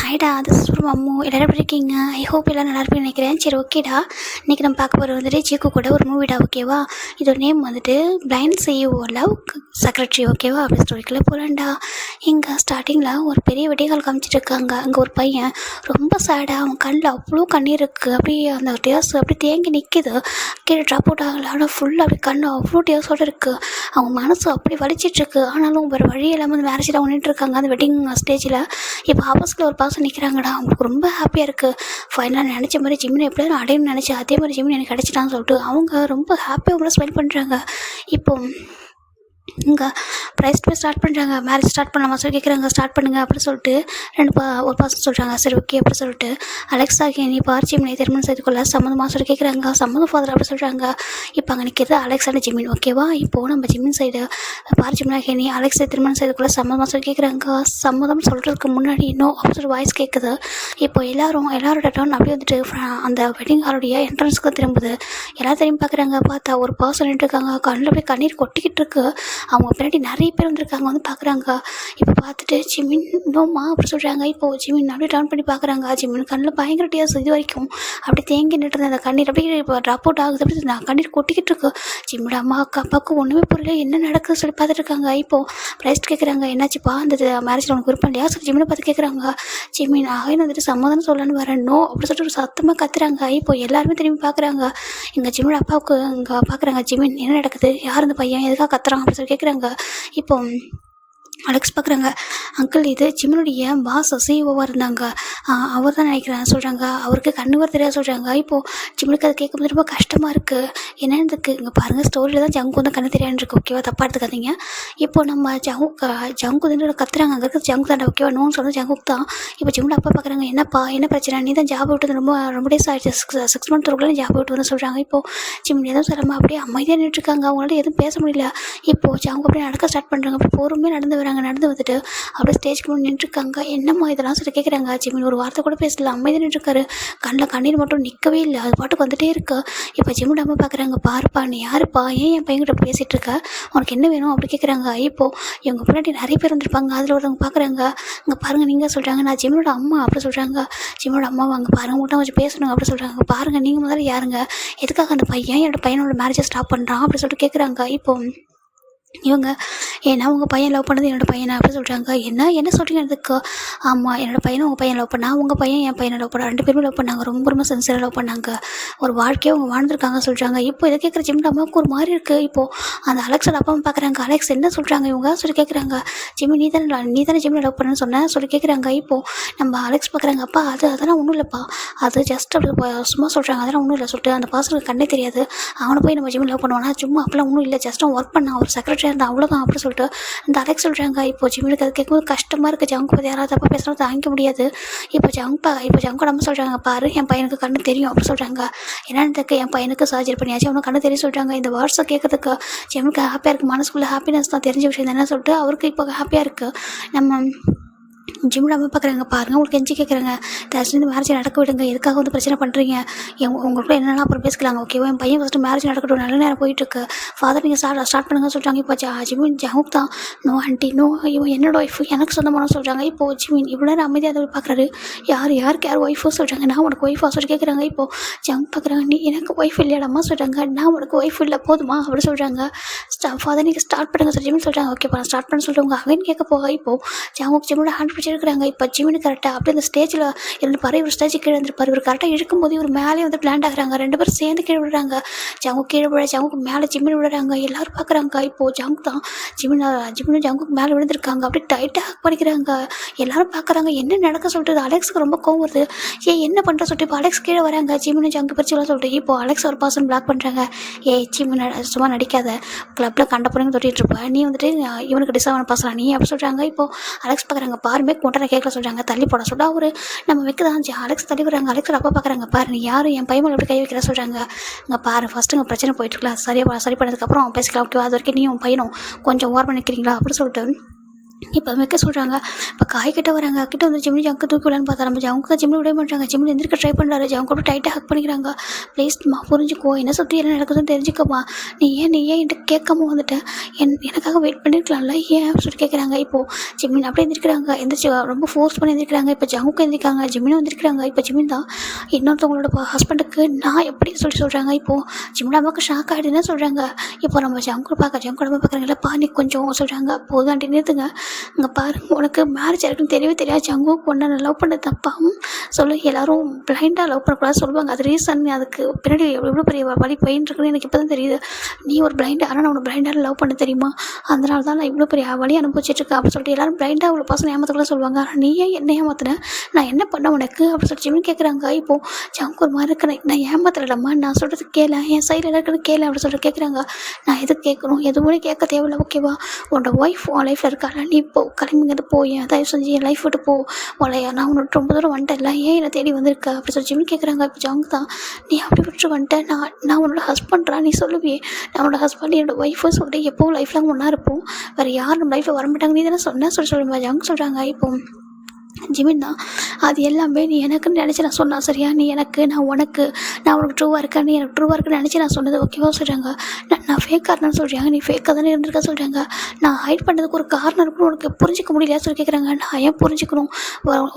ஹாய்டா, this is from Ammu. எல்லாரும் எப்படி இருக்கீங்க? ஐ ஹோப் எல்லாம் நல்லா இருப்பீங்கன்னு நினைக்கிறேன். சரி, ஓகேடா. இன்றைக்கி நம்ம பார்க்க போகிறது வந்துட்டு ஜீக்கு கூட ஒரு மூவிடா, ஓகேவா? இதோட நேம் வந்துட்டு பிளைண்ட் சிஇஓ லவ் செக்ரட்டரி, ஓகேவா? அப்படி ஸ்டோரிக்குள்ளே போகலான்டா. இங்கே ஸ்டார்டிங்கில் ஒரு பெரிய வெடிகால் காமிச்சிட்டு இருக்காங்க. அங்கே ஒரு பையன் ரொம்ப சேடாக, அவன் கண்ணில் அவ்வளோ கண்ணீர் இருக்குது. அப்படியே அந்த டேர்ஸ் அப்படி தேங்கி நிற்கிது. கீழே ட்ராப் அவுட் ஆகலை, ஆனால் ஃபுல்லாக அப்படி கண்ணு அவ்வளோ டேர்ஸோடு இருக்குது. அவங்க மனசு அப்படி வலிச்சிட்ருக்கு. ஆனாலும் வேறு வழி இல்லாமல் அந்த மேரேஜில் நின்றுட்டு இருக்காங்க அந்த வெட்டிங் ஸ்டேஜில். இப்போ ஆப்போசிட்டில் ஒரு பர்சன் நிற்கிறாங்கடா. அவங்களுக்கு ரொம்ப ஹாப்பியாக இருக்குது. ஃபைனலாக நினச்ச மாதிரி ஜிம்மினை எப்படியாவது அடையணும்னு நினச்சி அதே மாதிரி ஜிம்மின் எனக்கு கிடச்சிட்டான்னு சொல்லிட்டு அவங்க ரொம்ப ஹாப்பியாக அவங்கள ஸ்மைல் பண்ணுறாங்க. இப்போ இங்கே ப்ரைஸ் போய் ஸ்டார்ட் பண்ணுறாங்க. மேரேஜ் ஸ்டார்ட் பண்ணலாமா சொல்லி கேட்குறாங்க. ஸ்டார்ட் பண்ணுங்கள் அப்படின்னு சொல்லிட்டு ஒரு பர்சன் சொல்கிறாங்க. சரி, ஓகே அப்படி சொல்லிட்டு அலெக்ஸா நீ ஜிமினை திருமணம் செய்து கொள்ள சம்மந்தமாக சொல்லி கேட்குறாங்க. சம்மதம் ஃபாதர் அப்படி சொல்கிறாங்க. இப்போ அங்கே நிற்கிறது அலெக்ஸான ஜிமின், ஓகேவா? இப்போது நம்ம ஜிமின் சைடு ஜிமினா ஹேனி அலெக்ஸை திருமணம் செய்து கொள்ள சம்மதமாக சொல்லி கேட்குறாங்க. சம்மதம் சொல்கிறதுக்கு முன்னாடி இன்னும் அப்படி சொல்லி வாய்ஸ் கேட்குது. இப்போ எல்லாரோட டர்ன் அப்படியே வந்துட்டு அந்த வெட்டிங் ஹாலுடைய என்ட்ரன்ஸுக்கு திரும்புது. எல்லோரும் திரும்பி பார்க்குறாங்க. பார்த்தா ஒரு பர்சன் இருக்காங்க. கண்ணில் அப்படியே கண்ணீர் கொட்டிக்கிட்டு இருக்கு. அவங்க பின்னாடி நிறைய பேர் வந்திருக்காங்க, வந்து பார்க்குறாங்க. இப்போ பார்த்துட்டு ஜிமின் நோமா அப்படி சொல்கிறாங்க. இப்போது ஜிமின் அப்படியே டர்ன் பண்ணி பார்க்குறாங்க. ஜிமின் கண்ணில் பயங்கர டேர்ஸ் இது வரைக்கும் அப்படி தேங்கி நின்றுருந்த அந்த கண்ணீர் அப்படியே இப்போ ட்ராப் அவுட் ஆகுது. அப்படி நான் கண்ணீர் கொட்டிக்கிட்டு இருக்கு. ஜிம்மோட அப்பாவுக்கு ஒன்றுமே புரியல, என்ன நடக்குதுன்னு சொல்லி பார்த்துட்டு இருக்காங்க. இப்போது ப்ரைஸ்ட் கேட்குறாங்க, என்னாச்சுப்பா அந்த மேரேஜில் உனக்கு விருப்பம் இல்லையா சொல்லி ஜிமினை பார்த்து கேட்குறாங்க. ஜிமின் ஆகின்னு வந்துட்டு சமாதானம் சொல்லணும்னு வரணும் அப்படி சொல்லிட்டு ஒரு சத்தமாக கத்துறாங்க. இப்போ எல்லாருமே திரும்பி பார்க்குறாங்க. எங்கள் ஜிம்மோட அப்பாவுக்கு இங்கே பார்க்குறாங்க. ஜிமின் என்ன நடக்குது, யார் இந்த பையன், எதுக்காக கத்துறாங்க அப்படின்னு சொல்லி கேட்குறாங்க. இப்போ அலெக்ஸ் பார்க்குறாங்க. அங்கிள், இது ஜிம்முடைய பாஸ் சிஇஓவாக இருந்தாங்க, அவர் தான் நினைக்கிறேன் சொல்கிறாங்க. அவருக்கு கண்ணு வர தெரியாது சொல்கிறாங்க. இப்போது ஜிம்முக்கு அதை கேட்கும்போது ரொம்ப கஷ்டமாக இருக்குது. என்னென்னு இருக்குது இங்கே பாருங்கள், ஸ்டோரியில் தான் ஜங்கு வந்து கண்ணு தெரியாதுன்னு இருக்குது, ஓகேவா? தப்பாக எடுத்துக்காதீங்க. இப்போது நம்ம ஜங்கு வந்து கத்துறாங்க. அங்கே இருக்கிறது ஜங்கு தான், ஓகேவா? நோன்னு சொன்னது ஜங்குக்கு தான். இப்போ ஜிம்முட அப்பா பார்க்குறாங்க. என்னப்பா என்ன பிரச்சனை, நீ தான் ஜாப் விட்டு ரொம்ப டேஸ் ஆகிடுச்சு, 6 மந்த் இருக்குள்ள ஜாப் விட்டு வந்து சொல்கிறாங்க. இப்போது ஜிம் எதுவும் சொல்லாமல் அப்படியே அமைதியாக நின்றுட்டுருக்காங்க. அவங்களால எதுவும் பேச முடியல. இப்போது ஜங்கு அப்படியே நடக்க ஸ்டார்ட் பண்ணுறாங்க. அப்படி பொறுமையாக நடந்து வராங்க. நடந்து வந்துட்டு அப்படியே ஸ்டேஜ்க்கு முன்னாடி நின்றுருக்காங்க. என்னம்மா இதெல்லாம் சொல்லி கேட்குறாங்க. ஜிமின் ஒரு வார்த்தை கூட பேசல, அமைதியாக நின்றுருக்காரு. கண்ணில் கண்ணீர் மட்டும் நிற்கவே இல்லை, அது பாட்டுக்கு வந்துட்டே இருக்கு. இப்போ ஜிம்முட அம்மா பார்க்குறாங்க. பாருப்பா, நீ யாருப்பா, ஏன் என் பையன்கிட்ட பேசிகிட்டு இருக்க, உனக்கு என்ன வேணும் அப்படி கேட்குறாங்க. இப்போது இவங்க முன்னாடி நிறைய பேர் வந்திருப்பாங்க. அதில் ஒருத்தவங்க பார்க்குறாங்க. இங்கே பாருங்கள், நீங்கள் சொல்கிறாங்க நான் ஜிம்மினோட அம்மா அப்படி சொல்கிறாங்க. ஜிம்மினோட அம்மா அங்கே பாருங்க, உங்கள்கிட்ட கொஞ்சம் பேசணுங்க அப்படி சொல்கிறாங்க. பாருங்கள், நீங்கள் முதல்ல யாருங்க, எதுக்காக அந்த பையன் என்னோட பையனோட மேரேஜை ஸ்டாப் பண்ணுறான் அப்படி சொல்லிட்டு கேட்குறாங்க. இப்போது இவங்க ஏன்னா உங்கள் பையன் லவ் பண்ணது என்னோடய பையனை அப்படின்னு சொல்கிறாங்க. என்ன சொல்கிறீங்க அதுக்கு? ஆமாம், என்னோடய பையனை உங்கள் பையன் லவ் பண்ணா, உங்கள் பையன் என் பையனை லவ் பண்ணா, 2 பேருமே லவ் பண்ணாங்க. ரொம்ப சின்சியராக லவ் பண்ணாங்க. ஒரு வாழ்க்கையை அவங்க வாழ்ந்துருக்காங்க சொல்கிறாங்க. இப்போ இதை கேட்குற ஜிம்மிட அம்மாவுக்கு ஒரு மாதிரி இருக்குது. இப்போது அந்த அலெக்ஸோட அப்பா பார்க்குறாங்க. அலெக்ஸ் என்ன சொல்கிறாங்க இவங்க சொல்லி கேட்குறாங்க. ஜிம்மி நீ தானே ஜிம்மினை லவ் பண்ணணும்னு சொன்னேன் சொல்லி கேட்குறாங்க. இப்போது நம்ம அலெக்ஸ் பார்க்குறாங்க. அப்பா அதெல்லாம் ஒன்றும் இல்லைப்பா, அது ஜஸ்ட் அப்படி சும்மா சொல்கிறாங்க, அதெல்லாம் ஒன்றும் இல்லை சொல்லிட்டு அந்த பர்சனுக்கு கண்ணே தெரியாது. அவனை போய் நம்ம ஜிம்மில் லவ் பண்ணுவானா, சும்மா அப்பெல்லாம் ஒன்றும் இல்லை, ஜஸ்ட் அவன் ஒர்க் பண்ணான், ஒரு செக்ரட்டரி இருந்தால் அவ்வளோதான் அப்படி சொல்லிட்டு இந்த அலெக்ஸ் சொல்கிறாங்க. இப்போ ஜிம்மினுக்கு அது கேட்கும்போது கஷ்டமாக இருக்குது. ஜங்கு பற்றி யாராவது தப்பாக பேசுகிறது தாங்கிக்க முடியாது. இப்போ ஜங்கு நம்ம சொல்கிறாங்க. பாரு, என் பையனுக்கு கண்ணு தெரியும் அப்படி சொல்கிறாங்க. என்னன்றதுக்கு என் பையனுக்கு சர்ஜரி பண்ணியாச்சு, அவனுக்கு கண்ணு தெரியும் சொல்கிறாங்க. இந்த வேர்ட்ஸை கேட்கறதுக்கு ஜிம்முக்கு ஹாப்பியாக இருக்குது. மனசுக்குள்ளே ஹாப்பினஸ் தான், தெரிஞ்ச விஷயம் தானே சொல்லிட்டு அவருக்கு இப்போ ஹாப்பியாக இருக்குது. நம்ம ஜிம்மில் அம்மா பார்க்குறாங்க. பாருங்கள், உங்களுக்கு கெஞ்சி கேட்குறாங்க, தயவுசெய்து மேரேஜ் நடக்க விடுங்க, எதுக்காக வந்து பிரச்சனை பண்ணுறீங்க, உங்களுக்குள்ள என்னென்னா அப்புறம் பேசிக்கலாங்க, ஓகேவா? என் பையன் ஃபஸ்ட்டு மேரேஜ் நடக்கட்டும், நல்ல நேரம் போயிட்டுருக்கு, ஃபாதர் நீங்கள் ஸ்டார்ட் பண்ணுங்க சொல்கிறாங்க. இப்போ ஜிமின் ஜங்குக் தான், நோ ஆண்டி நோ, இவன் என்னோட ஒய்ஃபு, எனக்கு சொந்தமான சொல்கிறாங்க. இப்போது ஜிமின் இவ்வளோ நேரம் அமைதியாக அதை பார்க்குறாரு. யாருக்கு யார் ஒய்ஃபு சொல்கிறாங்க. நான் உனக்கு ஒய்ஃபா சொல்லி கேட்குறாங்க. இப்போது ஜங்க் பார்க்குறாங்க. நீ எனக்கு ஒய்ஃப் இல்லையாடம்மா சொல்கிறாங்க. நான் உனக்கு ஒய்ஃப் இல்லை போதுமா அப்படி சொல்கிறாங்க. ஃபாதர் நீங்கள் ஸ்டார்ட் பண்ணுங்க சொல்லி ஜிமின் சொல்கிறாங்க. ஓகேப்பா நான் ஸ்டார்ட் பண்ண சொல்லிட்டு உங்கள் அகைன்னு கேட்க போக இப்போது ஜங்குக் ஜிமினோட ஹேண்ட் பிடிச்சிருக்கிறாங்க. இப்போ ஜிமினு கரெக்டாக அப்படியே அந்த ஸ்டேஜில் இருந்து பாரு, ஒரு ஸ்டேஜ் கீழே வந்துருப்பாரு. இவர் கரெக்டாக இழுக்கும்போது இவர் மேலே வந்து லேண்ட் ஆகுறாங்க. 2 பேரும் சேர்ந்து கீழே விடுறாங்க. ஜங்கு கீழே விட, ஜங்குக்கு மேலே ஜிமின் விடுறாங்க. எல்லோரும் பார்க்குறாங்க. இப்போது ஜங்கு தான் ஜிமினும் ஜங்குக்கு மேலே விழுந்திருக்காங்க. அப்படியே டைட்டாக பண்ணிக்கிறாங்க. எல்லோரும் பார்க்குறாங்க. என்ன நடக்க சொல்லிட்டு அலெக்ஸுக்கு ரொம்ப கோவம் வருது. என்ன பண்ணுற சொல்லிட்டு இப்போ அலெக்ஸ் கீழே வராங்க. ஜிமினும் ஜங்கு பிரிச்சுலாம் சொல்லிட்டு இப்போ அலெக்ஸ் ஒரு பர்சன் பிளாக் பண்ணுறாங்க. ஜிமின் சும்மா நடிக்காத, கிளப்பில் கண்ட பொண்ணுங்க தொட்டிகிட்டு இருப்ப, நீ வந்துட்டு இவனுக்கு டிசர்வான பர்சனா நீ அப்படி சொல்கிறாங்க. இப்போது அலெக்ஸ் பார்க்குறாங்க. பாருமே கொண்டனை கேட்கல சொல்கிறாங்க. தள்ளி போட சொல்லிட்டு அவரு நம்ம வைக்கதான் அலெக்ஸ் தள்ளி விடுறாங்க. அலெக்ஸ் அப்பா பார்க்குறாங்க. பாரு, நீ யார் என் பையன் எப்படி கை வைக்கிற சொல்கிறாங்க. இங்கே பாரு, ஃபஸ்ட்டு இங்கே பிரச்சனை போயிட்டுருக்கலாம், சரி பண்ணதுக்கப்புறம் பேசிக்கலாம், ஓகேவா? அது வரைக்கும் நீ உன் பையனும் கொஞ்சம் ஓரம் நிற்கிறீங்களா அப்படி சொல்லிட்டு இப்போ வைக்க சொல்கிறாங்க. இப்போ காய் கிட்ட வராங்க, கிட்ட வந்து ஜிம்னி ஜங்க்கு தூக்கி விடலான்னு பார்த்தா நம்ம ஜங்க்கு ஜிம்னி விட மாட்டாங்க. ஜிம்னி எந்திரிக்க ட்ரை பண்ணுறாரு. ஜங்க் கூட டைட்டாக ஹக் பண்ணிக்கிறாங்க. ப்ளீஸ்மா புரிஞ்சுக்கோ, என்ன சுற்றி என்ன நடக்குதுன்னு தெரிஞ்சுக்கம்மா. நீ ஏன் என்கிட்ட கேட்காம வந்துட்ட? எனக்காக வெயிட் பண்ணியிருக்கலாம்ல, ஏன் அப்படின்னு சொல்லிட்டு கேட்குறாங்க. இப்போது ஜிம்மின் அப்படியே எந்திரிக்கிறாங்க. எந்திரிச்சு ரொம்ப ஃபோர்ஸ் பண்ணி எந்திரிக்கிறாங்க. இப்போ ஜங்குக்கு எந்திரிக்காங்க, ஜிம்மினும் எந்திரிக்கிறாங்க. இப்போ ஜிம்மின் தான் இன்னொருத்தவங்களோட ஹஸ்பண்டுக்கு நான் எப்படின்னு சொல்கிறாங்க. இப்போது ஜிம்மின் அம்மாவுக்கு ஷாக் ஆகிடுன்னு சொல்கிறாங்க. இப்போ நம்ம ஜங்கு ஜங்கு நம்ம பார்க்குறாங்கல்ல, பானி கொஞ்சம் சொல்கிறாங்க. போதாண்டி நிறுத்துங்க, இங்கே பாருங்க, உனக்கு மேரேஜ் ஆயிருக்குன்னு தெரியவே தெரியாது. ஜங்கு பொண்ணை நான் லவ் பண்ண தப்பாகவும் சொல்லு. எல்லோரும் பிளைண்டாக லவ் பண்ணக்கூடாது சொல்லுவாங்க. அது ரீசன், அதுக்கு பின்னாடி எவ்வளோ பெரிய வழி போயின்னு இருக்குன்னு எனக்கு இப்போ தான் தெரியுது. நீ ஒரு பிளைண்டாக, ஆனால் நான் உனக்கு பிளைண்டாக லவ் பண்ண தெரியுமா? அதனால தான் நான் இவ்வளோ பெரிய வழி அனுபவிச்சிட்ருக்கேன் அப்படின்னு சொல்லிட்டு எல்லாரும் பிளைண்டாக அவ்வளோ பசங்க ஏமாத்தக்கூட சொல்லுவாங்க. ஆனால் நீ ஏன் என்ன ஏமாத்தின? நான் என்ன பண்ண உனக்கு அப்படின்னு சொல்லிட்டு ஜிம்னு கேட்குறாங்க. இப்போது ஜங்கு ஒரு மாதிரி இருக்கிறேன், நான் ஏமாத்தலம்மா, நான் சொல்கிறது கேள, என் சைடில் இருக்குன்னு கேளு அப்படின்னு சொல்லிட்டு கேட்குறாங்க. நான் எதுக்கு கேட்கணும்? எதுவுமே கேட்க தேவையில்லை, ஓகேவா? உன்னோட ஒய்ஃப் உன் லைஃப்பில் இருக்கால, நீ இப்போ கிளம்பிங்கிறது போய் தயவு செஞ்சு என் லைஃப் விட்டு போ. உலையா, நான் உன்னோட ரொம்ப தூரம் வந்துட்டேன்ல, ஏன் என்னை தேடி வந்திருக்க அப்படி சொல்லி ஜிம்னு கேட்குறாங்க. இப்போ ஜங்கு தான், நீ அப்படி விட்டு வந்துட்டேன், நான் உன்னோட ஹஸ்பண்ட்ரா, நீ சொல்லுவியே நான் உன்னோட ஹஸ்பண்ட், என்னோட ஒய்ஃபு சொல்லிட்டு எப்போவும் லைஃப் லாங் ஒன்றா இருப்போம், வேறு யார் நம்ம லைஃப்பில் வர மாட்டாங்க, நீ தானே சொன்ன சொல்லுமா ஜங்கு சொல்கிறாங்க. இப்போ ஜிமின் தான், அது எல்லாமே நீ எனக்குன்னு நினச்சி நான் சொன்னா சரியா? நீ எனக்கு, நான் உனக்கு ட்ரூவாக இருக்கேன், நீ எனக்கு ட்ரூவாக இருக்குன்னு நினச்சி நான் சொன்னது ஓகேவா சொல்கிறாங்க. நான் ஃபேக்காக இருந்தேன்னு சொல்கிறாங்க. நீ ஃபேக்காக தானே இருந்திருக்க சொல்கிறாங்க. நான் ஹைட் பண்ணுறதுக்கு ஒரு காரணம் இருக்குன்னு உனக்கு புரிஞ்சிக்க முடியலையா சொல்லி கேட்குறாங்க. நான் ஏன் புரிஞ்சிக்கணும்?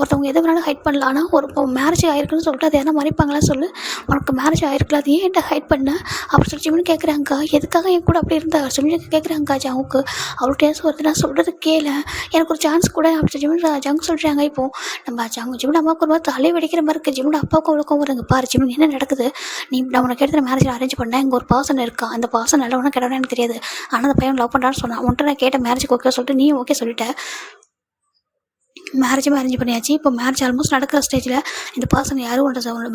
ஒருத்தவங்க எதை வேணாலும் ஹைட் பண்ணலாம், ஆனால் ஒரு மேரேஜ் ஆகிருக்குன்னு சொல்லிட்டு அதை எதனா மறைப்பாங்களா சொல்லு? உனக்கு மேரேஜ் ஆகிருக்கலாம், அது ஏன் ஹைட் பண்ண அப்படி சொல்லி ஜிமின்னு கேட்குறாங்க. எதுக்காக என் கூட அப்படி இருந்தா சொல்லி கேட்குறாங்க. ஜவுக்கு அவளுக்கு டேஸ் வருது, நான் சொல்கிறது கேளு, எனக்கு ஒரு சான்ஸ் கூட அப்படி சொல்லி ஜிமின் ஜங்கு சொல்கிறாங்க. இப்போது நம்ம ஜிம்னோட அம்மாவுக்கு ஒரு மாதிரி தலை வெடிக்கிற மாதிரி இருக்குது. ஜிம்னோட அப்பாவுக்கும் அவளுக்கும் வருங்க. பாரு ஜிம்னு என்ன நடக்குது? நான் உனக்கு எடுத்து மேரேஜ் அரேஞ்ச் பண்ணேன், இங்கே ஒரு பர்சன் இருக்கான், அந்த பர்சன் நல்லவனா கெட்டவனா எனக்கு தெரியாது, ஆனால் அந்த பையன் லவ் பண்ணுறான்னு சொன்னான். உன்ட்ட நான் கேட்ட மேரேஜுக்கு ஓகே சொல்லிட்டு நீ ஓகே சொல்லிட்டேன். மேரேஜும் அரேஞ்ச் பண்ணியாச்சு. இப்போ மேரேஜ் ஆல்மோஸ்ட் நடக்கிற ஸ்டேஜில் இந்த பர்சன் யாரும் அவனோட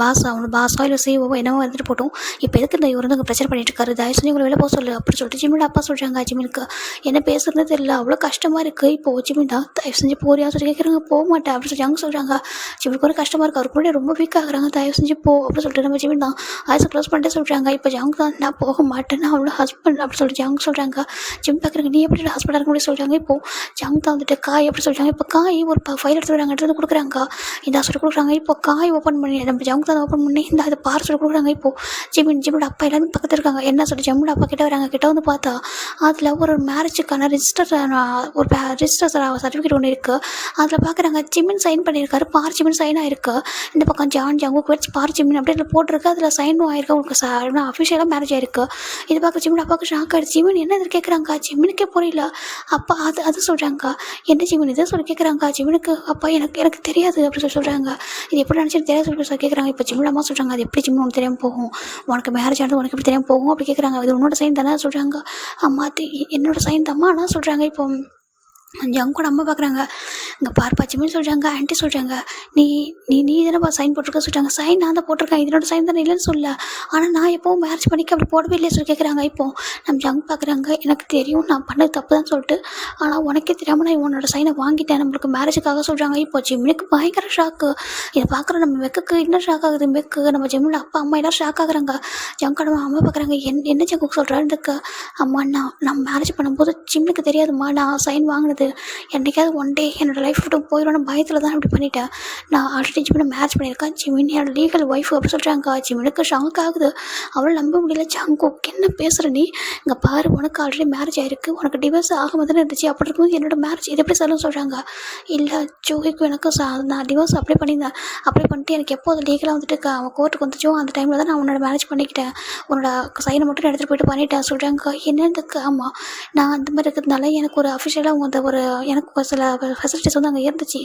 பாஸோ இல்லை சிஓவோ என்னவோ வந்துட்டு போட்டோம். இப்போ எதுக்கு இந்த இவர் வந்து அங்கே பிரச்சனை பண்ணிட்டு இருக்காரு, தயவு செஞ்சு உங்களை வெளில போக சொல்லு அப்படி சொல்லிட்டு ஜிம்மியோட அப்பா சொல்கிறாங்க. ஜிம்மினுக்கு என்ன பேசுறது தெரியல, அவ்வளோ கஷ்டமாக இருக்குது. இப்போ ஜிம்மின் தான் தயவு செஞ்சு போறியா சொல்லி கேட்குறாங்க. போக மாட்டேன் அப்படி சொல்லி அங்கே சொல்கிறாங்க. ஜிம்மினுக்கு ஒரு கஷ்டமாக இருக்குது, அவருக்கு கூட ரொம்ப வீக் ஆகுறாங்க. தயவு செஞ்சு போ அப்படி சொல்லிட்டு நம்ம ஜிம்மின் தான் ஆய்ஸ் க்ளோஸ் பண்ணிட்டு சொல்கிறாங்க. இப்போ ஜங்கு தான், நான் போக மாட்டேன், நான் அவ்வளோ ஹஸ்பண்ட் அப்படி சொல்லிட்டு ஜங்கு சொல்கிறாங்க. ஜிம் பார்க்குறாங்க, நீ எப்படி ஹஸ்பண்டாக இருக்க முடியும் சொல்கிறாங்க. இப்போ ஜங்கு தான் வந்துட்டு காய் அப்படி சொல்கிறாங்க. இப்போ காய் ஒரு ஃபைல் எடுத்து வராங்க, எடுத்து கொடுக்குறாங்க. இந்த சொல்லி கொடுக்குறாங்க. இப்போ காய் ஓப்பன் பண்ணி நம்ம ஜங்கு தான் ஓப்பன் பண்ணி இந்த அதை பார் சொல்லி கொடுக்குறாங்க. இப்போது ஜிம்மோட அப்பா எல்லாரும் பக்கத்தில் இருக்காங்க. என்ன சொல்லி ஜிம்மோட அப்பா கிட்ட வராங்க. கிட்ட வந்து பார்த்தா அதில் ஒரு மேரேஜுக்கான ரிஜிஸ்டர் சர்டிஃபிகேட் ஒன்று இருக்குது. அதில் பார்க்குறாங்க ஜிம்மின் சைன் பண்ணியிருக்காரு, பார் ஜிம்மின் சைன் ஆயிருக்கு. இந்த பக்கம் ஜங்கு வச்சு பார் ஜிம்மின் அப்படி அதில் போட்டிருக்கு, அதில் சைனும் ஆயிருக்கு. உங்களுக்கு அஃபிஷியலாக மேரேஜ் ஆயிருக்கு. இது பார்க்க ஜிம்மோட அப்பாவுக்கு ஷாக் ஆகிடுச்சு. ஜிம்மின் என்ன இது கேட்குறாங்க. ஜிம்மினுக்கே புரியல. அப்பா அது சொல்கிறாங்க. என்ன ஜிம்மின் இதை சொல்லி கேட்குறாங்க. ஜிம்மினுக்கு அப்பா எனக்கு தெரியாது அப்படி சொல்கிறாங்க. இது எப்படி நினச்சிட்டு தெரியாது சொல்லி கேட்குறாங்க. இப்போ ஜிம்மில் அம்மா சொல்கிறாங்க, அது எப்படி ஜிம்மு உனக்கு தெரியாமல் போகும், உனக்கு மேரேஜ் ஆனது உனக்கு எப்படி தெரியாமல் போகும் அப்படி கேட்குறாங்க. இது உன்னோட சைன் தானே சொல்கிறாங்க. அம்மா என்னோட சைன் தாம்மா ஆனால் சொல்கிறாங்க. இப்போ ஜங்கோட அம்மா பார்க்குறாங்க. இங்கே பார்ப்பா ஜிம்மின்னு சொல்கிறாங்க. ஆன்ட்டி சொல்கிறாங்க, நீ நீ நீ தானே சைன் போட்டிருக்க சொல்கிறாங்க. சைன் நான் தான் போட்டிருக்கேன், இதனோட சைன் தானே இல்லைன்னு சொல்ல. ஆனால் நான் எப்போவும் மேரேஜ் பண்ணிக்க அப்படி போடவே இல்லையே சொல்லி கேட்குறாங்க. இப்போது நம்ம ஜங் பார்க்குறாங்க, எனக்கு தெரியும் நான் பண்ணது தப்பு தான் சொல்லிட்டு, ஆனால் உனக்கே தெரியாமல் நான் உன்னோட சைனை வாங்கிட்டேன் நம்மளுக்கு மேரேஜுக்காக சொல்கிறாங்க. இப்போ ஜிம்மினுக்கு பயங்கர ஷாக்கு. இதை பார்க்குற நம்ம மெக்குக்கு இன்னும் ஷாக் ஆகுது. மெக்கு நம்ம ஜிம்மில் அப்பா அம்மா எல்லோரும் ஷாக் ஆகுறாங்க. ஜங்கோட அம்மா பார்க்குறாங்க, என்ன ஜங்குக்கு சொல்கிறான்னு இருக்க. அம்மா நான் மேரேஜ் பண்ணும்போது ஜிம்முக்கு தெரியாதும்மா நான் சைன் வாங்கினது, என்றைக்காவது ஒன் டே என்னோடய லைஃப் விட்டு போயிடும் பயத்தில் தான் இப்படி பண்ணிட்டேன். நான் ஆல்ரெடி ஜிம்மினை மேரேஜ் பண்ணியிருக்கேன், ஜிம்மின் என்னோட லீகல் ஒய்ஃப் அப்படி சொல்கிறாங்க. ஜிம்மினுக்கு ஷாக் ஆகுது. அவள் நம்ப முடியல. ஜங்கு என்ன பேசுகிற நீ? இங்கே பாரு, உனக்கு ஆல்ரெடி மேரேஜ் ஆகிருக்கு, உனக்கு டிவோர்ஸ் ஆகாம தானே இருந்துச்சு, அப்படி இருக்கும்போது என்னோட மேரேஜ் இது எப்படி சொல்லுன்னு சொல்கிறாங்க. இல்லை ஜோகிக்கும் எனக்கு நான் டிவோர்ஸ் அப்ளை பண்ணியிருந்தேன், அப்ளை பண்ணிட்டு எனக்கு எப்போ அது லீகலாக வந்துட்டு அவன் கோர்ட்டுக்கு வந்துச்சோ அந்த டைமில் தான் நான் உன்னோட மேரேஜ் பண்ணிக்கிட்டேன், உன்னோட சைனை மட்டும் எடுத்துகிட்டு போயிட்டு பண்ணிட்டேன் சொல்கிறாங்க. என்னதுக்கு? ஆமாம், நான் அந்த மாதிரி இருக்கிறதுனால எனக்கு ஒரு அஃபிஷியலாக அந்த எனக்கு சில ஃபெசிலிட்டிஸ் வந்து அங்கே இருந்துச்சு,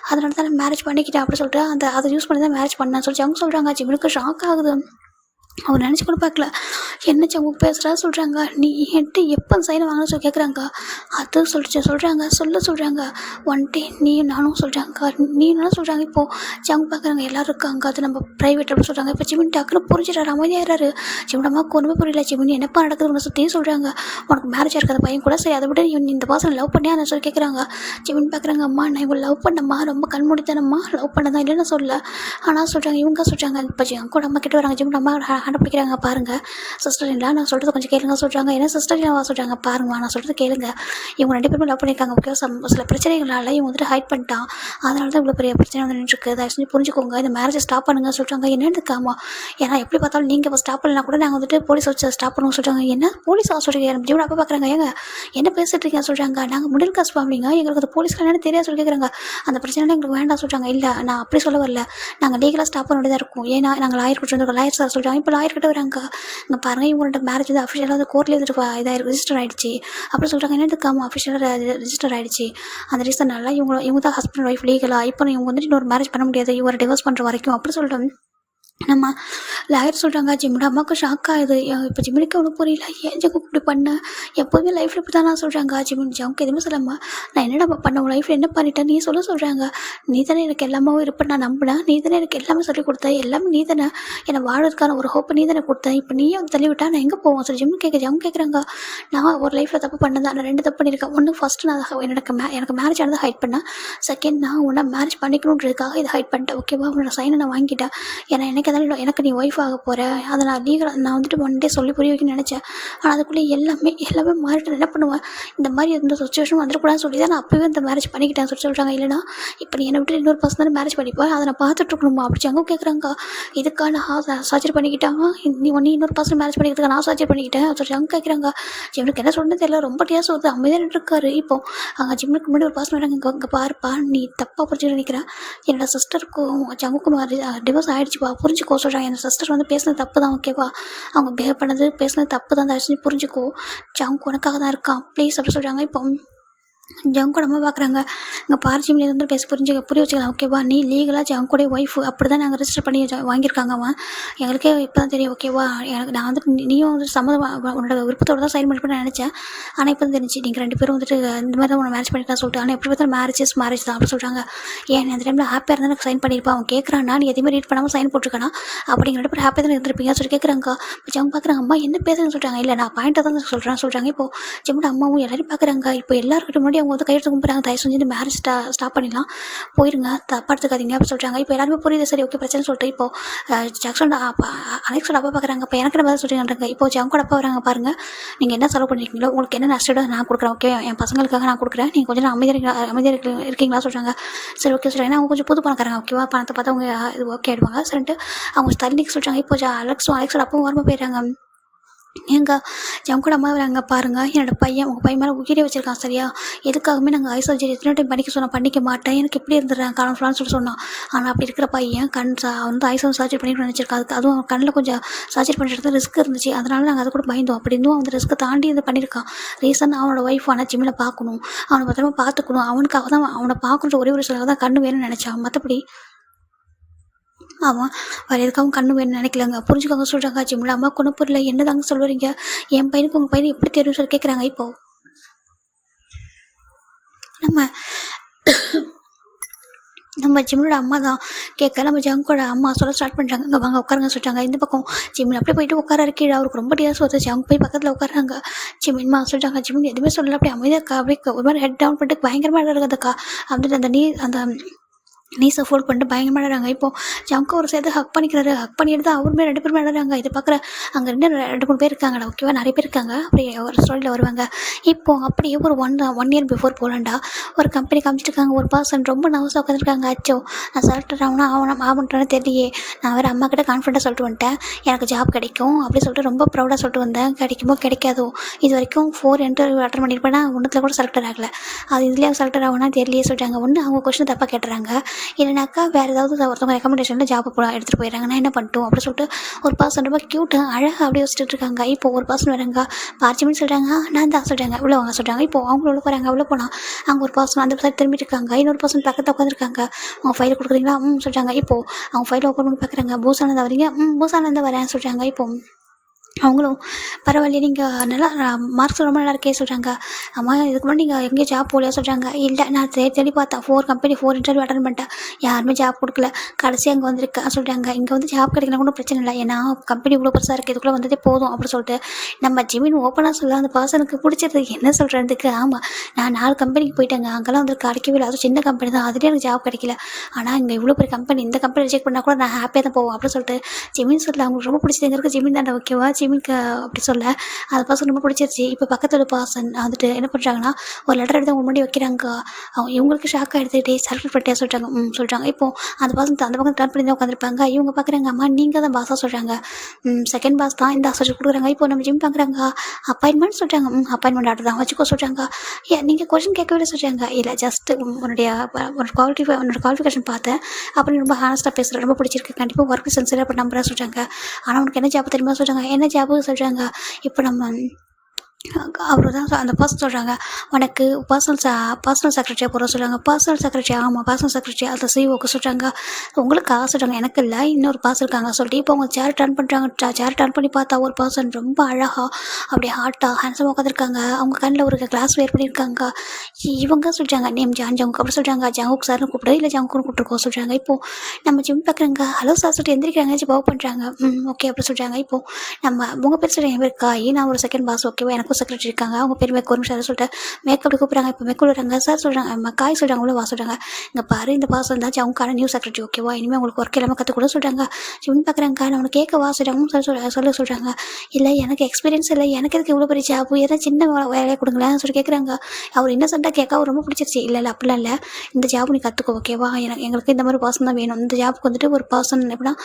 அதனால தான் நான் மேரேஜ் பண்ணிக்கிட்டேன் அப்படி சொல்லிட்டு அதை யூஸ் பண்ணி தான் மேரேஜ் பண்ணேன் சொல்லி அவங்க சொல்கிறாங்க. ஜிம்முக்கு ஷாக் ஆகுது. அவர் நினச்சி கூட பார்க்கல. என்ன சமூக பேசுகிறா சொல்கிறாங்க. நீ என்கிட்ட எப்போ சைனை வாங்கன்னு சொல்லி கேட்குறாங்க. அது சொல்கிறாங்க சொல்கிறாங்க. ஒன் டே நீ நானும் சொல்கிறாங்க, நீ என்ன சொல்கிறாங்க. இப்போது சமூக பார்க்குறாங்க எல்லோரும் இருக்காங்க, அது நம்ம ப்ரைவேட் அப்படின்னு சொல்கிறாங்க. இப்போ ஜிமின் டக்குன்னு புரிஞ்சிடறாரு, அமைதியாகிறாரு. ஜிமினம்மாவுக்கு ஒன்றுமே புரியல. ஜிமின் என்னப்பா நடக்குது உன்னை சுற்றியும் சொல்கிறாங்க. உனக்கு மேரேஜ் இருக்காத பையன் கூட சரி, அதை விட நீ இந்த பர்சன் லவ் பண்ணியா அதை சொல்லி கேட்குறாங்க. ஜிமின் பார்க்குறாங்க, அம்மா நான் இவங்க லவ் பண்ணம்மா, ரொம்ப கண்மூடித்தனம்மா லவ் பண்ணதான் இல்லைன்னு சொல்ல. ஆனால் சொல்கிறாங்க இவங்க சொல்கிறாங்க. இப்போ கூட அம்மா கிட்ட வராங்க. ஜிமின் அம்மா கண்டுபிடிக்கிறாங்க பாருங்கள். சிஸ்டர் இல்லை நான் சொல்கிறது கொஞ்சம் கேளுங்க சொல்கிறாங்க. என்ன சிஸ்டர் இல்லைவா சொல்கிறாங்க பாருங்கம்மா நான் சொல்கிறது கேளுங்க. இவங்க 2 பேருமே லவ் பண்ணியிருக்காங்க ஓகே. சில பிரச்சனைகளால் இவங்க வந்துட்டு ஹைட் பண்ணிட்டான். அதனால தான் இவ்வளோ பெரிய பிரச்சனை வந்து நின்றுருக்கு. தயவு செஞ்சு புரிஞ்சுக்கோங்க. இந்த மேரேஜை ஸ்டாப் பண்ணுங்க சொல்கிறாங்க. என்னதுக்காமா? ஏன்னா எப்படி பார்த்தாலும் நீங்கள் இப்போ ஸ்டாப் பண்ணலாம் கூட நாங்கள் வந்துட்டு போலீஸ் வச்சு ஸ்டாப் பண்ணுவோம் சொல்கிறாங்க. என்ன போலீஸ் சொல்கிறீங்க? நம்ம ஜீவனை அப்போ பார்க்குறாங்க. ஏங்க என்ன பேசிட்டு இருக்கீங்க சொல்கிறாங்க. நாங்கள் மிடில் கிளாஸ் ஃபேமிலிங்க, எங்களுக்கு அது போலீஸ்லாம் என்னன்னு தெரியாது சொல்லி கேட்குறாங்க. அந்த பிரச்சனை எங்களுக்கு வேண்டாம் சொல்கிறாங்க. இல்லை நான் அப்படி சொல்ல வரல, நாங்கள் லீகலாக ஸ்டாப் பண்ண வேண்டியதாக இருக்கும். ஏன்னா நாங்கள் லாயர் கிட்ட வந்துருக்கோம். லாயர் சார் சொல்கிறாங்க. இப்போ லாயர் கிட்ட வராங்க. இங்கே பாருங்கள் இவங்களோட மேரேஜ் வந்து அஃபிஷியலாக வந்து கோர்ட்லேயே வந்துட்டு இதாக ரிஜிஸ்டர் ஆகிடுச்சு அப்படி சொல்கிறாங்க. என்னதுக்காம அஃபிஷியலாக ரிஜிஸ்டர் ஆகிடுச்சு. அந்த ரீசன்னால இவங்க தான் ஹஸ்பண்ட் ஒய்ஃப் லீகலாக. இப்போ இவங்க வந்துட்டு இன்னொரு மேரேஜ் பண்ண முடியாது இவரை டிவோர்ஸ் பண்ணுற வரைக்கும் அப்படி சொல்லிட்டு நம்ம லாயர் சொல்கிறாங்க. ஜிம்மியோட அம்மாவுக்கு ஷாக் ஆகுது. இப்போ ஜிம்மினுக்கு ஒன்றும் புரியல. ஏன் ஜங்கு இப்படி பண்ண? எப்போதுமே லைஃப்பில் இப்படி தானே சொல்கிறாங்க. ஜம்முக்கு எதுவுமே சொல்லாமா நான் என்னடா பண்ண உன் லைஃப்பில் என்ன பண்ணிட்டேன் நீ சொல்கிறாங்க. நீ தானே எனக்கு எல்லாமே இருப்பேன் நான் நம்பினேன். நீ தானே எனக்கு எல்லாமே சொல்லிக் கொடுத்த. எல்லாமே நீ தானே என்னை வாழறதுக்கான ஒரு ஹோப்பை நீ தானே கொடுத்தேன். இப்போ நீயே வந்து தள்ளிவிட்டா நான் எங்கே போவோம் சொல்லி ஜம்மு கேட்குறாங்க. நான் ஒரு லைஃப்பில் தப்பு பண்ணதான். நான் 2 தப்பு பண்ணியிருக்கேன். ஒன்று ஃபஸ்ட்டு நான் எனக்கு மேரேஜ் ஆனதை ஹைட் பண்ணேன். செகண்ட் நான் உன்னை மேரேஜ் பண்ணிக்கணுன்றதுக்காக இதை ஹைட் பண்ணிட்டேன் ஓகேவா. உன்னோட சைனை நான் வாங்கிட்டேன். ஏன்னா எனக்கு நீ ஒய்ஃப் ஆக போகிற அதை நான் வந்துட்டு ஒன் டே சொல்லி புரிய வைக்கணும்னு நினச்சேன். ஆனால் அதுக்குள்ளே எல்லாமே மாறிட்டு என்ன பண்ணுவேன். இந்த மாதிரி எந்த சுச்சுவேஷனும் வந்துடக்கூடாதுன்னு சொல்லி தான் நான் அப்போவே இந்த மேரேஜ் பண்ணிக்கிட்டேன் சொல்கிறாங்க. இல்லைனா இப்போ நீ என்னை விட்டு இன்னொரு பர்சன் தானே மேரேஜ் பண்ணிப்பேன். அதை நான் பார்த்துட்ருக்கணுமா அப்படி அங்கே கேட்குறாங்க. இதுக்கான சர்ஜரி பண்ணிக்கிட்டாங்க. நீ இன்னொரு பர்சன் மேரேஜ் பண்ணிக்கிறதுக்கு நான் சர்ஜரி பண்ணிக்கிட்டேன் சொல்லி அங்கே கேட்குறாங்க. ஜிம்னுக்கு என்ன சொல்கிறது தெரியல. ரொம்ப டேஸ் வருது அமைதியாக இருக்காரு. இப்போ அங்கே ஜிம்னுக்கு முன்னாடி ஒரு பர்சன் வராங்க. இங்கே பாருப்பா நீ தப்பாக புரிஞ்சு நினைக்கிறேன். என்னோட சிஸ்டருக்கும் ஜங்குக்கும் டிவோர்ஸ் ஆகிடுச்சுப்பா புரிஞ்சுக்கோ சொல்கிறாங்க. என் சிஸ்டர் வந்து பேசுனது தப்பு தான் ஓகேவா. அவங்க பிஹேவ் பண்ணது பேசுனது தப்பு தான். தயவு செஞ்சு புரிஞ்சுக்கோ. ஜங்கு உனக்காக தான் இருக்கான் ப்ளீஸ் அப்படி சொல்கிறாங்க. இப்போ ஜங்கோட அம்மா பார்க்குறாங்க. இங்கே பார்ஜிமில் வந்து புரிய வச்சுக்கலாம் ஓகேவா. நீ லீகலாக ஜங்கோடைய ஒய்ஃப் அப்படி தான் நாங்கள் ரெஜிஸ்டர் பண்ணி வாங்கியிருக்காங்க. அவன் எங்களுக்கே இப்போ தான் தெரியும் ஓகேவா. நான் வந்துட்டு நீயும் வந்து சம்மதம் உன்னோட விருப்பத்தோடு தான் சைன் பண்ணி நினச்சேன். ஆனால் இப்போ தான் தெரிஞ்சு நீங்கள் 2 பேரும் வந்துட்டு இந்த மாதிரி தான் உன்னை மேரேஜ் பண்ணிக்கலாம் சொல்லிட்டு. ஆனால் எப்படி பார்த்தா மேரேஜ் தான் அப்படி சொல்கிறாங்க. ஏன் அந்த டைமில் ஹாப்பியாக இருந்தால் எனக்கு சைன் பண்ணியிருப்பா. அவன் கேட்குறான்னா நீ எதுவுமே ரீட் பண்ணாமல் சைன் போட்டிருக்கானா அப்படிங்கிற 2 பேர் ஹாப்பியாக தான் இருந்திருப்பீங்க சொல்லி கேட்குறாங்க. இப்போ ஜங்க பார்க்குறாங்க. அம்மா என்ன பேசுன்னு சொல்கிறாங்க. இல்லை நான் பாயிண்ட்டை தான் சொல்கிறாங்க. இப்போ ஜம்மோட அம்மாவும் எல்லாரும் பார்க்குறாங்க. இப்போ எல்லாருக்கிட்ட முன்னாடி அவங்க வந்து கையெழுத்து கும்பிட்றாங்க. தயவு செஞ்சு இந்த மேரேஜ் ஸ்டாப் பண்ணிடலாம் போயிருங்க தப்பா எடுத்துக்காதீங்க அப்படி சொல்கிறாங்க. இப்போ எல்லாருமே புரியுது சரி ஓகே பிரச்சனை சொல்லிட்டு இப்போ ஜாக்சன் அலெக்ஸோட அப்பா பார்க்குறாங்க. இப்போ எனக்கு என்ன சொல்லிடுறாங்க. இப்போ ஜங்கோட அப்பா வராங்க. பாருங்கள் நீங்கள் என்ன செலவு பண்ணியிருக்கீங்களோ உங்களுக்கு என்ன நஷ்டோட நான் கொடுக்குறேன் ஓகே. என் பசங்களுக்காக நான் கொடுக்குறேன். நீங்கள் கொஞ்சம் அமைதியாக இருக்கீங்களா சொல்கிறாங்க. சரி ஓகே சொல்கிறாங்க. அவங்க கொஞ்சம் புது பணக்காரங்க ஓகேவா. பணத்தை பார்த்து அவங்க இது ஓகே ஆகிடுவாங்க சரின்ட்டு அவங்க தள்ளிக்கு சொல்கிறாங்க. இப்போ அலெக்ஸோட அப்பவும் வரமா போயிடுறாங்க. எங்கள் ஜங்கோட அம்மா வராங்க. பாருங்கள் என்னோடய பையன் உங்கள் பையன் மேலே உயிரே வச்சுருக்கான் சரியா. எதுக்காகவுமே நாங்கள் ஐ சர்ஜரி எத்தனை டைம் பண்ணிக்க மாட்டேன். எனக்கு எப்படி இருந்துடுறேன் கான்ஃபிடன்ஸ் சொல்லி சொன்னான். ஆனால் அப்படி இருக்கிற பையன் வந்து ஐ சர்ஜரி பண்ணிக்கணும்னு நினச்சிருக்காது. அதுவும் கண்ணில் கொஞ்சம் சர்ஜரி பண்ணிட்டு ரிஸ்க் இருந்துச்சு. அதனால நாங்கள் அதை கூட பயந்தோம். அப்படி இருந்தும் அந்த ரிஸ்க்கை தாண்டி இது பண்ணியிருக்கான். ரீசன் அவனோட ஒய்ஃப் ஆனால் ஜிம்மில் பார்க்கணும். அவனை பத்திரமா பார்த்துக்கணும். அவனுக்காக தான் அவனை பார்க்கணுன்ற ஒரே ஒரு சிலர் தான் கண்ணு வேணும்னு நினச்சான். மற்றபடி அவன் வேறு எதுக்காகவும் கண்ணு வேணும்னு நினைக்கலங்க. புரிஞ்சுக்கோங்க சொல்கிறாங்க. ஜிம்மில் அம்மா கொண்டு புரியல என்ன தாங்க சொல்லுறீங்க. என் பையனுக்கு உங்கள் பையனுக்கு எப்படி தெரியும் சொல்லி கேட்குறாங்க. இப்போது நம்ம ஜிம்மியோட அம்மா தான் கேட்க நம்ம ஜங்கோட அம்மா சொல்ல ஸ்டார்ட் பண்ணுறாங்க. இங்கே வாங்க உட்காருங்க சொல்லிட்டாங்க. இந்த பக்கம் ஜிம்மில் அப்படியே போயிட்டு உட்கார கீழே அவருக்கு ரொம்ப டியாஸ் வருது. ஜங்க போய் பக்கத்தில் உட்காராங்க. ஜிம்மின்மா சொல்லிட்டாங்க. ஜிம்மின் எதுவுமே சொல்லலை. அப்படியே அமைதியாக இருக்கா. அப்படியே ஒரு மாதிரி ஹெட் டவுன் பண்ணிட்டு பயங்கரமாக இருக்குதுக்கா அப்படின்ட்டு அந்த நீஸை ஃபோல்ட் பண்ணிட்டு பயங்கரமாக ஆடுறாங்க. இப்போது ஜங்கு ஒரு சேர்த்து ஹக் பண்ணிக்கிறாரு. ஹக் பண்ணிட்டு தான் அவருமே 2 பேருமே ஆடுறாங்க. இதை பார்க்குற அங்கே 2-3 பேர் இருக்காங்கடா ஓகேவா. நிறைய பேர் இருக்காங்க. அப்படியே ஒரு ஸ்டோரியில் வருவாங்க. இப்போது அப்படியே ஒரு ஒன் இயர் பிஃபோர் போகலாண்டா ஒரு கம்பெனி காமிச்சிருக்காங்க. ஒரு பர்சன் ரொம்ப நர்வஸாக உட்காந்துருக்காங்க. அச்சோ நான் செலக்டட் ஆகணும்னு தெரியலையே. நான் வேறு அம்மா கிட்ட கான்ஃபிடென்ட்டாக சொல்லிட்டு வந்துட்டேன் எனக்கு ஜாப் கிடைக்கும் அப்படி சொல்லிட்டு ரொம்ப ப்ரௌடாக சொல்லிட்டு வந்தேன். கிடைக்குமோ கிடைக்காதோ இது வரைக்கும் 4 இன்டர்வியூ அட்டன் பண்ணியிருப்பேன். ஒன்றுத்தில் கூட செலக்டட் ஆகலை. அது இதுலேயே செலக்டட் ஆகணும்னா தெரியலையே சொல்லிட்டாங்க. ஒன்று அவங்க கொஸ்டின் தப்பாக கேட்டுறாங்க. இல்லைனாக்கா வேறு ஏதாவது ஒருத்தவங்க ரெக்கமெண்டேஷனில் ஜாப் எடுத்துகிட்டு போயிடறாங்க. நான் என்ன பண்ணிட்டோம் அப்படி சொல்லிட்டு ஒரு பர்சன் ரொம்ப க்யூட்டாக அழகாக அப்படியே வச்சுட்டு இருக்காங்க. இப்போ ஒரு பர்சன் வராங்க. பார்ச்சிமெண்ட் சொல்கிறாங்க. நான் தான் சொல்கிறாங்க உள்ள வாங்க சொல்கிறாங்க. இப்போ அவங்க உள்ள போகிறாங்க. உள்ள போனால் அவங்க ஒரு பர்சன் அந்த சைடு திரும்பிட்டு இருக்காங்க. இன்னொரு பர்சன் பக்கத்தில் உட்காந்துருக்காங்க. அவங்க ஃபைல் கொடுக்குறீங்களா சொல்கிறாங்க. இப்போது அவங்க ஃபைலை ஓப்பன் பண்ணி பார்க்குறாங்க. பூசானந்தா வரீங்க பூசானந்தா வரேன் சொல்கிறாங்க. இப்போ அவங்களும் பரவாயில்லையே நீங்கள் நல்லா மார்க்ஸ் ரொம்ப நல்லா இருக்கே சொல்கிறாங்க. அம்மா இதுக்கு முன்னாடி நீங்கள் எங்கேயும் ஜாப் போகலையா சொல்கிறாங்க. இல்லை நான் தேடி தேடி பார்த்தேன், 4 இன்டர்வியூ அட்டன் பண்ணிட்டேன், யாருமே ஜாப் கொடுக்கல, கடைசி அங்கே வந்திருக்கேன் சொல்கிறாங்க. இங்கே வந்து ஜாப் கிடைக்கல கூட பிரச்சனை இல்லை, ஏன்னா கம்பெனி இவ்வளோ பெருசாக இருக்குது, இதுக்குள்ளே வந்ததே போதும் அப்படின்னு சொல்லிட்டு நம்ம ஜிமின் ஓப்பனாக சொல்ல அந்த பர்சனுக்கு பிடிச்சது என்ன சொல்கிறதுக்கு. ஆமாம், நான் 4 கம்பெனிக்கு போயிட்டேங்க, அங்கெல்லாம் வந்து கிடைக்கவே இல்லை, அதுவும் சின்ன கம்பெனி தான், அதுலேயே எனக்கு ஜாப் கிடைக்கல. ஆனால் இங்கே இவ்வளோ பெரிய கம்பெனி, இந்த கம்பெனி ரிஜெக்ட் பண்ணால் கூட நான் ஹாப்பியாக தான் போவோம் அப்படின்னு சொல்லிட்டு ஜிமின் சொல்லல. அவங்களுக்கு ரொம்ப பிடிச்சதுங்கிறது ஜிமின் தான் ஓகேவா. ஜிமின்க்கு அப்படி சொல்ல அந்த பர்சன் ரொம்ப பிடிச்சிருச்சு. இப்போ பக்கத்தில் பர்சன் வந்துட்டு என்ன பண்ணுறாங்கன்னா ஒரு லெட்டர் எடுத்து அவங்க முன்னாடி வைக்கிறாங்க. அவங்க இவங்களுக்கு ஷாக் ஆகிடுது, செலக்ட் பண்ணிட்டே சொல்கிறாங்க. சொல்கிறாங்க. இப்போது அந்த பர்சன் அந்த பக்கம் டர்ன் பண்ணி தான் உட்காந்துருப்பாங்க. இவங்க பார்க்குறாங்க, அம்மா நீங்கள் தான் பாஸாக சொல்கிறாங்க. செகண்ட் பாஸ் தான் இந்த சொல்லி கொடுக்குறாங்க. இப்போ நம்ம ஜிம் பார்க்குறாங்க, அப்பாயின்மெண்ட் சொல்கிறாங்க. அப்பாயின்மெண்ட் ஆர்டர் தான் வச்சுக்கோ சொல்கிறாங்க. ஏன் நீங்கள் கொஸ்டின் கேட்கவே சொல்கிறாங்க. இல்லை ஜஸ்ட் உன்னுடைய குவாலிஃபிகேஷன் பார்த்தேன், அப்படின்னு ரொம்ப ஹானஸ்ட்டாக பேசுகிறேன், ரொம்ப பிடிச்சிருக்கு, கண்டிப்பாக ஒர்க் சென்சியராக இப்போ நம்புறா சொல்கிறாங்க. ஆனால் உனக்கு என்ன ஜாப் தெரியுமா சொல்கிறாங்க. என்ன ஜாப்பு சொல்கிறாங்க. இப்போ நம்ம அவர் தான் அந்த பர்சன் சொல்கிறாங்க, உனக்கு பர்சனல் செக்ரட்டரியாக போகிற சொல்கிறாங்க. பர்சனல் செக்ரட்டரி, ஆமாம் பர்சனல் செக்ரட்டரி, அதை சிஓக்கு சொல்கிறாங்க. உங்களுக்கு சொல்கிறாங்க, எனக்கு இல்லை இன்னொரு பாஸ் இருக்காங்க சொல்லிட்டு இப்போ அவங்க சேர் டர்ன் பண்ணுறாங்க. சேர் டர்ன் பண்ணி பார்த்தா ஒரு பர்சன் ரொம்ப அழகாக அப்படியே ஹாட்டாக ஹேண்ட்ஸமாக உட்காந்துருக்காங்க. அவங்க கண்ணில் ஒரு கிளாஸ் வேர் பண்ணியிருக்காங்க. இவங்க சொல்கிறாங்க நேம் ஜாங்குக் அப்படி சொல்கிறாங்க. ஜாங்குக் சார்னு கூப்பிடு, இல்லை ஜாங்குக்குன்னு கூப்பிட்டுருக்கோம் சொல்கிறாங்க. இப்போது நம்ம ஜிம் பார்க்குறாங்க, ஹலோ சார் சொல்லிட்டு எந்திரிக்கிறாங்க, பவ் பண்ணுறாங்க. ஓகே அப்படி சொல்கிறாங்க. இப்போது நம்ம உங்கள் பேர் சொல்கிறாங்க, என் பேர் காய், நான் ஒரு செகண்ட் பாஸ் ஓகேவா, எனக்கு செக்ரட்டரி இருக்காங்க, அவங்க பேர் மேக் ஒரு நிமிஷம் சொல்லிட்டு மேக் அப்படி கூப்பிட்றாங்க. இப்போ மேக் விடுறாங்க. சார் சொல்கிறாங்க, காய் சொல்கிறாங்க, உள்ள வா சொல்கிறாங்க. இங்கே பாரு இந்த பாஸ் வந்தாச்சு, அவங்களுக்கான நியூ செக்ரட்டரி ஓகேவா, இனிமேல் உங்களுக்கு ஒர்க் எல்லாமே கற்றுக் கூட சொல்கிறாங்க. சிவன் பார்க்குறாங்க, நான் உனக்கு கேட்க வா சொல்கிறாங்க. சொல்கிறாங்க, இல்லை எனக்கு எக்ஸ்பீரியன்ஸ் இல்லை, எனக்கு எதுக்கு இவ்வளோ பெரிய ஜாப், ஏதாவது சின்ன வேலையை கொடுங்களேன் சொல்லி கேட்குறாங்க. அவர் இன்னசென்ட்டாக கேட்க அவர் ரொம்ப பிடிச்சிருச்சு. இல்லை அப்படிலாம் இல்லை, இந்த ஜாப் நீ கற்றுக்கோ ஓகேவா, எங்களுக்கு இந்த மாதிரி பர்சன் தான் வேணும். இந்த ஜாப்புக்கு வந்துட்டு ஒரு பர்சன் எப்படின்னா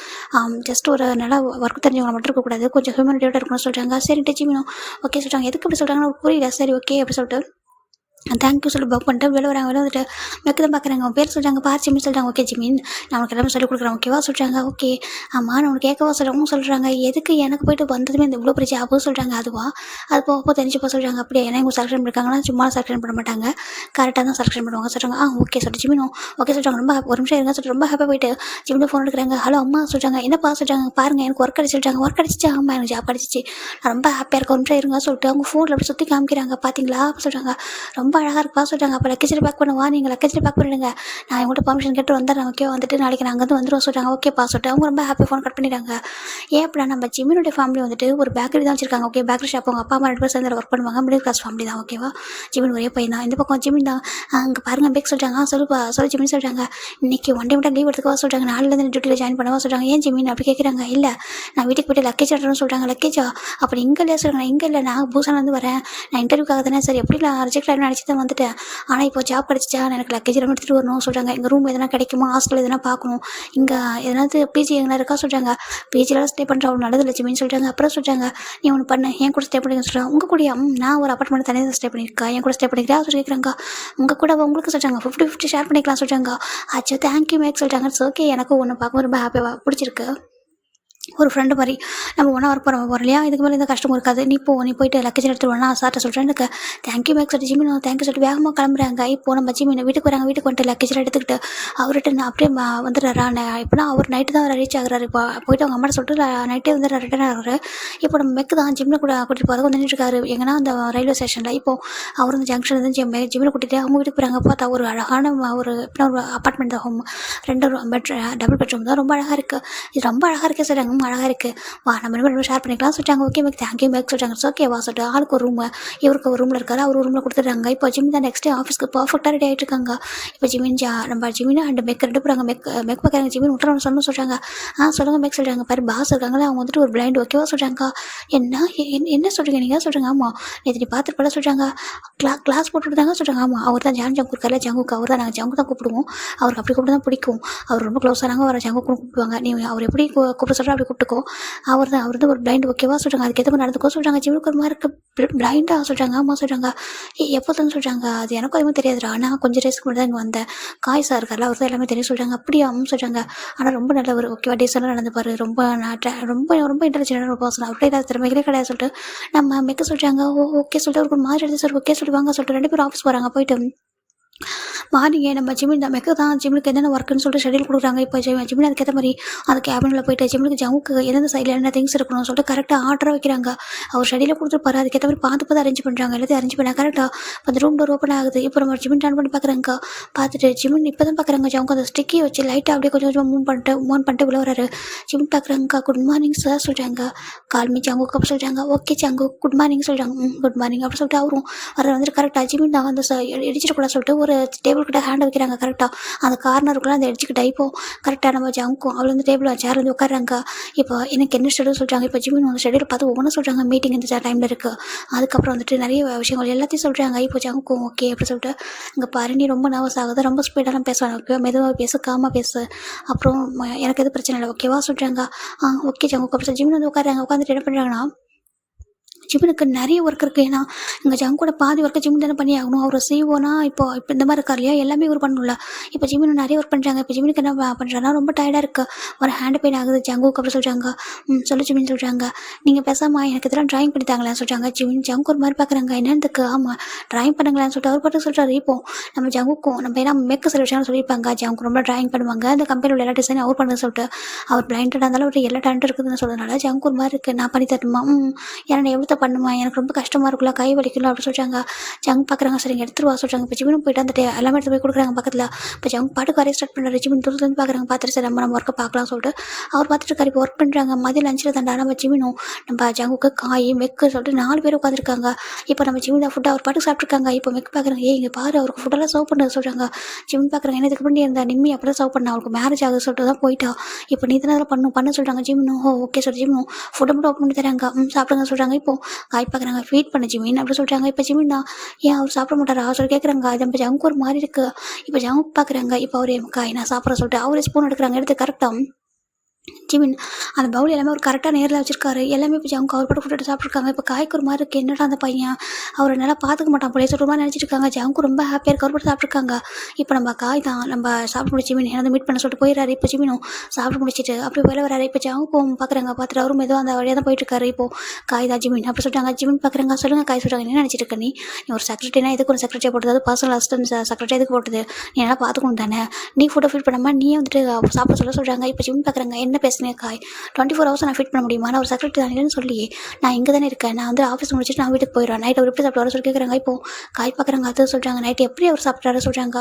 ஜஸ்ட் ஒரு நல்லா ஒர்க் தெரிஞ்சவங்களை மட்டும் இருக்கக்கூடாது, கொஞ்சம் ஹியூமனிட்டியோட இருக்கணும்னு சொல்கிறாங்க. சரி டீச்சி வேணும் ஓகே சொல்கிறாங்க. எதுக்கு அப்படி சொல்கிறாங்கன்னா புரியல. சரி ஓகே அப்படி சொல்லிட்டு தேங்க்யூ சொல்லி பக் பண்ணிட்டு வெளில வராங்க. வெளில வந்துட்டு மெக்கு தான் பார்க்குறாங்க. அவங்க பேர் சொல்கிறாங்க, பார் ஜிமின் சொல்கிறாங்க. ஓகே ஜிமின், நான் உனக்கு எல்லாமே சொல்லிக் கொடுக்குறேன் ஓகேவா சொல்கிறாங்க. ஓகே ஆமாம் நான் உனக்கு கேட்கவா சொல்கிறாங்க. எதுக்கு எனக்கு போய்ட்டு வந்ததுமே இந்த இவ்வளோ பெரிய ஜாப்பு சொல்கிறாங்க. அதுவா அது போக தெரிஞ்சுப்போ சொல்கிறாங்க. அப்படியே ஏன்னா இவங்க செலக்ஷன் பண்ணிருக்காங்கன்னா சும்மா செலக்ஷன் பண்ண மாட்டாங்க, கரெக்டாக தான் செலக்ஷன் பண்ணுவாங்க சொல்கிறாங்க. ஓகே சொல்லிட்டு ஜிமினும் ஓகே சொல்கிறாங்க. ரொம்ப ஒரு நிமிஷம் இருங்க சொல்லிட்டு ரொம்ப ஹாப்பியாக போயிட்டு ஜிமின் ஃபோன் எடுக்கிறாங்க. ஹலோ அம்மா சொல்கிறாங்க. என்னப்பா சொல்கிறாங்க. பாருங்கள் எனக்கு ஒர்க் அடிச்சு சொல்கிறாங்க. ஒர்க் அடிச்சிச்சு, ஆமாம் எனக்கு ஜாப் அடிச்சிச்சு, நான் ரொம்ப ஹாப்பியாக இருக்கேன், ஒரு நிமிஷம் இருங்க சொல்லிட்டு அவங்க ஃபோனில் அப்படி சுற்றி காமிக்கிறாங்க. பார்த்தீங்களா சொல்கிறாங்க, ரொம்ப அழகாக இருப்பா சொல்கிறாங்க. அப்போ லக்கேஜ் பேக் பண்ணுவா, நீங்கள் லக்கேஜ் பேக் பண்ணிடுங்க, நான் இவங்கள்ட்ட பர்மிஷன் கேட்டு வந்துடுறேன் ஓகே, வந்துட்டு நாளைக்கு நாங்கள் வந்து வந்துடுவோம் சொல்கிறாங்க. ஓகேப்பா சொல்லிட்டு அவங்க ரொம்ப ஹாப்பி ஃபோன் கட் பண்ணிடுறாங்க. ஏன் அப்படின்னா நம்ம ஜிமினுடைய ஃபேமிலி வந்துட்டு ஒரு பேக்கரி தான் வச்சிருக்காங்க ஓகே, பேக்கரி ஷாப். அவங்க அப்பா அம்மா 2 பேர் சேர்ந்து ஒர்க் பண்ணுவாங்க, மிடில் கிளாஸ் ஃபேமிலி தான் ஓகேவா. ஜிமின் ஒரே பையன் தான். இந்த பக்கம் ஜிமின் தான். அங்கே பாருங்க பேக் சொல்கிறாங்க. சொல்லி ஜிமின் சொல்கிறாங்க, இன்றைக்கி ஒன் டே மட்டும் லீவ் எடுத்துக்கவா சொல்கிறாங்க, நாளிலேருந்து டியூட்டியில் ஜாயின் பண்ணவா சொல்கிறாங்க. ஏன் ஜிமின் அப்படி கேட்குறாங்க. இல்லை நான் வீட்டுக்கு போய்ட்டு லக்கேஜ் எடுறேன்னு சொல்கிறாங்க. லக்கேஜா அப்படி இங்கே இல்லையா சொல்கிறாங்க. இங்கே இல்லை, நான் பூசானந்து வரேன், நான் இன்டர்வியூக்காக தானே, சரி எப்படி நான் ரிஜெக்ட் ஆகிடும் நினச்சி தான் வந்துட்டேன், ஆனால் இப்போ ஜாப் கிடச்சிச்சா எனக்கு லக்கேஜ் எல்லாம் எடுத்துகிட்டு வரணும் சொல்கிறாங்க. எங்கள் ரூம் எதனா கிடைக்குமா, ஹாஸ்டல் எதனா பார்க்கணும், இங்கே எதனாவது பிஜி எங்கன்னா இருக்கா சொல்கிறாங்க. பிஜிலாம் ஸ்டே பண்ணுற அவ்வளோ நல்லது லட்சுமின்னு சொல்கிறாங்க. அப்புறம் சொல்கிறாங்க, நீ ஒன்று பண்ண என் கூட ஸ்டே பண்ணிக்க சொல்கிறாங்க. உங்கள் கூட நான் ஒரு அப்பார்ட்மெண்ட் தனியாக ஸ்டே பண்ணியிருக்கேன், என் கூட ஸ்டே பண்ணிக்கிறேன் சொல்லி கேட்குறாங்க. உங்கள் கூட உங்களுக்கு சொல்கிறாங்க 50-50 ஷேர் பண்ணிக்கலாம் சொல்கிறாங்க. ஆச்சோ தேங்க்யூ மேக் சொல்கிறாங்க. ஓகே எனக்கு ஒன்று பார்க்கும்போது ரொம்ப ஹாப்பியாக பிடிச்சிருக்கு, ஒரு ஃப்ரெண்டு மாதிரி நம்ம ஒன்றா ஒர்க் போகிறோம் இல்லையா, இதுக்கு மேலே எந்த கஷ்டமும் இருக்காது. நீ போயிட்டு லக்கேஜ் எடுத்துட்டு வரணும் நான் சார்ட்ட சொல்கிறேன். எனக்கு தேங்க்யூ மேக் சொல்லிட்டு ஜிமின் தேங்க்யூ சொல்லிட்டு வேகமாக கிளம்புறாங்க. இப்போ நம்ம ஜிமின் வீட்டுக்கு வராங்க. வீட்டுக்கு வந்துட்டு லக்கேஜில் எடுத்துக்கிட்டு அவர்கிட்ட நான் அப்படியே வந்துடுறாரா எப்படின்னா அவர் நைட்டு தான் ரீச் ஆகுறாரு. இப்போ போயிட்டு அவங்க அம்மாட்ட சொல்லிட்டு நைட்டே வந்து ரிட்டர்ன் ஆகுறாரு. இப்போ நம்ம மெக்கு தான் ஜிம்மில் கூட கூட்டிகிட்டு போகிறதுக்கு வந்துட்டு இருக்காரு எங்கன்னா அந்த ரயில்வே ஸ்டேஷனில். இப்போ அவர் வந்து ஜங்ஷன் வந்து ஜிம்மில் கூட்டிகிட்டு அவங்க வீட்டுக்கு போகிறாங்க. பார்த்தா ஒரு அழகான ஒரு அப்பார்ட்மெண்ட் தான், ஹோம் 2 டபுள் பெட்ரூம் தான், ரொம்ப அழகாக இருக்குது. இது ரொம்ப அழகாக இருக்குது சொல்கிறாங்க. அழகாக இருக்குது, வா நம்ம ரெண்டு ஷேர் பண்ணிக்கலாம் சொல்லிட்டாங்க. ஓகே மேக் தேங்க்யூ மேக் சொல்லிட்டாங்க. ஓகே வா சொல்லிட்டு ஆளுக்கு ஒரு ரூம், இவருக்கு ஒரு ரூமில் இருக்காரு, அவர் ஒரு ரூமில் கொடுத்துட்றாங்க. இப்போ ஜிமின் தான் நெக்ஸ்ட் டே ஆஃபீஸ்க்கு பர்ஃபெக்டாக ரெடி ஆகிட்டு இருக்காங்க. இப்போ நம்ம ஜிமின் அண்ட் மெக் ரெண்டு போகிறாங்க. மெக் பார்க்குறாங்க. ஜிமின் விட்டுறோம் சொல்லணும்னு சொல்கிறாங்க. சொல்லுங்கள் மேக் சொல்கிறாங்க. பாரு பாஸ் இருக்காங்களே அவங்க வந்துட்டு ஒரு பிளைண்ட் ஓகேவா சொல்கிறாங்க. என்ன சொல்கிறீங்க நீங்கள் சொல்கிறாங்க. ஆமாம் நேற்று நீ பார்த்துட்டு போல சொல்கிறாங்க. கிளாஸ் போட்டுட்டு தாங்க சொல்கிறாங்க. ஆமாம் அவர் தான் ஜாங்குக் இருக்கார்ல, ஜங்குக் அவர் தான், நாங்கள் ஜங்கு தான் கூப்பிடுவோம், அவருக்கு அப்படி கூப்பிட்டு தான் பிடிக்கும், அவர் ரொம்ப க்ளோஸானாங்க, அவரை ஜங்குக்குன்னு கூப்பிடுவாங்க. நீ அவர் எப்படி கூப்பிட சொல்கிற அப்படி கூப்பிட்டுக்கோ, அவர் தான் ஒரு பிளைண்ட் ஓகேவா சொல்கிறாங்க. அதுக்கேற்ற மாதிரி நடந்துக்கோ சொல்கிறாங்க. ஜிம்முக்கு ஒரு மாதிரி பிளைண்டாக சொல்கிறாங்க. ஆமாம் சொல்கிறாங்க. எப்போதுன்னு சொல்கிறாங்க. அது எனக்கும் எதுவும் தெரியாதுடா, ஆனால் கொஞ்சம் ரேஸ்க்கு மட்டும் தான் இங்கே வந்தேன், காய் சார் இருக்கார்ல அவர் தான் எல்லாமே தெரியும் சொல்கிறாங்க. அப்படியே சொல்கிறாங்க. ஆனால் ரொம்ப நல்லவர் ஓகேவா, டீசெண்டாக நடந்துப்பார், ரொம்ப ரொம்ப ரொம்ப இன்டெலிஜென்டான ஒரு பர்சன், அவர்கிட்ட ஏதாவது திறமைகளே கிடையாது சொல்லிட்டு நம்ம மெக்க சொல்கிறாங்க. ஓகே சொல்லிட்டு ஒரு மாதிரி எடுத்து சார் ஓகே சொல்லுவாங்க சொல்லிட்டு 2 பேரும் ஆஃபீஸ் போகிறாங்க. போயிட்டு மார்னிங்கே நம்ம ஜிம்மின் தான் மெக்க தான் ஜிம்முக்கு என்னென்ன ஒர்க்குன்னு சொல்லிட்டு ஷெடியூல் கொடுக்குறாங்க. இப்போ ஜிம்மின் அதுக்கேற்ற மாதிரி அந்த கேபினில் போயிட்டு ஜிம்முக்கு ஜவுக்கு எந்தெந்த சைடில் என்ன திங்ஸ் இருக்கணும்னு சொல்லிட்டு கரெக்டாக ஆர்டராக வைக்கிறாங்க. அவர் ஷெடியூலில் கொடுத்துருப்பாரு. அதுக்கேற்ற மாதிரி பார்த்து அரேஞ்ச் பண்ணுறாங்க. எல்லாத்தையும் அரேஞ்ச் பண்ணால் கரெக்டாக அந்த ரூம் டோர் ஓப்பன் ஆகுது. இப்போ நம்ம ஜிம்மின் டர்ன் பண்ணி பார்க்குறாங்க. பார்த்துட்டு ஜிம்மின் இப்போ தான் பார்க்குறாங்க ஜவுக்கு அந்த ஸ்டிக்கி வச்சு லைட்டாக அப்படியே கொஞ்சம் கொஞ்சமாக மூவ் பண்ணிட்டு உள்ள வராரு. ஜிம் பார்க்குறாங்க. குட் மார்னிங் சார் சொல்கிறாங்க. கால்மி ஜங்குக்கு அப்படி சொல்கிறாங்க. ஓகே ஜங்கு குட் மார்னிங் சொல்கிறாங்க. குட் மார்னிங் அப்படி சொல்லிட்டு அவரும் வர வந்துட்டு கரெக்டாக ஜிம்மின் நான் வந்து இடிச்சிடக்கூடாது சொல்லிட்டு ஒரு டேபிள் கிட்ட ஹேண்ட் வைக்கிறாங்க. கரெக்டாக அந்த கார்னருக்குள்ள அந்த எடிச்சுக்கிட்ட இப்போ கரெக்டாக நம்ம ஜங்கும் அவள் வந்து டேபிள் சேர் வந்து உட்காராங்க. இப்போ எனக்கு என்ன ஷெடியூல் சொல்கிறாங்க. இப்போ ஜிம்மின் வந்து ஷெடியூல் பார்த்து ஒவ்வொன்றும் சொல்கிறாங்க. மீட்டிங் இந்த டைமில் இருக்குது. அதுக்கப்புறம் வந்துட்டு நிறைய விஷயங்கள் எல்லாத்தையும் சொல்கிறாங்க. இப்போ ஜங்கும் ஓகே அப்படி சொல்லிட்டு இங்கே பாரு நீ ரொம்ப நர்வஸ் ஆகுது, ரொம்ப ஸ்பீடாலாம் பேசுவாங்க. ஓகே மெதுவாக பேசு, காமாக பேசு, அப்புறம் எனக்கு எதுவும் பிரச்சனை இல்லை ஓகேவா சொல்கிறாங்க. ஓகே ஜங்கு அப்படி சொல்லி ஜிம்மின் வந்து உட்காராங்க. உட்காந்துட்டு என்ன பண்ணுறாங்கன்னா ஜிம்முனுக்கு நிறைய ஒர்க் இருக்குது. ஏன்னா எங்கள் ஜங்கோட பாதி ஒர்க்கு ஜிம் தானே பண்ணி ஆகணும். அவர் செய்வோன்னா இப்போ இந்த மாதிரி இருக்கார் இல்லையா, எல்லாமே இவர் பண்ணணும்ல. இப்போ ஜிம்மின் நிறைய ஒர்க் பண்ணுறாங்க. இப்போ ஜிம்முக்கு என்ன பண்ணுறாங்கன்னா ரொம்ப டயர்டாக இருக்குது, ஒரு ஹேண்ட் பெயின் ஆகுது ஜங்குக்கு அப்படி சொல்கிறாங்க. சொல்லு ஜிம்மின் சொல்கிறாங்க. நீங்கள் பேசாமல் எனக்கு இதெல்லாம் ட்ராயிங் பண்ணி தாங்களான்னு சொல்கிறாங்க. ஜிம்மின் ஜங்கு ஒரு மாதிரி பார்க்குறாங்க. என்னதுக்கு ஆமாம் ட்ராயிங் பண்ணுங்களான்னு சொல்லிட்டு அவர் பாட்டு சொல்கிறாரு. இப்போ நம்ம ஜங்குக்கும் நம்ம ஏன்னா மேக்க சில விஷயம்னு சொல்லியிருப்பாங்க. ஜங்கு ரொம்ப ட்ராயிங் பண்ணுவாங்க. அந்த கம்பெனியில் உள்ள எல்லா டிசைன் அவர் பண்ணுறது சொல்லிட்டு அவர் பிளைண்டடாக இருந்தாலும் அவர் எல்லா டேலண்ட் இருக்குதுன்னு சொல்கிறதுனால ஜங்கு ஒரு மாதிரி இருக்குது. நான் பண்ணி தரணுமா ஏன்னா எவ்வளோ பண்ணுமா, எனக்கு ரொம்ப கஷ்டமாக இருக்குல்ல, கை வலிக்கலாம் அப்படி சொல்கிறாங்க. ஜங் பார்க்குறாங்க. சரிங்க எடுத்துருவா சொல்கிறாங்க. இப்போ ஜிம்மினும் போயிட்டு அந்த எல்லாமே எடுத்து போய் கொடுக்குறாங்க பக்கத்தில். இப்போ ஜங் பாட்டுக்கு வரைய ஸ்டார்ட் பண்ணுறாரு. ஜிம்மின் தூரத்துலேருந்து பார்க்குறாங்க. பார்த்துட்டு சரி நம்ம ஒர்க்கை பார்க்கலாம் சொல்லிட்டு அவர் பார்த்துட்டு இருக்காரு. இப்போ ஒர்க் பண்ணுறாங்க. மதியம் லஞ்சில் தாண்டா நம்ம ஜிம்மினும் நம்ம ஜங்குக்கு காய் மெக்கு சொல்லிட்டு 4 பேர் உட்காந்துருக்காங்க. இப்போ நம்ம ஜிம்மின் ஃபுட்டு அவர் பாட்டுக்கு சாப்பிட்ருக்காங்க. இப்போ மெக்கு பார்க்குறாங்க. இங்கே பாரு அவருக்கு ஃபுட்டெல்லாம் சர்வ் பண்ணுறது சொல்கிறாங்க. ஜிம்மின் பார்க்குறாங்க. என்ன இதுக்கு பண்ணி இருந்தா நிம்மி அப்படி தான் சர்வ் பண்ணா, அவருக்கு மேரேஜ் ஆகுது சொல்லிட்டு தான் போயிட்டா. இப்போ நீ தானே அதில் பண்ண சொல்கிறாங்க. ஜிம்மினும் ஓகே சொல்லி ஜிம்மினும் ஃபுட்டை மட்டும் ஓப்பன் பண்ணி தராங்க. சாப்பிடுங்க சொல்கிறாங்க. இப்போ காய் பார்க்குறாங்க. ஃபீட் பண்ண ஜிம்மின் அப்படி சொல்கிறாங்க. இப்போ ஜிம்மின் தான் ஏன் அவர் சாப்பிட மாட்டாரா சொல்லி கேட்குறாங்க. அது நம்ம ஜங்கு ஒரு மாதிரி இருக்குது. இப்போ ஜங்கு பார்க்குறாங்க. இப்போ அவர் காய் நான் சாப்பிட்ற சொல்லிட்டு அவரே ஸ்பூன் எடுக்கிறாங்க. எடுத்து கரெக்டாக ஜிம்மின் அந்த பவுல் எல்லாமே ஒரு கரெக்டாக நேரில் வச்சிருக்காரு. எல்லாமே இப்போ ஜங்கு அவர் போட்டு ஃபுட்டு சாப்பிட்ருக்காங்க. இப்போ காய்க்கு ஒரு மாதிரி இருக்குது. என்னடா அந்த பையன் அவரை நல்லா பார்த்துக்க மாட்டான் போலே சொல்கிற மாதிரி நினச்சிட்டு இருக்காங்க. ஜங்கு ரொம்ப ஹாப்பியாக இருக்கு. அவர் போட்டு சாப்பிட்ருக்காங்க. இப்போ நம்ம காய் தான் நம்ம சாப்பிட முடிச்சு ஜிம்மின் எனக்கு மீட் பண்ண சொல்லிட்டு போயிடறாரு. இப்போ ஜிம்மினும் சாப்பிட முடிச்சிட்டு அப்படி போயில வராரு. இப்போ ஜங்கும் பார்க்குறாங்க. பார்த்துட்டு அவரும் ஏதோ அந்த வழியாக தான் போயிட்டுருக்காரு. இப்போ காய் தான் ஜிம்மின் அப்படி சொல்லிட்டாங்க. ஜிம்மின் பார்க்குறாங்க. சொல்லுங்கள் காய் சொல்கிறாங்க. என்ன நினச்சிட்டு இருக்க நீ ஒரு செக்ரட்டரினா எதுக்கு ஒரு செக்ரட்டரியாக போட்டது, அது பர்சனல் அசிஸ்டன்ட் செக்ரட்டரி எதுக்கு போட்டது, நீ நல்லா பார்த்துக்கணும் தானே, நீ ஃபுட்டை ஃபீட் பண்ணாமல் நீ வந்துட்டு சாப்பிட சொல்கிறாங்க. இப்போ ஜிம்மின் பார்க்குறாங்க. என்ன பேசுனீங்க காய் 24 hours நான் ஃபிட் பண்ண முடியுமா, நான் ஒரு செக்ரட்டரி தானேன்னு சொல்லி நான் இங்கே தானே இருக்கேன், நான் வந்து ஆஃபீஸ் முடிச்சுட்டு நான் வீட்டுக்கு போயிடுவேன், நைட் அவர் எப்படி சாப்பிட்டு வர சொல்லி கேட்குறாங்க. இப்போ காய் பார்க்குறாங்க. அது சொல்கிறாங்க. நைட் எப்படி அவர் சாப்பிட்றாரு சொல்கிறாங்க.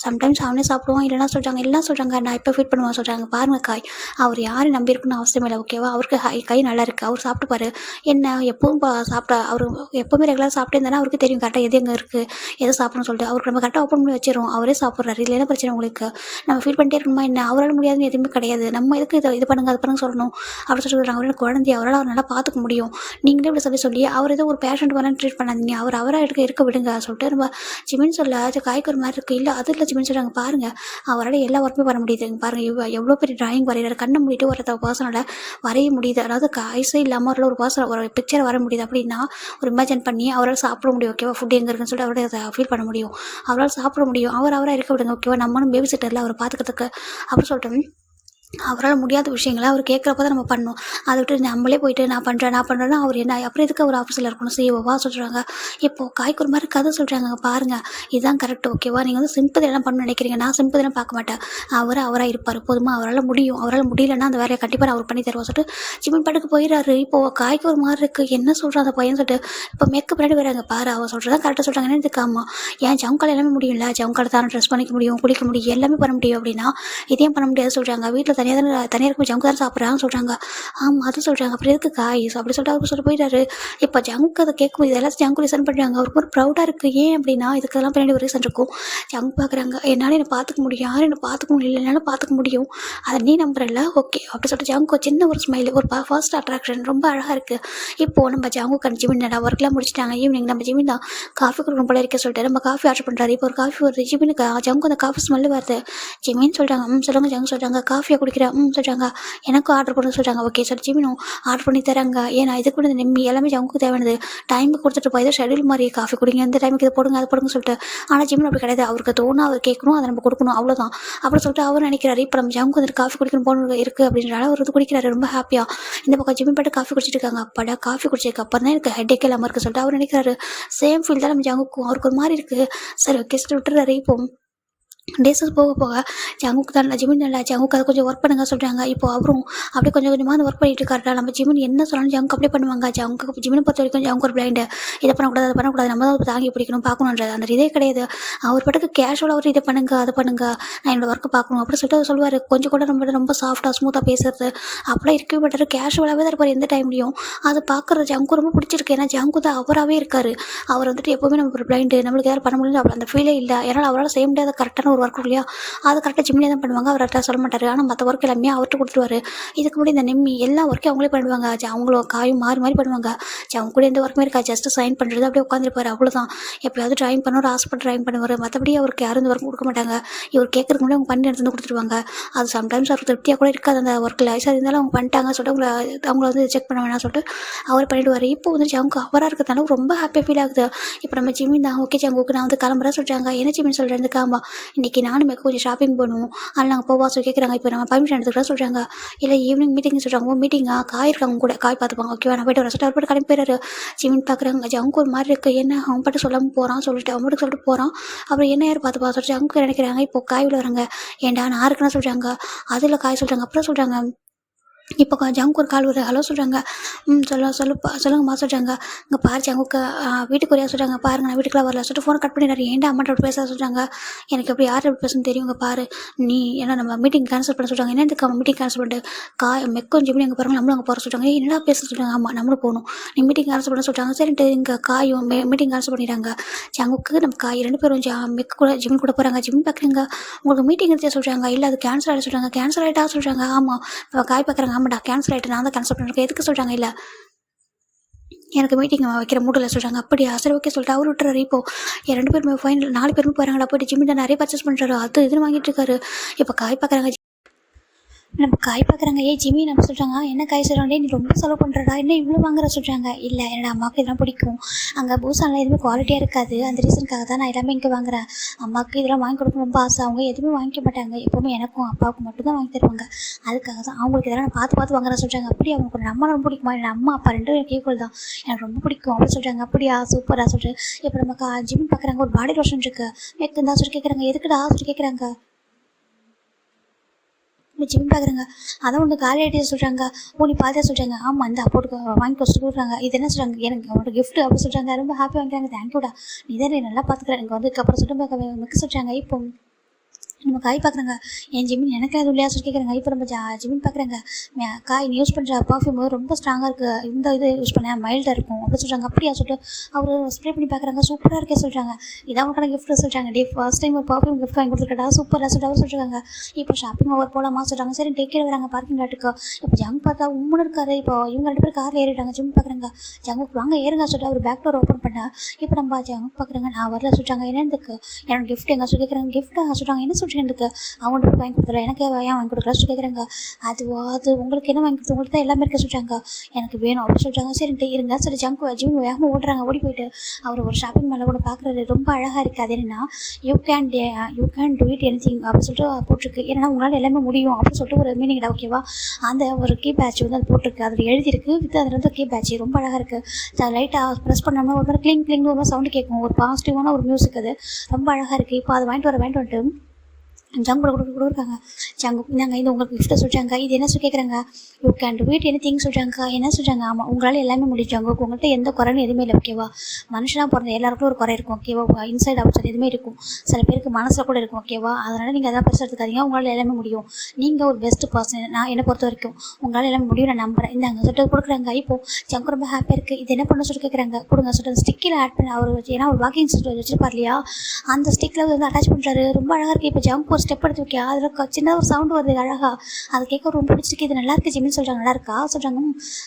சம்டைம்ஸ் அவனே சாப்பிடுவோம் இல்லைனா சொல்கிறாங்க. எல்லாம் சொல்கிறாங்க. நான் இப்போ ஃபிட் பண்ணுவேன் சொல்கிறாங்க. பாருங்கள் காய் அவர் யாரும் நம்பி இருக்குன்னு அவசியம் இல்லை ஓகேவா, அவருக்கு கை நல்லா இருக்குது, அவர் சாப்பிட்டுப்பாரு. என்ன எப்பவும் சாப்பிட்டா அவர் எப்போவுமே ரெகுலராக சாப்பிட்டே இருந்தாலும் அவருக்கு தெரியும் கரெக்டாக எது எங்கே இருக்குது எதை சாப்பிடணும்னு சொல்லிட்டு அவருக்கு நம்ம கரெக்டாக ஓப்பன் பண்ணி வச்சிடும். அவரே சாப்பிட்றாரு. இல்லை என்ன பிரச்சனை உங்களுக்கு, நம்ம ஃபீல் பண்ணிட்டே இருக்கணுமா என்ன, அவரால் முடியாதுன்னு எதுவுமே கிடையாது, நம்ம எதுக்கு இது பண்ணுங்க அது பண்ணுங்க சொல்லணும் அப்படி சொல்லிட்டு அவரோட குழந்தைய அவரால் அவர் நல்லா பார்த்துக்க முடியும். நீங்களே இப்படி சொல்லி அவர் ஏதோ ஒரு பேஷண்ட் வரேன்னு ட்ரீட் பண்ணாதீங்க, அவர் அவராக இருக்க விடுங்க சொல்லிட்டு நம்ம ஜிமின் சொல்ல அது காய்க்கு ஒரு மாதிரி இருக்குது. இல்லை அது இல்லை ஜிமின் சொல்கிறாங்க. பாருங்கள் அவரால் எல்லா ஒர்க்குமே வர முடியுது. பாருங்கள் எவ்வளோ பெரிய ட்ராயிங் வரைகிறாரு, கண்ணை மூடிட்டு ஒரு பர்சனால் வரைய முடியுது. அதாவது காய்ஸே இல்லாமல் அவரால் ஒரு பர்சன் ஒரு பிக்சர் வர முடியுது அப்படின்னா ஒரு இமேஜின் பண்ணி அவரால் சாப்பிட முடியும் ஓகேவா, ஃபுட் எங்கே இருக்குன்னு சொல்லிட்டு அவரோட அதை ஃபீல் பண்ண முடியும், அவரால் சாப்பிட முடியும், அவராக இருக்க விடுங்க ஓகேவா, நம்மளும் பேபி சிட்டரில் அவர் பார்த்துக்கிறதுக்கு அப்படின்னு சொல்லிட்டு அவரால் முடியாத விஷயங்களை அவர் கேட்குறப்ப தான் நம்ம பண்ணணும். அதை விட்டு நம்மளே போயிட்டு நான் பண்ணுறேன்னா அவர் என்ன அப்புறம் எதுக்கு அவர் ஆஃபீஸில் இருக்கணும் சிஓவா சொல்கிறாங்க. இப்போது காய்க்கு ஒரு மாதிரி கதை சொல்கிறாங்க. பாருங்கள் இதுதான் கரெக்ட் ஓகேவா, நீங்கள் வந்து சிம்பதி எல்லாம் பண்ணணும்னு நினைக்கிறீங்க, நான் சிம்பதி எல்லாம் பார்க்க மாட்டேன், அவராக இருப்பார் போதுமா, அவரால் முடியும், அவரால் முடியலன்னா அந்த வேலையை கண்டிப்பாக அவர் பண்ணி தருவோம் சொல்லிட்டு ஜிமின் பாட்டுக்கு போயிடாரு. இப்போது காய்க்கு ஒரு மாதிரி இருக்குது, என்ன சொல்கிறான் அந்த பையன் சொல்லிட்டு இப்போ மேக்கப் பின்னாடி வராங்க. பாரு அவர் சொல்கிறதா கரெக்டாக சொல்கிறாங்க. என்ன இதுக்காமா ஏன் ஜவுக்கால் எல்லாமே முடியும்ல, ஜவுக்கால் தானே ட்ரெஸ் பண்ணிக்க முடியும், குளிக்க முடியும், எல்லாமே பண்ண முடியும் அப்படின்னா இதையும் பண்ண முடியாது சொல்கிறாங்க. வீட்டில் தனியாக இருக்கும் ஜங்கு தான் சாப்பிட்றான்னு சொல்கிறாங்க. ஆமாம் அது சொல்கிறாங்க. அப்புறம் எதுக்கு காய் அப்படி சொல்லிட்டு அவர் சொல்லிட்டு போயிட்டாரு. இப்போ ஜங்கு அதை கேட்கும் இதெல்லாம் ஜங்கு ரீசன் பண்ணுறாங்க. அவருக்கு ஒரு ப்ரௌடாக இருக்குது. ஏன் அப்படின்னா இதுக்கெல்லாம் பின்னாடி ஒரு ரீசன் இருக்கும். ஜங்கு பார்க்குறாங்க. என்னால் என்னை பார்த்துக்க முடியும், யாரும் என்னை பார்த்துக்க முடியல, என்னால் பார்த்துக்க முடியும், அதை நீ நம்புறல ஓகே அப்படி சொல்லிட்டு ஜங்கு சின்ன ஒரு ஸ்மைல் ஒரு ஃபர்ஸ்ட் அட்ராக்ஷன் ரொம்ப அழகாக இருக்குது. இப்போது நம்ம ஜங்கு ஜிமின் ஒர்க்லாம் முடிச்சிட்டாங்க. ஈவினிங் நம்ம ஜிமின் தான் காஃபி கொடுக்கணும் போல இருக்க சொல்லிட்டு நம்ம காஃபி ஆர்டர் பண்ணுறாரு. இப்போ ஒரு காஃபி வருது ஜிமினுக்கு. ஜங்கு அந்த காஃபி ஸ்மெல்லு வருது. ஜிமின்னு சொல்கிறாங்க. சொல்லுங்கள் ஜங்கு சொல்கிறாங்க. காஃபியை குடிக்கிறேன் சொல்கிறாங்க. எனக்கும் ஆர்டர் பண்ண சொல்கிறாங்க. ஓகே சார் ஜிமினும் ஆர்டர் பண்ணி தராங்க. ஏன்னா இதுக்கு கூட நிம்மி எல்லாமே ஜங்குக்கு தேவையானது டைமுக்கு கொடுத்துட்டு போய் ஷெடியூல் மாதிரி காஃபி குடிங்க, இந்த டைமுக்கு இதை போடுங்க அதை போடுங்க சொல்லிட்டு. ஆனால் ஜிமின் அப்படி கிடையாது. அவருக்கு தோணும், அவர் கேட்கணும், அதை நம்ம கொடுக்கணும் அவ்வளோதான் அப்படி சொல்லிட்டு அவர் நினைக்கிறாரு. இப்போ நம்ம ஜங்கு வந்துட்டு காஃபி குடிக்கணும் போகணும் இருக்குது அப்படின்றனால அவர் வந்து குடிக்கிறாரு ரொம்ப ஹாப்பியாக. இந்த பக்கம் ஜிமின் பாட்டு காஃபி குடிச்சிட்டு இருக்காங்க. அப்பாடா காஃபி குடிச்சதுக்கு அப்புறம் தான் எனக்கு ஹெட் ஏக் இல்லாமல் இருக்குது சொல்லிட்டு அவர் நினைக்கிறாரு. சேம் ஃபீல் தான் நம்ம ஜங்குக்கும். அவருக்கு ஒரு மாதிரி இருக்குது. சரி ஓகே சொல்லிட்டு விட்டுறாரு. இப்போ டேஸஸ் போக போக ஜங்குக்கு தான் ஜிமின் நல்லா ஜங்குக்கு அதை கொஞ்சம் ஒர்க் பண்ணுங்க சொல்கிறாங்க. இப்போ அவரும் அப்படியே கொஞ்சம் கொஞ்சமாக அந்த ஒர்க் பண்ணிட்டு இருக்காருடா. நம்ம ஜிமின் என்ன சொன்னாலும் ஜங்கு அப்படியே பண்ணுவாங்க. ஜங்குக்கு ஜிமினை பொறுத்த வரைக்கும் ஜங்கு ஒரு பிளைண்டு. இதை பண்ணக்கூடாது அதை பண்ணக்கூடாது, நம்ம தான் தாங்கி பிடிக்கணும் பார்க்கணுன்றது அந்த இதே கிடையாது. அவர் பாட்டுக்கு கேஷுவலாக அவர் இதை பண்ணுங்க அதை பண்ணுங்க, நான் என்னோட ஒர்க்கு பார்க்கணும் அப்படின்னு சொல்லிட்டு அவர் சொல்லுவார். கொஞ்சம் கூட ரொம்ப ரொம்ப சாஃப்டாக ஸ்மூத்தாக பேசுறது அப்படிலாம் இருக்கவே மாட்டார். கேஷுவலாகவே தான் இருப்பார் எந்த டைம்லையும். அதை பார்க்குற ஜங்கு ரொம்ப பிடிச்சிருக்கு. ஏன்னா ஜங்கு தான் அவராகவே இருக்கார். அவர் வந்துட்டு எப்போவுமே நம்ம ஒரு பிளைண்டு, நம்மளுக்கு யாரும் பண்ண முடியல அப்படி அந்த ஃபீலே இல்லை. ஏன்னா அவரால் செய்ய முடியாத கரெக்டான ஒரு ஒர்க் இல்லையா, அது கரெக்டாக ஜிம்மிலே தான் பண்ணுவாங்க. அவர் கரெக்டாக சொல்ல மாட்டார். ஆனால் மற்ற ஒர்க் எல்லாமே அவர்கிட்ட கொடுத்துருவாரு. இதுக்கு முன்னாடி இந்த நிம்மி எல்லா ஒர்க்கையும் அவங்களே பண்ணுவாங்க. அவங்களும் காயும் மாறி மாறி பண்ணுவாங்க. அவங்க கூட எந்த ஒர்க்குமே இருக்கா, ஜஸ்ட் சைன் பண்ணுறது அப்படியே உட்காந்துருப்பாரு, அவ்வளோதான். எப்பயாவது ட்ராயிங் பண்ண ஒரு ஆசைப்பட்டு ட்ராயிங் பண்ணுவார். மற்றபடி அவருக்கு யாரும் இந்த ஒர்க் கொடுக்க மாட்டாங்க. இவர் கேட்கறதுக்கு முன்னாடி அவங்க பண்ணி எடுத்து கொடுத்துருவாங்க. அது சம்டைம்ஸ் அவருக்கு திருப்தியாக கூட இருக்காது அந்த ஒர்க்கில். சார் இருந்தாலும் அவங்க பண்ணிட்டாங்க சொல்லிட்டு அவங்கள வந்து செக் பண்ண வேணாம் சொல்லிட்டு அவர் பண்ணிவிடுவார். இப்போ வந்து அவங்க அவராக இருக்கிறதுனால ரொம்ப ஹாப்பியாக ஃபீல் ஆகுது. இப்போ நம்ம ஜிம்மின் தான் ஓகே ஜங்குக்கு நான் வந்து கிளம்புறேன் சொல்கிறாங்க. என்ன ஜிம்மின் சொல்கிறேன் காமா, இன்றைக்கி நானும் கொஞ்சம் ஷாப்பிங் பண்ணுவோம், அதில் நாங்கள் போவா சொல்லி கேட்குறாங்க. இப்போ நம்ம பர்மிஷன் எடுத்துக்கிட்டா சொல்கிறாங்க. இல்லை ஈவினிங் மீட்டிங் சொல்கிறாங்க. மீட்டிங்காக காய் இருக்காங்க கூட காய் பார்த்துப்பாங்க. ஓகேவா நான் போய்ட்டு வர சொல்லிட்டு அவர் பாட்டு கிளம்பி போயிறாரு. ஜிமின் பார்க்குறாங்க. ஜங்கு ஒரு மாதிரி இருக்குது, என்ன அவன் பாட்டு சொல்லாமல் போகிறான் சொல்லிட்டு அவன் பாட்டு சொல்லிட்டு போகிறான். அப்புறம் என்ன யார் பார்த்துப்பா சொல்லிட்டு ஜங்கு நினைக்கிறாங்க. இப்போ காய் விட வராங்க. ஏன்டா நான் இருக்குன்னு சொல்கிறாங்க. அதில் காய் சொல்கிறாங்க. அப்புறம் சொல்கிறாங்க இப்போ ஜங்கு ஒரு கால் வருது. ஹலோ சொல்கிறாங்க. சொல்லுங்கம்மா சொல்கிறாங்க. இங்கே பாரு ஜங்குக்கு வீட்டுக்கு வரையா சொல்கிறாங்க. பாருங்க நான் வீட்டுக்குலாம் வரல சொல்லிட்டு ஃபோனை கட் பண்ணிடுறாரு. ஏன்டா அம்மாட்ட அப்படி பேச சொல்கிறாங்க. எனக்கு எப்படி யார் எப்படி பேசணும்னு தெரியும். பாரு நீ ஏன்னா நம்ம மீட்டிங் கேன்சல் பண்ண சொல்கிறாங்க. என்ன இதுக்கு மீட்டிங் கேன்சல் பண்ணிட்டு மெக்கும் ஜிமினி அங்கே பாருங்க நம்மளும் அங்கே போகிற சொல்கிறாங்க. என்னடா பேச சொல்கிறாங்க. ஆமாம் நம்மளும் போகணும், நீ மீட்டிங் கேன்சல் பண்ண சொல்கிறாங்க. சரின்ட்டு இங்கே காயும் மீட்டிங் கேன்சல் பண்ணிடுறாங்க. ஜங்குக்கு நம்ம காய் 2 பேரும் மெக்கு கூட ஜிமின் கூட போகிறாங்க. ஜிமின் பார்க்குறீங்க உங்களுக்கு மீட்டிங் எடுத்து சொல்கிறாங்க. இல்லை அது கேன்சல் ஆகிட சொல்கிறாங்க. கேன்சல் ஆகிட்டா சொல்கிறாங்க. ஆமாம் காய் பார்க்குறாங்க. ஆமாடா கேன்சல் ஆகிட்டு நான் தான் கேன்சல் பண்ணிருக்கேன். எதுக்கு சொல்கிறாங்க. இல்லை எனக்கு மீட்டிங் வைக்கிற மூடில் சொல்கிறாங்க. அப்படியா சரி ஓகே சொல்லிட்டு அவர் விட்டுறாரு. இப்போ 2 பேருமே ஃபைனல் 4 பேருமே போகிறாங்களா. போய்ட்டு ஜிம்மில் நிறைய பர்ச்சேஸ் பண்ணுறாரு. அது இதுன்னு வாங்கிட்டு இருக்காரு. இப்போ காய் பார்க்குறாங்க. நம்ம காய் பார்க்குறாங்க. ஜிம்மி நம்ம சொல்கிறாங்க. என்ன காய் சொல்கிறாங்க. நீ ரொம்ப செலவு பண்ணுறடா, என்ன இவ்வளோ வாங்குற சொல்கிறாங்க. இல்லை என்னோட அம்மாவுக்கு இதெல்லாம் பிடிக்கும், அங்கே பூசாலாம் எதுவுமே குவாலிட்டியாக இருக்காது, அந்த ரீசனுக்காக தான் நான் எல்லாமே இங்கே வாங்குறேன். அம்மாவுக்கு இதெல்லாம் வாங்கி கொடுக்கணும் ரொம்ப ஆசை. அவங்க எதுவுமே வாங்கிக்க மாட்டாங்க, எப்போவுமே எனக்கும் அப்பாவுக்கும் மட்டும் தான் வாங்கி தருவாங்க. அதுக்காக தான் அவங்களுக்கு இதெல்லாம் நான் பார்த்து வாங்குறேன் சொல்கிறாங்க. அப்படி அவங்களுக்கு ஒரு அம்மா ரொம்ப பிடிக்குமா. என்னோட அம்மா அப்பா 2 ஈக்குவல் தான், எனக்கு ரொம்ப பிடிக்கும் அப்படின்னு சொல்கிறாங்க. அப்படியா சூப்பராக சொல்லிட்டு இப்போ நம்ம ஜிம்மி பார்க்குறாங்க. ஒரு பாடி லோஷன் இருக்குது மெக்கு தான் சொல்லி கேட்குறாங்க. எதுக்குடா சொல்லி கேட்குறாங்க. ஜிம் பார்க்குறாங்க. அதான் ஒன்று காலி ஆகிட்டே சொல்கிறாங்க. நீ பார்த்தே சொல்கிறாங்க. ஆமாம் அந்த அப்போட்டு வாங்கி கொடுத்துட்டு கொடுக்குறாங்க. இது என்ன சொல்கிறாங்க. எனக்கு அவனோட கிஃப்ட் அப்படி சொல்கிறாங்க. ரொம்ப ஹாப்பி வாங்கிக்கிறாங்க. தேங்க்யூடா, நீ தான் நல்லா பார்த்துக்கிறேன். எனக்கு வந்து அப்புறம் சொல்லிட்டு மிக்க சொல்கிறாங்க. இப்போ நம்ம காய் பார்க்குறாங்க. என் ஜிமின் எனக்கு அது இல்லையா சொல்லி கேட்குறாங்க. இப்போ நம்ம ஜிமின் பார்க்குறாங்க. காய் நீ யூஸ் பண்ணுற பர்ஃப்யூம் ரொம்ப ஸ்ட்ராங்காக இருக்குது, இந்த இது யூஸ் பண்ண மைல்டாக இருக்கும் அப்படி சொல்கிறாங்க. அப்படியா சொல்லிட்டு அவர் ஸ்ப்ரே பண்ணி பார்க்குறாங்க. சூப்பராக இருக்கே சொல்கிறாங்க. இதான் உனக்கான கிஃப்ட் சொல்கிறாங்க. ஃபர்ஸ்ட் டைம் ஒரு பர்ஃப்யூம் கிஃப்ட் வாங்கி கொடுத்துருக்கடா சூப்பராக சொல்லிட்டு அவர் சொல்கிறாங்க. இப்போ ஷாப்பிங் ஓவர் போகலாமா சொல்கிறாங்க. சரி டேக் கேர் வராங்க பார்க்கிங் லாட்டுக்கு. இப்போ ஜங்க் பார்த்தா உண்மை இருக்காரு. இப்போ இவங்க 2 பேர் காரில் ஏறிட்டாங்க. ஜிம் பார்க்குறாங்க. ஜங்குக்கு வாங்க ஏறுங்க சொல்லிட்டு அவர் பேக் டோர் ஓப்பன் பண்ணா. இப்போ நம்ம ஜங்க் பார்க்குறாங்க. நான் வரல சொல்கிறாங்க. என்னதுக்கு என்னோட கிஃப்ட் எங்கே சொல்லி கேட்குறாங்க. கிஃப்ட்டாக சொல்கிறாங்க. என்ன சொல்கிறேன் எனக்கு அவங்கள்ட்ட வாங்கி கொடுத்துருல, எனக்கு ஏன் வாங்கி கொடுக்கல சொல்லி கேட்குறாங்க. அது உங்களுக்கு என்ன வாங்கி கொடுத்து உங்களுக்கு தான் எல்லாமே இருக்க சொல்கிறாங்க. எனக்கு வேணும் அப்படின்னு சொல்கிறாங்க. சரின்ட்டு இருங்க சரி ஜங்க் ஜிம் வேகமாக ஓடுறாங்க. ஓடி போயிட்டு அவர் ஒரு ஷாப்பிங் மேலே கூட பார்க்குறாரு. ரொம்ப அழகாக இருக்குது. அது என்னன்னா you can do it anything அப்படின்னு சொல்லிட்டு போட்டிருக்கு. ஏன்னா உங்களால் எல்லாமே முடியும் அப்படின்னு சொல்லிட்டு ஒரு மீனிங் ஓகேவா. அந்த ஒரு கீ பேட்ச் வந்து அது போட்டிருக்கு, அதில் எழுதியிருக்கு வித் அதில் வந்து கீ பேட்ச் ரொம்ப அழகாக இருக்குது. லைட்டாக ப்ரெஸ் பண்ணோம்னா ஒரு மாதிரி கிளிங் ஒரு மாதிரி சவுண்டு கேட்கும். ஒரு பாசிட்டிவான ஒரு மியூசிக், அது ரொம்ப அழகாக இருக்குது. இப்போ அதை வாங்கிட்டு வந்துட்டு ஜங்கு கொடுக்குறாங்க. ஜங்கு நாங்கள் இது உங்களுக்கு கிஃப்ட்டை சொல்கிறாங்க. இது என்ன சொல்லி கேட்குறாங்க. You can do it any thing சொல்கிறாங்க. என்ன சொல்கிறாங்க. ஆமாம் உங்களால் எல்லாமே முடிஞ்சாங்க. உங்கள்கிட்ட எந்த குறைன்னு எதுவுமே இல்லை ஓகேவா. மனுஷனாக பிறந்த எல்லாருக்கும் ஒரு குறை இருக்கும் ஓகேவா. இன்சைட் அவுட் சைட் எதுவுமே இருக்கும். சில பேருக்கு மனசில் கூட இருக்கும் ஓகேவா. அதனால் நீங்கள் அதான் பெருசாக எடுத்துக்காதீங்க. உங்களால் எல்லாமே முடியும். நீங்கள் ஒரு பெஸ்ட் பர்சன். நான் என்னை பொறுத்த வரைக்கும் உங்களால் எல்லாமே முடியும் நான் நம்புகிறேன். இந்தாங்க சொல்லிட்டு கொடுக்குறாங்க. இப்போது ஜங்கு ரொம்ப ஹாப்பியாக இருக்குது. இது என்ன பண்ண சொல்லி கேட்குறாங்க. கொடுங்க சொல்லிட்டு ஸ்டிக்கில் ஆட் பண்ணி அவர் ஏன்னா ஒரு வாக்கிங் ஸ்டிக் வச்சுருப்பார் இல்லையா, அந்த ஸ்டிக்கில் வந்து அட்டாச் பண்ணுறாரு. ரொம்ப அழகாக இருக்குது. இப்போ ஜங்கு ஒரு ஸ்டெப் எடுத்து வைக்க அதில் சின்ன ஒரு சவுண்டு வருது அழகாக. அதை கேட்க ரொம்ப பிடிச்சிருக்கு. இது நல்லா இருக்குது ஜிம்மின்னு சொல்கிறாங்க. நல்லா இருக்கா சொல்கிறாங்க.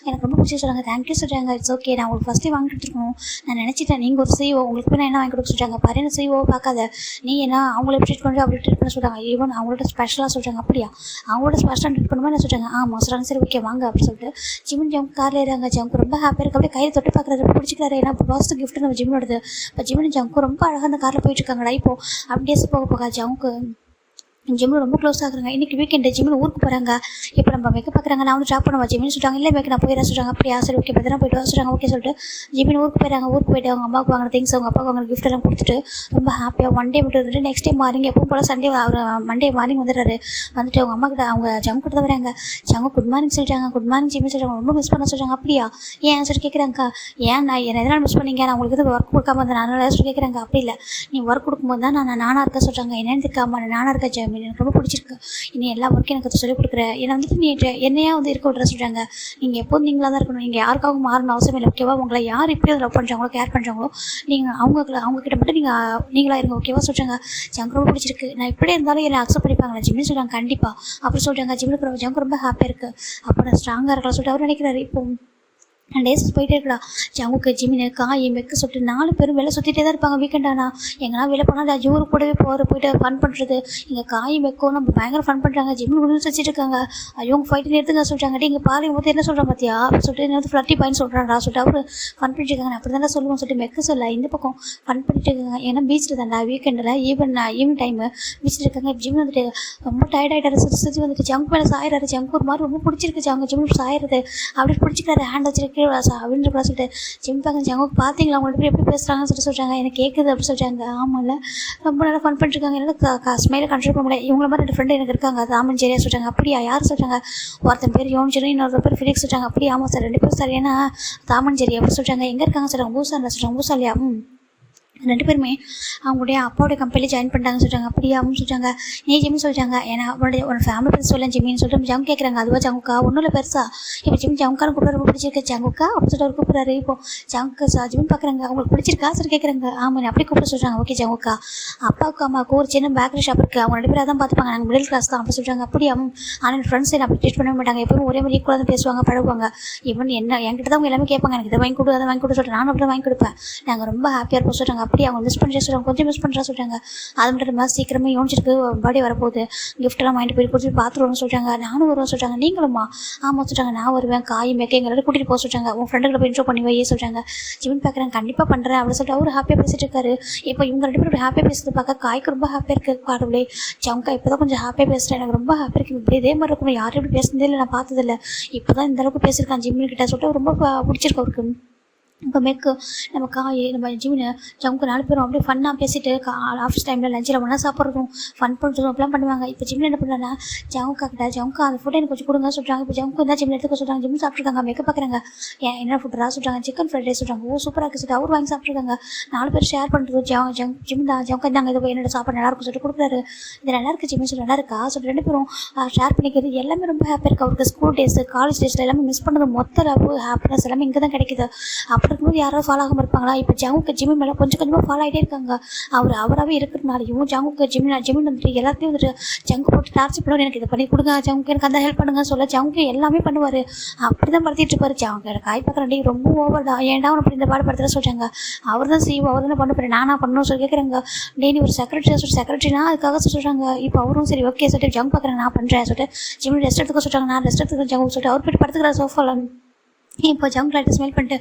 எனக்கு ரொம்ப பிடிச்சி சொல்கிறாங்க. தேங்க்யூ சொல்கிறாங்க. இட்ஸ் ஓகே, நான் உங்களுக்கு ஃபஸ்ட்டே வாங்கி கொடுத்துருக்கணும், நான் நினச்சிட்டேன் நீங்கள் ஒரு CEO உங்களுக்கு போய் நான் என்ன வாங்கி கொடுக்க சொல்கிறாங்க. பாரு என்ன CEO பார்க்காத நீ என்ன அவங்கள ட்ரீட் பண்ணி அப்படி ட்ரீட் பண்ண சொல்கிறாங்க. ஈவன் அவங்கள்ட்ட ஸ்பெஷலாக சொல்கிறாங்க. அப்படியா அவங்களோட ஸ்பெஷலாக ட்ரீட் பண்ணும்போது என்ன சொல்கிறாங்க. ஆமாம் சொல்கிறாங்க. சரி ஓகே வாங்க அப்படின்னு சொல்லிட்டு ஜிம்மின் ஜங்கு காரில் ஏறாங்க. ஜங்கு ரொம்ப ஹாப்பியாக இருக்குது. அப்படியே கையில் தொட்டு பார்க்குறது ரொம்ப பிடிச்சிக்கிறாரு. ஏன்னா இப்போ ஃபர்ஸ்ட் கிஃப்ட் நம்ம ஜிம்மினோடது. இப்போ ஜிம்மின் ஜங்கு ரொம்ப அழகாக அந்த காரில் போயிட்டுருக்காங்கடா. இப்போது அப்படியே போக ஜங்கு ஜிம்மில் ரொம்ப க்ளோஸ் ஆகுறாங்க. இன்றைக்கி வீக்கெண்டு ஜிம்மில் ஊருக்கு போகிறாங்க. இப்போ நம்ம மேக்கப் பார்க்குறாங்க. நான் வந்து ட்ராப் பண்ணுவா ஜிம்மின்னு சொல்கிறாங்க. இல்லை மேக்கப் நான் போயிடறேன் சொல்கிறாங்க. அப்படியா சரி ஓகே பத்திரம் போய்ட்டு வர சொல்கிறாங்க. ஓகே சொல்லிட்டு ஜிம்மின் ஊருக்கு போயிடறாங்க. ஊருக்கு போய்ட்டு அவங்க அம்மாவுக்கு வாங்கின திங்ஸ் அவங்க அப்பாவுக்கு வாங்கின gift எல்லாம் கொடுத்துட்டு ரொம்ப ஹாப்பியாக ஒன் டே மட்டும் இருந்துட்டு நெக்ஸ்ட் டே மார்னிங் எப்பவும் போல் சண்டே அவர் மண்டே மார்னிங் வந்துடுறாரு. வந்துட்டு அவங்க அம்மா கிட்ட அவங்க ஜங்கு கிட்ட தான் வராங்க. ஜங்கு குட் மார்னிங் சொல்லிட்டாங்க. குட் மார்னிங் ஜிம்மி சொல்கிறாங்க. ரொம்ப மிஸ் பண்ண சொல்கிறாங்க. அப்படியா ஏன் சொல்லி கேட்குறாங்கக்கா. ஏன் நான் என்ன எதனால் மிஸ் பண்ணீங்க? நான் உங்களுக்கு இது ஒர்க் கொடுக்காம இருந்தேன் நான் சொல்லி கேட்குறாங்க. அப்படி இல்லை நீ ஒர்க் கொடுக்கும்போது தான் நானாக இருக்க சொல்கிறாங்க. என்னென்னு இருக்காமா நானாக இருக்க ஜாமீன் எனக்கு ரொம்ப பிடிச்சிருக்கு. இனி எல்லா ஒர்க்கும் எனக்கு சொல்லிக் கொடுக்குறேன். என்னை வந்துட்டு நீ என்னையா வந்து இருக்க விட்ற சொல்கிறாங்க. நீங்கள் எப்போதும் நீங்களாக தான் இருக்கணும். நீங்கள் யாருக்காகவும் மாறணும் அவசியம் இல்லை. ஓகேவா உங்களை யார் இப்படி லவ் பண்ணுறாங்களோ கேர் பண்ணுறாங்களோ நீங்கள் அவங்கக்கிட்ட மட்டும் நீங்களாக இருங்க. ஓகேவா சொல்கிறாங்க. ஜங்கு ரொம்ப பிடிச்சிருக்கு. நான் இப்படியே இருந்தாலும் என்னை அக்செப்ட் பண்ணிப்பாங்களா ஜிம்னு சொல்கிறாங்க. கண்டிப்பாக அப்படி சொல்கிறாங்க. ஜிம்முக்கு ஜங்கு ரொம்ப ஹாப்பியாக இருக்குது. அப்போ நான் ஸ்ட்ராங்காக இருக்கலாம் சொல்லிட்டு அவர் நினைக்கிறாரு. இப்போ டேஸ் போயிட்டே இருக்கடா. ஜங்குக்கு ஜிமினு காய் மெக்கு சொல்லிட்டு 4 பேரும் வெளில சுற்றிட்டே தான் இருப்பாங்க. வீக்கெண்டானா எங்கன்னா வெளில போனால் ஜூரு கூடவே போயிட்டு ஃபன் பண்ணுறது. இங்கே காய் மெக்கும் நம்ம பயங்கர ஃபன் பண்ணுறாங்க. ஜிம்மில் நூடுல்ஸ் வச்சுட்டு இருக்காங்க. அவங்க ஃபைட்டு நிறுத்துங்க சொல்கிறாங்க. இங்கே பாரு போது என்ன சொல்கிறேன் பார்த்தியா அப்படின்னு சொல்லிட்டு என்ன வந்து ஃப்ளட்டி பாயின்னு சொல்கிறாங்களா சொல்லிட்டு அவர் ஃபன் பண்ணிட்டு இருக்காங்க. அப்படி தானே சொல்லுவோம் சொல்லிட்டு மெக்கு சொல்ல இந்த பக்கம் ஃபன் பண்ணிட்டு இருக்காங்க. ஏன்னா பீச்சில் தானே வீக்கெண்டில் ஈவினிங் டைமு பீச்சில் இருக்காங்க. இப்போ ஜிம் வந்துட்டு ரொம்ப டயர்டாகிட்டாரு. சுற்றி வந்துட்டு ஜங்க் மேலே சாயிறாரு. ஜங்க் ஒரு மாதிரி ரொம்ப பிடிச்சிருக்கு. ஜிம் சாயிறது அப்படி பிடிச்சிக்கிறாரு. ஹேண்ட் வச்சிருக்கு அப்படின்னு சொல்லிட்டு ஜிம் பார்க்க ஜங்குக்கு பார்த்தீங்களா அவங்கள்ட்ட எப்படி பேசுகிறாங்கன்னு சொல்கிறாங்க. எனக்கு கேட்குது அப்படி சொல்கிறாங்க. ஆமாம்ல ரொம்ப நல்லா ஃபன் பண்ணிட்டுருக்காங்க. என்னால் ஸ்மைலை கண்ட்ரோல் பண்ண முடியல. இவங்கள மாதிரி 2 ஃப்ரெண்டு எனக்கு இருக்காங்க. தாமன் சரியா சொல்கிறாங்க. அப்படியா யார் சொல்கிறாங்க? ஒருத்தன் பேர் யோன்ஜரும் இன்னொரு பேர் ஃபிலிக்ஸ் சொல்கிறாங்க. அப்படியே ஆமாம் சார் 2 பேரும் சார். ஏன்னா தாமன் சரி அப்படி சொல்கிறாங்க. எங்கே இருக்காங்க சொல்கிறாங்க. பூசாலில் சொல்கிறாங்க. பூசாலியா 2 பேருமே அவங்களுடைய அப்பாவோடைய கம்பெனியில் ஜாயின் பண்ணிட்டாங்கன்னு சொல்கிறாங்க. அப்படியே அவங்க சொல்கிறாங்க. நீ ஜிம்னு சொல்லிட்டாங்க. ஏன்னா ஒரு ஃபேமிலி பற்றி சொல்ல ஜிம்மின்னு சொல்லிட்டு ஜங்கு கேட்குறாங்க. அதுவா ஜங்குக்கா ஒன்றும் இல்லை பெருசா. இப்போ ஜிம் ஜங்குக்கான கூப்பிட ரொம்ப பிடிச்சிருக்கு. ஜங்குக்கா அப்படி சொல்லிட்டு அவர் கூப்பிட்றாரு. இப்போ ஜங்கு ஜிம் பார்க்குறாங்க. அவங்களுக்கு பிடிச்சிருக்கா சொல்லி கேட்குறாங்க. ஆமாம் அப்படி கூப்பிட சொல்கிறாங்க. ஓகே ஜங்குக்கா அப்பாவுக்கு அம்மாவுக்கு ஒரு சின்ன பேக்கரி ஷாப் இருக்குது. அவங்க 2 பேரும் தான் பார்த்துப்பாங்க. நாங்கள் மிடில் கிளாஸ் தான் அப்படி சொல்கிறாங்க. அப்படியே ஆனால் ஃப்ரெண்ட்ஸ் என்ன அப்படி ட்ரீட் பண்ண மாட்டாங்க. எப்பவும் ஒரே மாதிரி ஈக்குவலாக தான் பேசுவாங்க பழகுவாங்க. ஈவன் என்ன என்கிட்ட தான் அவங்க எல்லாமே கேட்பாங்க. எனக்கு இதை வாங்கி கொடு அதை வாங்கி கொடு சொல்லிட்டு நானும் அப்படி வாங்கி கொடுப்பேன். நாங்கள் ரொம்ப ஹாப்பியாக இருப்போம் சொல்கிறாங்க. அப்படியே அவங்க மிஸ் பண்ணி கொஞ்சம் மிஸ் பண்ணுறா சொல்கிறாங்க. அது மட்டும் இல்லாமல் சீக்கிரமே யோசிச்சிருக்கு பர்த்டே வரப்போகுது. கிஃப்டெல்லாம் வாங்கிட்டு போய் கொடுத்து பார்த்துருவோம்னு சொல்கிறாங்க. நானும் வருவேன் சொல்கிறாங்க. நீங்களும்மா ஆமாம் சொல்கிறாங்க. நான் வருவேன். காய் மேக்க எங்களை கூட்டிகிட்டு போக சொல்கிறாங்க. உன் ஃப்ரெண்டுகளை போய் இன்ட்ரோ பண்ணி வையே சொல்கிறாங்க. ஜிம் பார்க்குறேன். கண்டிப்பாக பண்ணுறேன் அப்படின்னு சொல்லிட்டு அவர் ஹாப்பியாக பேசிட்டு இருக்காரு. இப்போ இவங்க 2 பேரும் ஹாப்பியாக பேசுறது பார்க்க காய்க்கு ரொம்ப ஹாப்பியாக இருக்குது. கடவுளே ஜங்கா இப்போ தான் கொஞ்சம் ஹாப்பியாக பேசுகிறேன். எனக்கு ரொம்ப ஹாப்பியாக இருக்குது. இப்படி இதே மாதிரி இருக்கணும். யாரும் இப்படி பேசுனதே இல்லை. நான் பார்த்ததில்லை. இப்போ தான் இந்த அளவுக்கு பேசியிருக்கான் ஜிம்மின்கிட்ட சொல்லிட்டு ரொம்ப பிடிச்சிருக்கு அவருக்கு. இப்போ மெக்கு நம்ம காய் நம்ம ஜிம்னு ஜங்கு 4 பேரும் அப்படியே ஃபன்னாக பேசிட்டு ஆஃபீஸ் டைமில் லஞ்சில் ஒன்றா சாப்பிட்றதும் ஃபன் பண்ணுறதும் அப்படிலாம் பண்ணுவாங்க. இப்போ ஜிம்மில் என்ன பண்ணுறாங்கன்னா ஜங்குக்கா கிட்ட ஜங்குக்கா அந்த ஃபுட்டை எனக்கு கொஞ்சம் கொடுங்க சொல்கிறாங்க. இப்போ ஜங்கு தான் ஜிம்மில் எடுத்துக்க சொல்கிறாங்க. ஜிம் சாப்பிட்ருக்காங்க. மெக்க பார்க்குறாங்க. என்ன ஃபுட்டா சொல்கிறாங்க. சிக்கன் ஃப்ரைட் ரைஸ் சொல்கிறாங்க. ஓ சூப்பராக இருக்குது சொல்லிட்டு அவர் வாங்கி சாப்பிட்ருக்காங்க. 4 பேர் ஷேர் பண்ணுறது ஜிம் தான் ஜங்கு இருந்தாங்க. இது என்னோட சாப்பாடு நல்லாயிருக்கும் சொல்லிட்டு கொடுக்குறாரு. இது நல்லாயிருக்கு ஜிம்மி சொல்லி நல்லா இருக்கா சொல்லிட்டு 2 பேரும் ஷேர் பண்ணிக்கிறது எல்லாமே ரொம்ப ஹாப்பியாக இருக்குது. அவருக்கு ஸ்கூல் டேஸு காலேஜ் டேஸில் எல்லாமே மிஸ் பண்ணுறது மொத்த லவ் ஹாப்பினஸ் எல்லாமே இங்கே தான் கிடைக்குது. அப்படி இருக்கும்போது யாராவது ஃபாலோ ஆகாமல் இருப்பாங்களா? இப்போ ஜங்குக்கு ஜிம்மி மேலே கொஞ்சம் கொஞ்சமாக ஃபாலோ ஆகிட்டே இருக்காங்க. அவராகவே இருக்கிறனாலையும் ஜங்குக்கு ஜிம்மின் வந்துட்டு எல்லாத்தையும் வந்துட்டு ஜங்கு போட்டு டார்ச்சர் பண்ணுவார். எனக்கு இதை பண்ணி கொடுங்க ஜங்குக்கு எனக்கு அந்த ஹெல்ப் பண்ணுங்க சொல்ல ஜங்கு எல்லாமே பண்ணுவார். அப்படி தான் படுத்திட்டு இருப்பார். ஜங்கு எனக்கு காய் பார்க்குறேன் ரொம்ப ஓவர் தான். ஏன்டா அவனை அப்படி இந்த பாடுபடுத்துற சொல்கிறாங்க. அவர் தான் செய்வோம் அவர் தானே பண்ண போகிறேன் நானா பண்ணணும் சொல்லி கேட்குறாங்க. டெய்லி ஒரு செக்ரட்டரினா அதுக்காக சொல்கிறாங்க. இப்போ அவரும் சரி ஓகே சொல்லிட்டு ஜங்கு பார்க்குறேன் நான் பண்ணுறேன் சொல்லிட்டு ஜிம்மி ரெஸ்ட் எடுத்துக்க சொல்கிறாங்க. நான் ரெஸ்ட் எடுத்துக்க ஜங்கு சொல்லிட்டு அவர் போய்ட்டு படுத்துக்கிற சோஃபாவில். இப்போ ஜங்க் லைட்டை ஸ்மெல் பண்ணிட்டு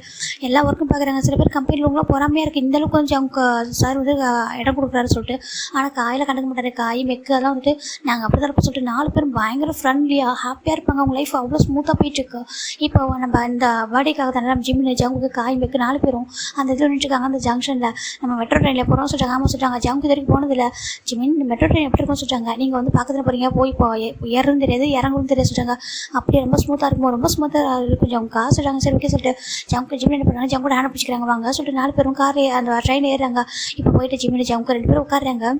எல்லா ஒர்க்கும் பார்க்குறாங்க. சில பேர் கம்பெனியில் உங்களும் பொறாமையாக இருக்குது. இந்தளவுக்கு கொஞ்சம் அவங்க சார் வந்து இடம் கொடுக்குறாரு சொல்லிட்டு. ஆனால் காயில் கண்டுக்க மாட்டார். காய் மெக்கு அதெல்லாம் வந்துட்டு நாங்கள் அப்படி தான் சொல்லிட்டு 4 பேரும் பயங்கர ஃப்ரெண்ட்லியாக ஹாப்பியாக இருப்பாங்க. அவங்க லைஃப் அவ்வளோ ஸ்மூத்தாக போயிட்டுருக்கு. இப்போ நம்ம இந்த பர்த்டேக்காக தானே நம்ம ஜிம்மில் ஜங்குக்கு காய் மெக்கு 4 பேரும் அந்த இதில் நின்றுட்டுருக்காங்க. அந்த ஜங்ஷனில் நம்ம மெட்ரோ ட்ரெயினில் போகிறோம் சொல்லிட்டாங்க. ஆமாம் சொல்லிட்டாங்க. ஜங்கு இது வரைக்கும் போனதில்லை. ஜிம்மின் மெட்ரோ ட்ரெயின் எப்படி இருக்கும்னு சொல்லிட்டாங்க. நீங்கள் வந்து பக்கத்தில் போகிறீங்க போய் இப்போ ஏறவும் தெரியாது இறங்கவும் தெரியாது சொல்லிட்டாங்க. அப்படியே ரொம்ப ஸ்மூத்தாக இருக்கும். ரொம்ப ஸ்மூத்தாக இருக்கும். ஜங்கு காசு சொல்கிறாங்க. சரி ஓகே சொல்லிட்டு ஜங்கு ஜிம்மில் என்ன பண்ணுறாங்க. ஜங்கோட ஹேண்ட் பிடிச்சிக்கிறாங்க வாங்க சொல்லிட்டு 4 பேரும் கார் அந்த ட்ரெயின் ஏறுறாங்க. இப்போ போயிட்டு ஜிம்மில் ஜங்கு 2 பேரும் உட்காடுறாங்க.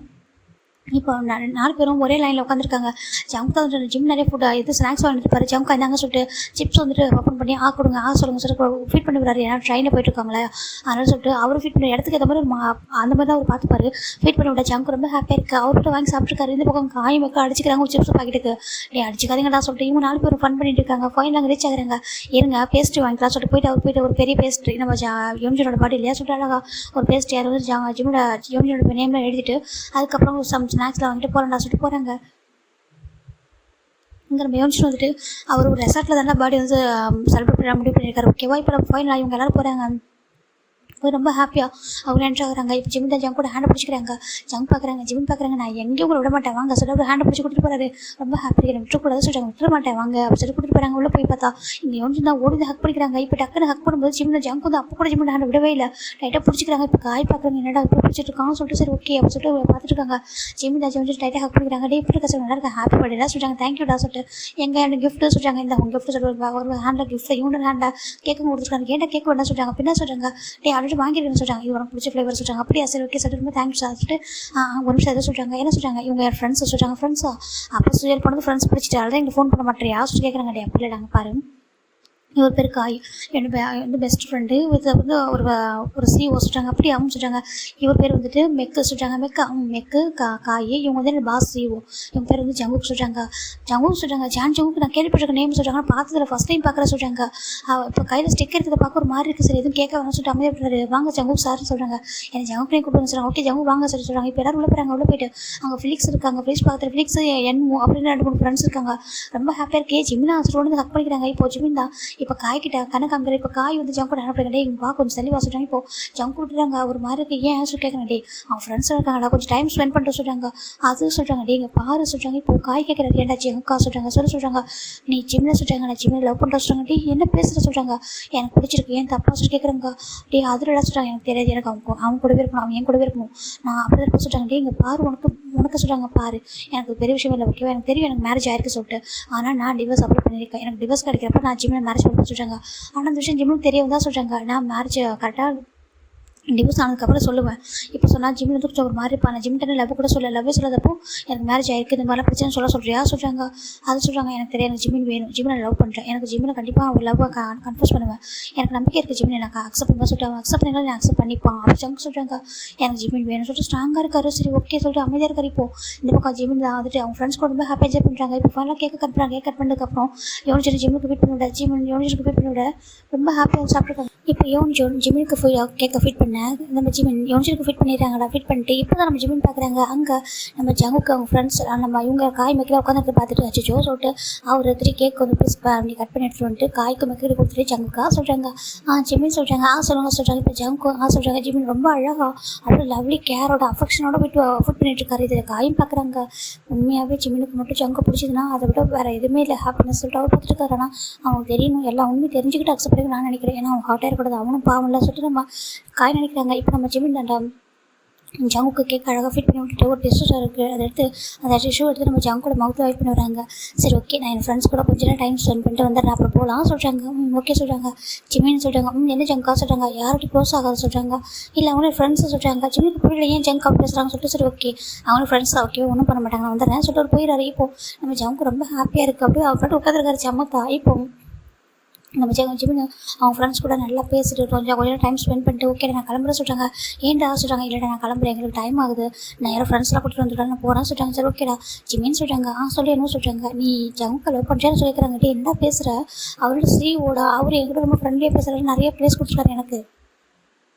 இப்போ 4 பேரும் ஒரே லைனில் உட்காந்துருக்காங்க. ஜங்கு தான் வந்துட்டு ஜிம் நிறைய ஃபுட் இது ஸ்நாக்ஸ் வாங்கிட்டு பாரு ஜங்கு இருந்தாங்க சொல்லிட்டு சிப்ஸ் வந்துட்டு ஓப்பன் பண்ணி கொடுங்க சொல்லுங்க சொல்லிட்டு ஃபீட் பண்ணி விடுறாரு. ஏன்னா ட்ரெயினில் போயிட்டுருக்காங்களே அதனால சொல்லிட்டு அவர் ஃபீட் பண்ணி இடத்துக்கு ஏற்ற மாதிரி அந்த மாதிரி தான் அவர் பார்த்துப்பாரு. ஃபீட் பண்ணி விட ஜங்கு ரொம்ப ஹாப்பியாக இருக்குது. அவர்கிட்ட வாங்கி சாப்பிட்ருக்காரு. இந்த பக்கம் காய் மெக்க அடிச்சிக்கிறாங்க. சிப்ஸ் பாக்கெட்டுக்கு அடிச்சிக்காதீங்கடா சொல்லிட்டு இவங்க 4 பேரும் ஃபன் பண்ணிட்டு இருக்காங்க. ஃபைனல் அங்கே ரீச் ஆகுறாங்க. இருங்க பேஸ்ட்ரி வாங்கிக்கலாம் சொல்லிட்டு போயிட்டு ஒரு பெரிய பேஸ்ட்ரி நம்ம யோமிஜனோட பாட்டி இல்லையா சொல்லிட்டு அழகா ஒரு பேஸ்ட்ரி யார் வந்து ஜிம்மோட யோமிஜனோட நேமில் எழுதிட்டு அதுக்கப்புறம் ஸ்நாக்ஸில் வாங்கிட்டு போகிறேன்டா சொல்லிட்டு போகிறாங்க. இங்கே நம்ம யோசிச்சு வந்துட்டு அவர் ஒரு ரெசார்ட்டில் தானே பாடி வந்து செலிப்ரேட் பண்ண முடிவு பண்ணியிருக்காரு. ஓகேவா இப்போ நம்ம ஃபைனல் இவங்க எல்லோரும் போகிறாங்க. போய் ரொம்ப ஹாப்பியாக அவங்க என்ட்ரு ஆகுறாங்க. இப்போ ஜிமின் தான் ஜங் கூட ஹேண்டை பிடிச்சிக்கிறாங்க. ஜங் பார்க்குறாங்க, ஜிமின் பார்க்குறாங்க, நான் எங்கேயும் கூட விட மாட்டேன் வாங்க சொல்லி ஒரு ஹேண்டை பிடிச்சி கூட்டிட்டு போகிறாரு. ரொம்ப ஹாப்பி எனக்கு விட்டுக்கூடாது சொல்லிட்டாங்க, விட்டுற மாட்டேன் வாங்க அப்படி சொல்லி கூட்டிட்டு போகிறாங்க. உள்ளே போய் பார்த்தா இங்கே யோன்ஜின் தான் ஓடி ஹக் பண்ணிக்கிறாங்க. இப்போ டக்குன்னு ஹக் பண்ணும்போது ஜிமின் ஜங்க் வந்து அப்போ கூட ஜிமின் ஹேண்டை விடவே இல்லை, டைட்டாக பிடிச்சிக்கிறாங்க. இப்போ காய் பார்க்குறாங்க, என்னடா இப்போ பிடிச்சிட்டு இருக்கான்னு சொல்லிட்டு சரி ஓகே அப்படி சொல்லிட்டு பார்த்துட்டு இருக்காங்க. ஜிமின் தான் வந்து டைட்டாக ஹக் பண்ணிக்கிறாங்க. டே இப்படி கஷ்டம் நல்லா இருக்கா, ஹாப்பி பர்த்டே சொல்லிட்டாங்க, தேங்க்யூடா சொல்லிட்டு எங்கள் எனக்கு கிஃப்ட்டு சொல்லிட்டாங்க. இந்த அவங்க கிஃப்ட் சொல்லுவாங்க ஒரு ஹேண்டில் கிஃப்ட் இவனோட ஹேண்டில் கேட்க கொடுத்துருக்காங்க. ஏன்டா கேட்க வேண்டாம் சொல்லிட்டாங்க. பின்னா சொல்கிறாங்க டே ஆல்ரெடி வாங்கிருக்கேன்னு சொல்லிட்டாங்க. இது உனக்கு பிடிச்ச ஃப்ளேவர் சொல்லிட்டாங்க. அப்படியா சரி ஓகே சொல்லிட்டு ரொம்ப தேங்க்ஸ் சொல்லிட்டு ஒரு நிமிஷம் எதை சொல்கிறாங்க. என்ன சொல்கிறாங்க இவங்க ஃப்ரெண்ட்ஸ் சொல்லிட்டாங்க. ஃப்ரெண்ட்ஸா அப்போ சுயல் போனது ஃப்ரெண்ட்ஸ் பிடிச்சிட்டு அதான் எங்கள் ஃபோன் பண்ண மாட்டேறியா சொல்லி கேட்குறாங்க. டே அப்படி இல்லைடாங்க பாரு இவர் பேர் காய் வந்து பெஸ்ட் ஃப்ரெண்டு வந்து ஒரு சிஓ சொல்லிட்டாங்க. அப்படி அவங்க சொல்லிட்டாங்க. இவர் பேர் வந்துட்டு மெக்கு சொல்லிட்டாங்க. மெக்கு காய் இவங்க வந்து எனக்கு பாஸ் சிஓ. இவங்க பேர் வந்து ஜங்குக் சொல்லிட்டாங்க. ஜங்குக் சொல்லிட்டாங்க. ஜங்குக்கு நான் கேள்விப்பட்டிருக்க நேம் சொல்லிட்டாங்க. பார்த்ததில் ஃபஸ்ட் டைம் பார்க்குற சொல்லிட்டாங்க. இப்போ கையில் ஸ்டிக்கர் இருக்கிறத பார்க்க ஒரு மாதிரி இருக்குது சார், எதுவும் கேட்க வேணாம் சொல்லிட்டு அமைதியாக விட்டுறாரு. வாங்க ஜங்குக் சார்னு சொல்கிறாங்க. எனக்கு ஜங்குக் நேம் கூப்பிட்டு சொல்கிறாங்க. ஓகே ஜங்குக் வாங்க சார் சொல்கிறாங்க. இப்போ எல்லாரும் உள்ள போகிறாங்க. உள்ள போயிட்டு அவங்க ஃபிலிக்ஸ் இருக்காங்க. ஃபிலிக்ஸ் பார்த்துட்டு ஃபிலிக்ஸ் என்மோ அப்படின்னு 2-3 ஃப்ரெண்ட்ஸ் இருக்காங்க. ரொம்ப ஹாப்பியாக இருக்கே. ஜிமினா சொல்லிட்டு ஹக் பண்ணிக்கிறாங்க. இப்போ ஜிமின் தான் இப்போ காய்கிட்ட கணக்காங்கிற. இப்போ காய் வந்து ஜங்க் கூட அனுப்புறாங்க. இங்கே வா கொஞ்சம் சளி சொல்கிறாங்க. இப்போ ஜங்க் விட்டுறாங்க. ஒரு மாதிரி இருக்கு ஏன் சொல்லி கேட்குறேன். டே அவங்க ஃப்ரெண்ட்ஸாக இருக்காங்கடா கொஞ்சம் டைம் ஸ்பெண்ட் பண்ணிட்டு சொல்கிறாங்க. அது சொல்கிறாங்க. டே இங்கே பாரு சொல்கிறாங்க. இப்போ காய் கேட்குறாரு ஏன்டா ஜங்கா சொல்கிறாங்க. சொல்கிறாங்க நீ ஜிம்மில் சொல்கிறாங்க நான் ஜிம்மில் லவ் பண்ணுற சொல்கிறாங்க. டே என்ன பேசுகிற சொல்கிறாங்க. எனக்கு பிடிச்சிருக்கு ஏன் தப்பா சொல்லி கேட்குறாங்க. டே அதில் சொல்கிறாங்க எனக்கு தெரியாது, எனக்கு அவங்க கூடவே இருக்கணும், அவங்க என் கூடவே இருக்கணும், நான் அப்படி இருப்ப சொல்கிறாங்க. டே இங்கே பாரு உனக்கு சொல்கிறாங்க. பாரு எனக்கு பெரிய விஷயம் இல்லை ஓகேவா, எனக்கு தெரியும் எனக்கு மேரேஜ் ஆயிருக்கு சொல்லிட்டு, ஆனால் நான் டிவோர்ஸ் அப்ளை பண்ணியிருக்கேன், எனக்கு டிவோர்ஸ் கிடைக்கிறப்ப நான் ஜிம்மில் மேரேஜ் பண்ண சொல்கிறாங்க. ஆனால் அந்த விஷயம் ஜிம்முக்கு தெரிய வந்தால் சொல்கிறாங்க. நான் மேரேஜ் கரெக்டாக டிவோர்ஸ் ஆனதுக்கப்புறம் சொல்லுவேன். இப்போ சொன்னால் ஜிம்மில் வந்து கொஞ்சம் ஒரு மாதிரி இருப்பான். நான் ஜிம்மிட்ட லவ் கூட லவ்வே சொல்லாதப்போ எனக்கு மேரேஜ் ஆயிருக்கு இந்த மாதிரிலாம் பிரச்சனை சொல்கிறியா சொல்கிறாங்க. அது சொல்கிறாங்க எனக்கு தெரியாது, எனக்கு ஜிம்மின் வேணும், ஜிம்மில் லவ் பண்ணுறேன், எனக்கு ஜிம்மில் கண்டிப்பாக அவங்க லவ்வை கன்ஃபர்ஸ் பண்ணுவேன், எனக்கு நம்பிக்கை இருக்குது ஜிம்மின் எனக்கு அக்செப்ட் பண்ணுவேன் சொல்லிட்டு அக்செப்ட் பண்ணி நான் அக்செப்ட் பண்ணிப்பான் அப்படி சொல்கிறாங்க. எனக்கு ஜிம்மின் வேணும் சொல்லிட்டு ஸ்ட்ராங்காக இருக்காரு. சரி ஓகே சொல்லிட்டு அமைதியாக இருக்காரு. இப்போ இந்த பக்கம் ஜிம்மின் தான் வந்துட்டு அவங்க ஃப்ரெண்ட்ஸ் கூட ரொம்ப ஹாப்பியாக என்ஜாய் பண்ணுறாங்க. இப்போ ஃபைனலாக கேக் கட் பண்ணுறாங்க. கேக் கட் பண்ணதுக்கப்புறம் யோனிஜன் ஜிம்முக்கு ஃபிட் பண்ணி விட யோனிஜனுக்கு ஃபிட் பண்ணி விட ரொம்ப ஹாப்பியாக சாப்பிட்ருக்காங்க. இப்போ யோனிஜன் ஜிம்முக்கு கேக்கை ஃபிட் பண்ண நம்ம ஜிமின் யோனிஜனுக்கு ஃபிட் பண்ணிடுறாங்கடா. ஃபிட் பண்ணிட்டு இப்போ தான் நம்ம ஜிமின் பார்க்குறாங்க. அங்கே நம்ம ஜங்குக்கு அவங்க ஃப்ரெண்ட்ஸ் நம்ம இவங்க காய் மெக்கில் உட்காந்து பார்த்துட்டு வச்சுச்சோ சொல்லிட்டு அவர் எடுத்துகிட்டு கேக் வந்து பீஸ் அப்படி கட் பண்ணி எடுத்துகிட்டு வந்துட்டு காய்க்கு மெக்கில் கொடுத்துட்டு ஜங்குக்கா சொல்கிறாங்க. ஜிமின் சொல்கிறாங்க சொல்லுங்க சொல்கிறாங்க. இப்போ ஜங்கு சொல்கிறாங்க. ஜிமின் ரொம்ப அழகாக அவ்வளோ லவ்லி கேரோட அஃபெக்ஷனோட போய்ட்டு ஃபிட் பண்ணிட்டு இருக்காரு. இதில் காயும் பார்க்குறாங்க. உண்மையாகவே ஜிமினுக்கு மட்டும் ஜங்கு பிடிச்சதுன்னா அதை விட வேறு எதுவுமே இல்லை ஹாப்பினஸ் சொல்லிட்டு அவர் பார்த்துட்டு இருக்காரு. ஆனால் அவங்க தெரியணும் எல்லா உண்மையும் தெரிஞ்சுக்கிட்டு அக்செப்ட் பண்ணி நான் நினைக்கிறேன். ஏன்னா அவங்க ஹாட்டாக இருக்கக்கூடாது, அவனும் பாவம் இல்லை சொல்லிட்டு நம்ம காய் நினைக்கிறாங்க. இப்போ நம்ம ஜிமின் தாண்டா ஜங்குக்கு கேக் அழகாக ஃபிட் பண்ணி விட்டுட்டு ஒரு டிஷ்யூ இருக்குது, அதை எடுத்து அந்த டிஷ்யூ எடுத்து நம்ம ஜங்கோட மவுத்தில் வைப் பண்ணி வராங்க. சரி ஓகே நான் என் ஃப்ரெண்ட்ஸ் கூட கொஞ்சம் நேரம் டைம் ஸ்பெண்ட் பண்ணிட்டு வந்துடுறேன் அப்புறம் போகலாம் சொல்கிறாங்க. ஓகே சொல்கிறாங்க. ஜிமின்னு சொல்கிறாங்க. என்ன ஜங்கா சொல்கிறாங்க. யார்கிட்ட க்ளோஸ் ஆகாது சொல்கிறாங்க. இல்லை அவங்களே ஃப்ரெண்ட்ஸை சொல்கிறாங்க. ஜிமிக்கு புரியல ஏன் ஜங்கா பேசுகிறாங்க சொல்லிட்டு சரி ஓகே அவங்களே ஃப்ரெண்ட்ஸாக ஓகே ஒன்றும் பண்ண மாட்டாங்க நான் வந்துடுறேன் சொல்லிட்டு ஒரு போயிடாரு. இப்போ நம்ம ஜங்கு ரொம்ப ஹாப்பியாக இருக்குது. அப்படியே அவர்கிட்ட உட்காந்துருக்காரு சம்மத்தா. இப்போ நம்ம ஜிமின் அவங்க ஃப்ரெண்ட்ஸ் கூட நல்லா பேசிட்டு கொஞ்சம் டைம் ஸ்பெண்ட் பண்ணிட்டு ஓகே நான் கிளம்புறேன் சொல்கிறாங்க. ஏன்டா சொல்கிறாங்க. இல்லைடா நான் கிளம்புறேன் எங்களுக்கு டைம் ஆகுது, நான் யாரும் ஃப்ரெண்ட்ஸ்லாம் கூட்டிட்டு வந்துட்டு நான் போகிறேன் சொல்கிறாங்க. சரி ஓகேடா ஜிமின்னு சொல்கிறாங்க. சொல்லி என்ன சொல்கிறாங்க. நீ ஜங்கு லவ் பண்ணுறேன்னு சொல்லிக்கிறாங்க. டே என்ன பேசுகிற, அவரோட ஸ்ரீவோட அவர் என்கிட்ட ரொம்ப ஃப்ரெண்ட்லியாக பேசுகிறாரு, நிறைய ப்ளேஸ் கொடுத்துருக்காரு எனக்கு,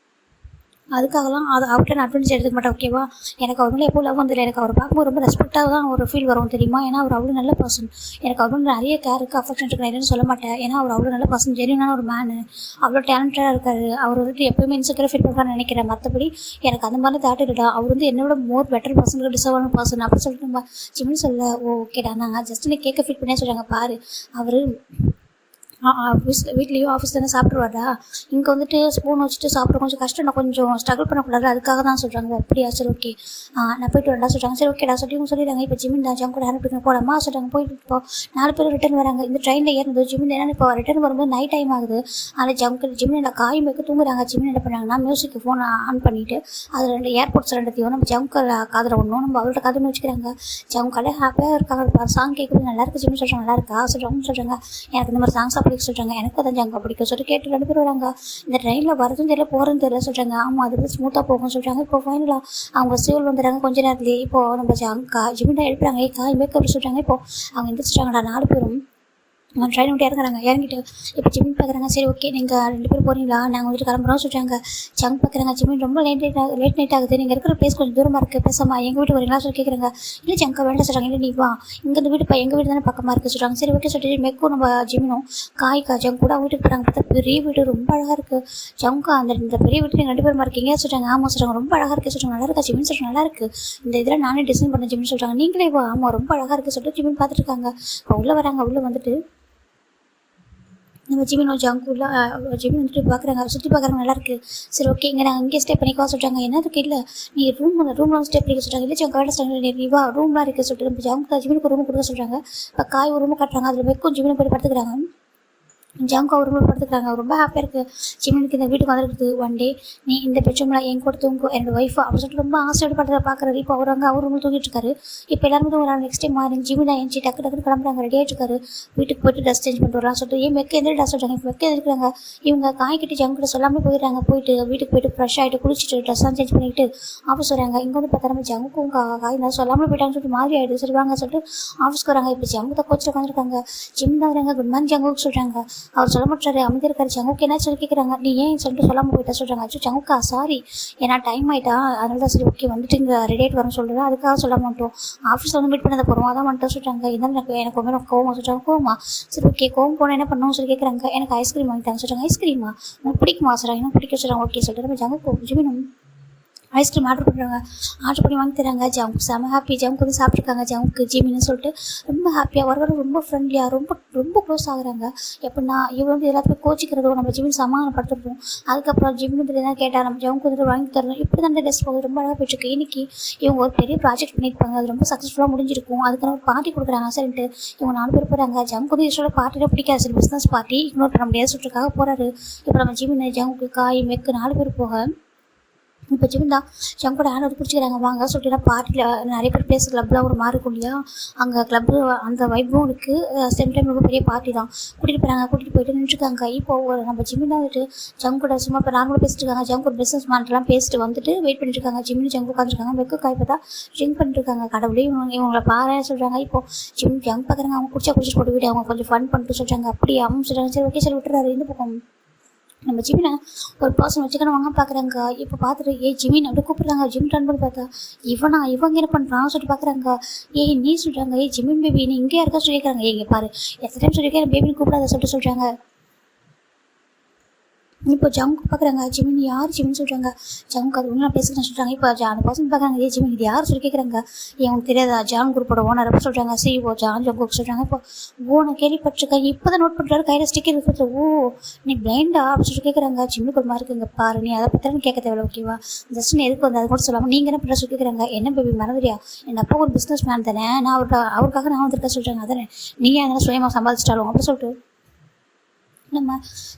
அதுக்காகலாம் அது அவர்கிட்ட நான் அட்வான்டேஜ் எடுத்துக்க மாட்டேன் ஓகேவா. எனக்கு அவர் மேலே எப்போ லவ் வந்ததில்லை, எனக்கு அவர் பார்க்கும்போது ரொம்ப ரெஸ்பெக்டாக தான் ஒரு ஃபீல் வரும் தெரியுமா. ஏன்னா அவர் அவ்வளோ நல்ல பர்சன், எனக்கு அவ்வளோ நிறைய கேருக்கு அஃபெக்ஷன் இருக்கு, நான் என்னன்னு சொல்ல மாட்டேன். ஏன்னா அவர் அவ்வளோ நல்ல பர்சன், ஜென்யூனான ஒரு மேனு, அவ்வளோ டேலண்டடாக இருக்காரு. அவர் வந்துட்டு எப்போயுமே இன்செக்யூராக ஃபீல் பண்ணுறான்னு நினைக்கிறேன். மற்றபடி எனக்கு அந்த மாதிரி தாட் இல்லைடா, அவர் வந்து என்னோட மோர் பெட்டர் பர்சனுக்கு டிசர்வான பர்சன் அப்படி சொல்லிட்டு நம்ம ஜிமின்னு சொல்ல ஓகேடா நாங்கள் ஜஸ்ட் நீ கேட்க ஃபிட் பண்ணே சொல்கிறாங்க. பாரு அவர் வீட்லேயும் ஆஃபீஸ் தானே சாப்பிட்ருவாடா, இங்கே வந்துட்டு ஸ்பூன் வச்சுட்டு சாப்பிட கொஞ்சம் கஷ்டம், நான் கொஞ்சம் ஸ்ட்ரகிள் பண்ணக்கூடாது அதுக்காக தான் சொல்கிறாங்க. அப்படியா சரி ஓகே நான் போய்ட்டு வரேன்டா சொல்கிறாங்க. சரி ஓகேடா சொல்லி சொல்லிடுறாங்க. இப்போ ஜிமின் தான் ஜங்கு கூட ஹேண்ட் பிடிக்கணும் போடாமா சொல்கிறாங்க. போயிட்டு இப்போ 4 பேர் ரிட்டர்ன் வராங்க. இந்த ட்ரெயினில் ஏறினது ஜிமின் என்னென்னு இப்போ ரிட்டர்ன் வரும்போது நைட் டைம் ஆகுது. அதில் ஜிமின் காயும் வைக்க தூங்குறாங்க. ஜிமின் என்ன பண்ணாங்கன்னா மியூசிக்கு ஃபோன் ஆன் பண்ணிவிட்டு அது 2 ஏர்போர்ட்ஸ் 2த்தையும் நம்ம ஜங்கு காதில் ஒன்றும் நம்ம அவள்கிட்ட காதுன்னு வச்சுக்கிறாங்க. ஜங்காலே ஹாப்பியாக இருக்காங்க. சாங் கேட்குறது நல்லா இருக்குது. ஜிமின் சொல்கிறாங்க நல்லா இருக்கா சொல்கிறாங்க. எனக்கு இந்த மாதிரி சாங்ஸாக பிடிக்க சொல்கிறாங்க. எனக்கு அதான் ஜங்கா பிடிக்கும் சொல்லிட்டு கேட்டு 2 பேர் வராங்க. இந்த ட்ரெயினில் வரதும் தெரியல போகிறதும் தெரியல சொல்கிறாங்க. ஆமாம் அது ஸ்மூத்தாக போகும் சொல்கிறாங்க. இப்போ ஃபைனலாக அவங்க சிவில் வந்துடுறாங்க கொஞ்ச நேரத்துலேயே. இப்போது நம்ம ஜங்கா ஜிமின் எழுப்புறாங்க. காய் மேக்கப் சொல்கிறாங்க. இப்போ அவங்க எந்திரிச்சிட்டாங்கடா 4 பேரும். நான் ட்ரெயின் விட்டு இறங்கிட்டு இப்போ ஜிமின் பார்க்குறாங்க. சரி ஓகே நீங்கள் 2 பேரும் போகிறீங்களா, நாங்கள் வந்துட்டு கிளம்புறோம் சொல்கிறாங்க. ஜங்க் பார்க்குறாங்க, ஜிமின் ரொம்ப லேட் நைட் ஆகுது, நீங்கள் இருக்கிற பிளேஸ் கொஞ்சம் தூரமாக இருக்குது, பேசாமல் எங்கள் வீட்டு வரீங்களா சொல்லி கேட்குறாங்க. இல்லை ஜங்கா வேண்டாம் சொல்கிறாங்க. இல்லை நீ வா, இங்கே இந்த வீடு எங்கள் வீடு தானே பக்கமாக இருக்குது சொல்கிறாங்க. சரி ஓகே சொல்லிட்டு மெக்கும் நம்ம ஜிமினும் ஜங்க் கூட வீட்டுக்கு போகிறாங்க. பார்த்தா பெரிய வீடு ரொம்ப அழகாக இருக்குது. ஜங்கா இந்த பெரிய வீட்டில் நீங்கள் 2 பேரும் இருக்கீங்க சொல்கிறாங்க. ஆமாம் சொல்கிறாங்க. ரொம்ப அழகாக இருக்குது சொல்கிறாங்க. நல்லா இருக்கா ஜிமின் சொல்கிறாங்க. நல்லா இருக்குது, இந்த இதில் நானே டிசைன் பண்ண ஜிமின் சொல்கிறாங்க. நீங்களே வா. ஆமாம் ரொம்ப அழகாக இருக்குது சொல்லிட்டு ஜிமின் பார்த்துட்டு இருக்காங்க. உள்ளே வராங்க. உள்ளே வந்துட்டு நம்ம ஜிமின் ஜிமின் வந்துட்டு பார்க்குறாங்க, சுற்றி பார்க்குறாங்க. நல்லாயிருக்கு. சரி ஓகே இங்கே நாங்கள் இங்கே ஸ்டே பண்ணிக்கோ சொல்கிறாங்க. என்ன இருக்குது, இல்லை நீ ரூம்லாம் ஸ்டே பண்ணிக்க சொல்கிறாங்க. இல்லை ஜங்க் வேலை சொல்கிறாங்க. நீ வா ரூம்லாம் இருக்குது சொல்லிட்டு நம்ம ஜிமினுக்கு ரூம் கொடுக்க சொல்கிறாங்க. இப்போ காய் ஒரு ரூம் கட்டுறாங்க. அதில் மெக்கும் ஜிமினும் போய் படுத்துக்கிறாங்க. ஜங்கு அவர் ரூமில் படுத்துக்கிறாங்க. ரொம்ப ஹாப்பியாக இருக்குது. ஜிமினுக்கு இந்த வீட்டுக்கு வந்துருக்குது. ஒன் டே நீ இந்த பெட்ரூமில் என் கூட தூங்கும் என்னோட ஒய்ஃபு அப்படின்னு சொல்லிட்டு ரொம்ப ஆசைப்படுறத பார்க்குறாரு. இப்போ அவர் ரூமில் தூங்கிட்டு இருக்காரு. இப்போ எல்லாருமே தூங்குறாங்க. நெக்ஸ்ட் டைம் மாறி ஜிமின் ஏஞ்சி டக்குன்னு கிளம்புறாங்க. ரெடி ஆகிட்டு இருக்காரு. வீட்டுக்கு போய்ட்டு ட்ரெஸ் சேஞ்ச் பண்ணிட்டு வரலாம் சொல்லிட்டு ஏன் மெக்க எந்த ட்ரெஸ் சொல்கிறாங்க. இப்போ மெக்க எதிர்க்கிறாங்க. இவங்க காய்கிட்டு ஜங்கிட்ட சொல்லாமல் போயிடுறாங்க. வீட்டுக்கு போய்ட்டு ஃப்ரெஷ் ஆகிட்டு குளிச்சுட்டு ட்ரெஸ்லாம் சேஞ்ச் பண்ணிட்டு ஆஃபீஸ் வராங்க. இங்கே வந்து பார்த்தா நம்ம ஜங்குக்கும் காய் தான் சொல்லாமல் போயிட்டாங்கன்னு சொல்லிட்டு மாதிரி ஆகிடுது. சரி வாங்க சொல்லிட்டு ஆஃபீஸ்க்கு வராங்க. இப்போ ஜங்கு தான் கோச்சில் உட்காந்துருக்காங்க. ஜிம் தான் வராங்க. குட் மார்னிங் ஜங்குக்கு சொல்கிறாங்க. அவர் சொல்ல மாட்டாரு, அமைதி இருக்காரு. ஜங்குக்கு என்ன சொல்லி கேட்குறாங்க. நீ ஏன் சொல்லிட்டு சொல்லாமல் போயிட்டா சொல்கிறாங்க. அச்சோ ஜங்குக்கா சாரி, ஏன்னா டைம் ஆகிட்டா அதனால தான் சரி ஓகே வந்துட்டு இங்கே ரெடி ஆகிட்டு வரேன்னு சொல்கிறேன், அதுக்காக சொல்ல மாட்டோம், ஆஃபீஸில் வந்து மீட் பண்ணதை போகிறோம் அதான் வந்துட்டு சொல்கிறாங்க. இருந்தாலும் எனக்கு ரொம்ப கோவம் சொல்கிறாங்க. கோவமா சரி ஓகே கோவம் போனால் என்ன பண்ணணும்னு சொல்லி கேட்குறாங்க. எனக்கு ஐஸ்கிரீம் வாங்கிட்டாங்க சொல்கிறாங்க. ஐஸ்கிரீமா உங்களுக்கு பிடிக்குமா சொல்கிறாங்க. எனக்கு பிடிக்க சொல்கிறாங்க. ஓகே சொல்லிட்டு நம்ம ஜங்கு ஜிமினும் ஐஸ்கிரீம் ஆர்டர் பண்ணுறாங்க. ஆர்டர் பண்ணி வாங்கி தராங்க. ஜங்கு செம ஹாப்பி. ஜங்கு வந்து சாப்பிட்ருக்காங்க. ஜங்குக்கு ஜிமின்னு சொல்லிட்டு ரொம்ப ஹாப்பியாக வர ரொம்ப ஃப்ரெண்ட்லியாக ரொம்ப க்ளோஸ் ஆகுறாங்க. எப்படின்னா இவங்க வந்து எல்லாத்துக்கும் கோச்சிக்கிறதோ நம்ம ஜிமின் சமாதானப்படுத்துறோம். அதுக்கப்புறம் ஜிமின் வந்து எதாவது கேட்டால் நம்ம ஜங்கு வந்துட்டு வாங்கி தரணும். இப்படி தான் டெஸ்ட் போகுது. ரொம்ப அழகாக போயிட்டுருக்கு. இன்றைக்கி இவங்க ஒரு பெரிய ப்ராஜெக்ட் பண்ணியிருப்பாங்க. அது ரொம்ப சக்ஸஸ்ஃபுல்லாக முடிஞ்சிருக்கும். அதுக்கான ஒரு பார்ட்டி கொடுக்குறாங்க. சரின்ட்டு இவங்க 4 பேர் போகிறாங்க. ஜங்கு வந்து யூஸ்வலாக பார்ட்டியில் பிடிக்காது. சரி பிஸ்னஸ் பார்ட்டி இக்னோர் பண்ண முடியாது சொல்லிட்டுருக்காக போகிறாரு. இப்போ நம்ம ஜிமின் ஜங்குக்கு காய் மெக்கு 4 பேர் போக இப்போ ஜிமின் தான் ஜங்கோட ஹேண்ட் வந்து பிடிச்சிக்கிறாங்க. வாங்க சொல்லிட்டு பார்ட்டியில் நிறைய பேர் பிளேஸ் கிளப்லாம் ஒரு மாதிரி இருக்கும் இல்லையா, அங்கே கிளப்பு அந்த வைப்பும் இருக்குது. சேம் டைம் ரொம்ப பெரிய பார்ட்டி தான். கூட்டிகிட்டு போயிட்டு நின்றுருக்காங்க. இப்போ நம்ம ஜிமின் தான் வந்துட்டு ஜங்கோட சும்மா இப்போ நார்மலாக பேசிட்டு இருக்காங்க. ஜங்கு ஒரு பிஸ்னஸ் மேன்லாம் பேசிட்டு வந்துட்டு வெயிட் பண்ணிட்டு இருக்காங்க. ஜிமின் ஜங்கு உட்காந்துருக்காங்க. வெக்கு காய் பார்த்தா ட்ரிங்க் பண்ணிட்டு இருக்காங்க. கடவுளே இவங்களை பாரு சொல்கிறாங்க. இப்போ ஜிமின் ஜங்கு பார்க்குறாங்க. அவங்க குடிச்சிட்டு போட்டு விட்டு அவங்க கொஞ்சம் ஃபன் பண்ணிட்டு சொல்கிறாங்க. அப்படியே அவங்க சொல்கிறாங்க. சரி ஓகே சரி விட்டுறாரு. இந்த பக்கம் நம்ம ஜிமினை ஒரு பர்சன் வச்சுக்கணும் வாங்க பார்க்குறாங்க. இப்போ பார்த்துட்டு ஜிமின் அப்படி கூப்பிட்றாங்க. ஜிம் டர்ன் பண்ணி பார்த்தா இவங்க என்ன பண்ணுறான்னு சொல்லிட்டு பார்க்குறாங்க. நீ சொல்கிறாங்க ஜிமின் பேபி நீ இங்கே இருக்கா சொல்லி கேட்குறாங்க. இங்கே பாரு எத்தனை டைம் சொல்லியிருக்கேன் பேபின்னு கூப்பிடாத சொல்கிறாங்க. இப்போ ஜங்கு பார்க்குறாங்க. ஜிமின் யார் ஜிமின்னு சொல்கிறாங்க. ஜங்கு அது ஒன்றும் பேசுகிறேன்னு சொல்கிறாங்க. இப்போ அந்த பர்சன் பார்க்குறாங்க. ஜிமின் இது யார் சொல்லி கேட்குறாங்க. உங்களுக்கு தெரியாதா ஜான் குரூப்போட ஓனர் அப்போ சொல்கிறாங்க. சிஓ ஜான் ஜங்குக்கு சொல்கிறாங்க. இப்போ நான் கேள்விப்பட்டிருக்கேன். இப்போ தான் நோட் பண்ணுறாரு. கையில் ஸ்டிக்கர் இருக்குது. நீ பிளைண்டா அப்படின்னு சொல்லி கேட்குறாங்க. ஜிம்முக்கு ஒரு மாதிரி இருக்குங்க பாரு, நீ அதை பற்றி கேட்க தேவை ஓகேவா, ஜஸ்ட் நீ எதுக்கு வந்து அதை கூட சொல்லாமல் நீங்கள் என்ன பண்ணுற சொல்லி கேட்குறாங்க. என்ன பேபி மறந்துறியா, என் அப்பா ஒரு பிஸ்னஸ் மேன் தானே, நான் அவருக்காக நான் வந்திருக்கேன் சொல்கிறாங்க. அதானே நீங்கள் அதனால் சுயமாக சம்பாதிச்சிட்டாலும் அப்படின்னு சொல்லிட்டு நம்ம